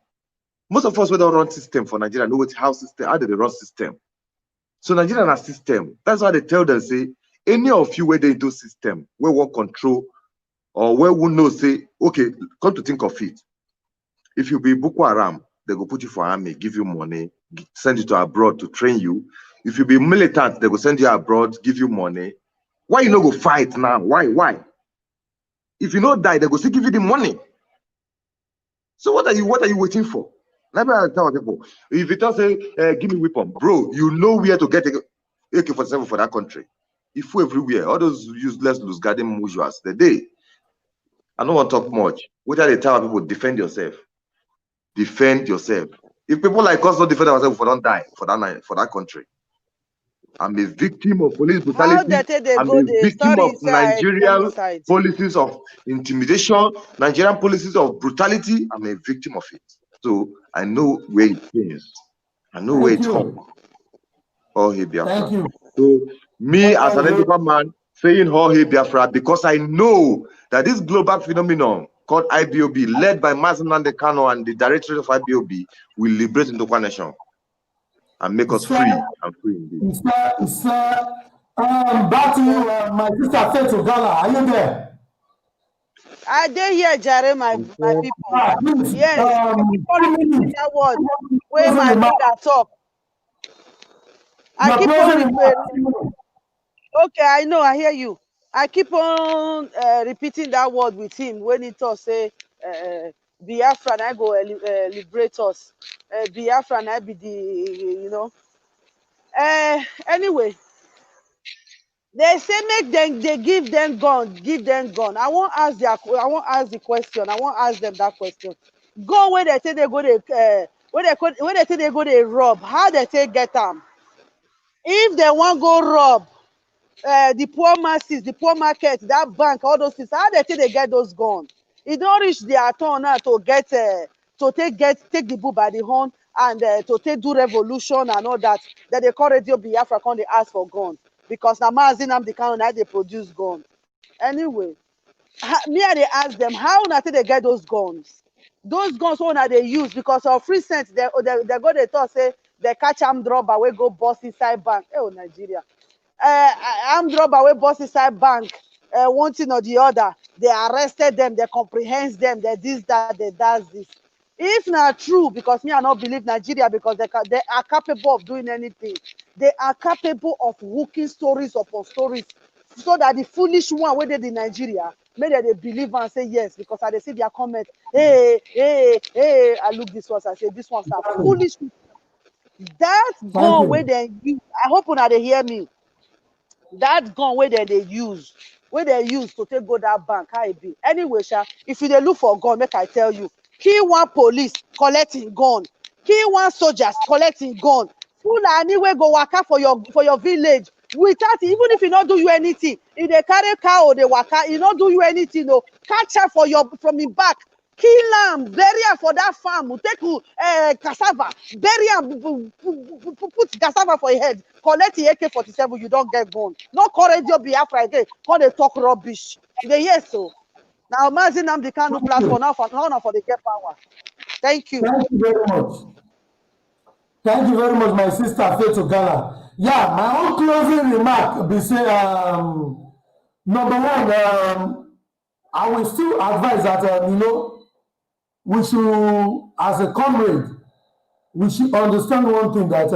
Most of us, we don't run system for Nigeria, know how do they run system. So Nigeria has system. That's why they tell them, say, any of you where they do system, where we control, or where we know, say, okay, come to think of it. If you be Boko Haram, they go put you for army, give you money, send you to abroad to train you. If you be militant, they go send you abroad, give you money. Why you not go fight now? Why? If you not die, they go still give you the money. So what are you waiting for? Let me tell people, if you tell say, give me weapon, bro, you know where to get AK-47 for that country. If we everywhere, all those useless loose garden mutuals, the day. I don't want to talk much. What are they tell people? Defend yourself. Defend yourself. If people like us don't defend ourselves, we don't die for that country. I'm a victim of police brutality. I'm a victim of Nigerian policies of intimidation, Nigerian policies of brutality. I'm a victim of it. So I know where it is. I know where it's from. Oh, hey, Biafra. Thank you. So me as an Indian man saying oh, hey, Biafra, because I know that this global phenomenon called IBOB, led by Mazen Nnamdi Kanu and the directorate of IBOB, will liberate Ndokwa Nation and make us free and free indeed. Back to you, my sister Faith Ogala. Are you there? I did hear Jare, my people. Yes, I keep on repeating that word where my brother talk. I keep on repeating. Okay, I know, I hear you. I keep on repeating that word with him when he talks, say, Biafra, and I go liberate us. Biafra, and I be the, you know. Anyway, they say make them, they give them gun. I won't ask the question. I won't ask them that question. Gun where they say they go to, where they say they go to rob. How they say get them? If they want go rob, the poor masses, the poor market, that bank, all those things, how they think they get those guns? It don't reach their turn now to get take the bull by the horn and to take do revolution and all that. That they call Radio Biafra when they ask for guns because now Mazen Nnamdi Kanu now they produce guns. Anyway, me and they ask them how now they get those guns. those guns wey una dey use because of recent they go dey talk say they catch armed robber wey go burst inside bank. Oh Nigeria, armed robber wey burst inside bank, one thing or the other, they arrested them, they comprehend them, they this that, they does this. If not true, because me I not believe Nigeria because they are capable of doing anything. They are capable of hooking stories upon stories, so that the foolish one wey dey in Nigeria, make they believe and say yes, because I dey see their comment. Hey, I look this ones, I say this ones are foolish. That Thank gun wey you. they use, I hope una dey hear me. That gun wey they use to take go that bank, how e be. Anyway, sha, if you dey look for gun, make I tell you, kill one police collecting gun, kill one soldiers collecting gun. Fulani wey go waka for your village without, even if e no do you anything, e dey carry cow or dey waka, e no do you anything o, catch am from im back, kill am, bury am for that farm, take cassava, bury am, put cassava for im head, collect im AK-47, you don get gun. No call Radio Biafra again, come dey talk rubbish. You dey hear so? Na Mazi Nnamdi Kanu platform, now na for the get power. Thank you. Thank you very much. Thank you very much, my sister Faith Ogala. Yeah, my own closing remark be say, number one, I will still advise that we should, as a comrade, we should understand one thing that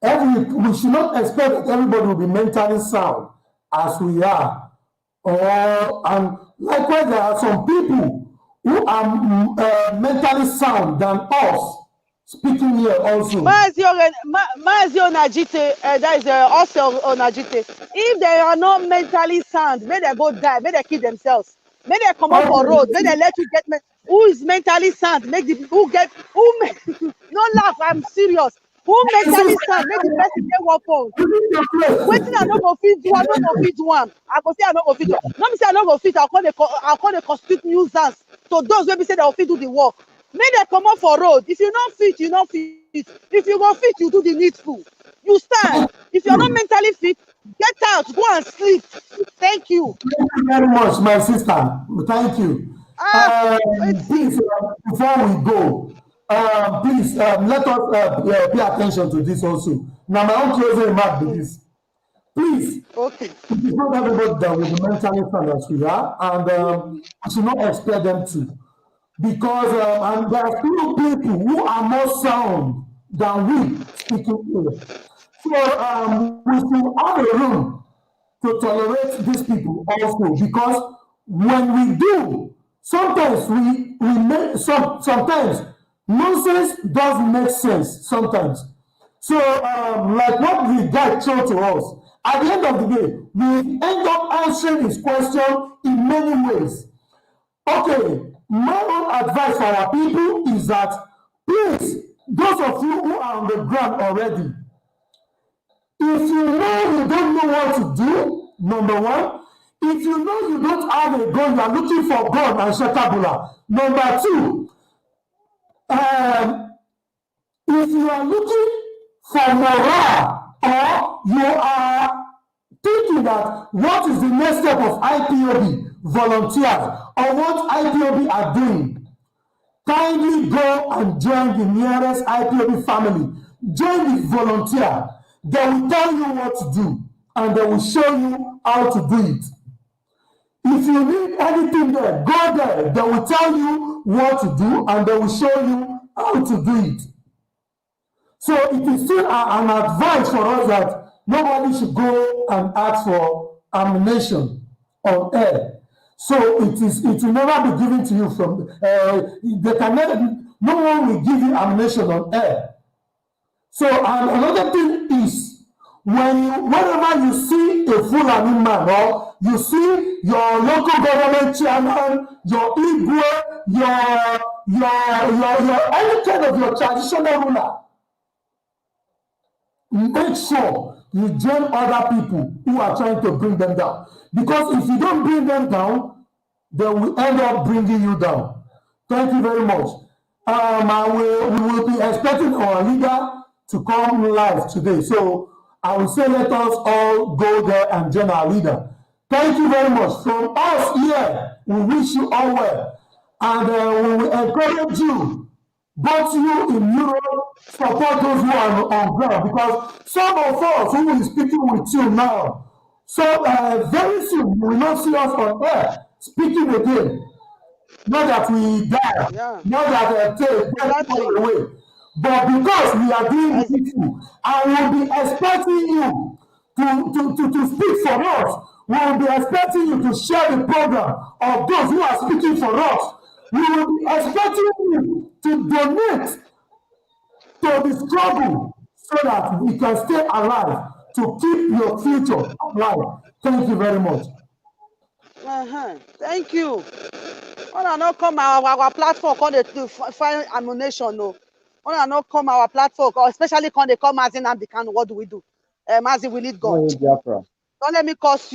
we should not expect that everybody will be mentally sound as we are. And likewise, there are some people who are mentally sound than us speaking here also. Mazi Onajite, that is also Onajite. If they are not mentally sound, may they go die, may they kill themselves, may they come up for road, may they let you get. Who is mentally sound? Make the no laugh. I'm serious. Who mentally sound? Make the person get weapons. Waiting, I no go fit do. I no go fit do am. I go say I no go fit do. No me say I no go fit. I'll call the constitute nuisance to those wey be say they will fit do the work. Make they come up for road. If you not fit, you not fit. If you go fit, you do the needful. You stand. If you're not mentally fit, get out. Go and sleep. Thank you. Thank you very much, my sister. Thank you. Please, before we go, please let us pay attention to this also. Now, my own closing remark to this. Please, okay. It is not everybody that will be mentally sound as we are, and we should not expect them to. Because and there are still people who are more sound than we speaking English. So we should have a room to tolerate these people also, because when we do, sometimes we make sometimes nonsense does make sense sometimes. So like what the guy showed to us, at the end of the day, we end up answering his question in many ways. Okay, my own advice for our people is that, please, those of you who are on the ground already, if you know you don't know what to do, number one, if you know you don't have a gun, you are looking for gun and shetabula. Number two, if you are looking for morale, or you are thinking that what is the next step of IPOB volunteers or what IPOB are doing, kindly go and join the nearest IPOB family. Join the volunteer. They will tell you what to do and they will show you how to do it. If you need anything there, go there. They will tell you what to do and they will show you how to do it. So it is still an advice for us that nobody should go and ask for ammunition on air. So it will never be given to you from they can never, no one will give you ammunition on air. So and another thing is, whenever you see a Fulani man or you see your local government chairman, your Igwe, your any kind of your traditional ruler, make sure you join other people who are trying to bring them down. Because if you don't bring them down, they will end up bringing you down. Thank you very much. We will be expecting our leader to come live today. So I will say let us all go there and join our leader. Thank you very much. From us here, we wish you all well. And we will encourage you, both you in Europe, support those who are on ground, because some of us who will be speaking with you now, so very soon you will not see us on air speaking again. Not that we die, Yeah. not that take Exactly. away, but because we are doing needful, and we'll be expecting you to speak for us. We'll be expecting you to share the program of those who are speaking for us. We will be expecting you to donate to the struggle so that we can stay alive to keep your future alive. Thank you very much. Thank you. Una no come our platform, come dey find ammunition, no. Una no come our platform, or especially come they come as in and what do we do? As in we need God. Biafra. Don't let me curse you.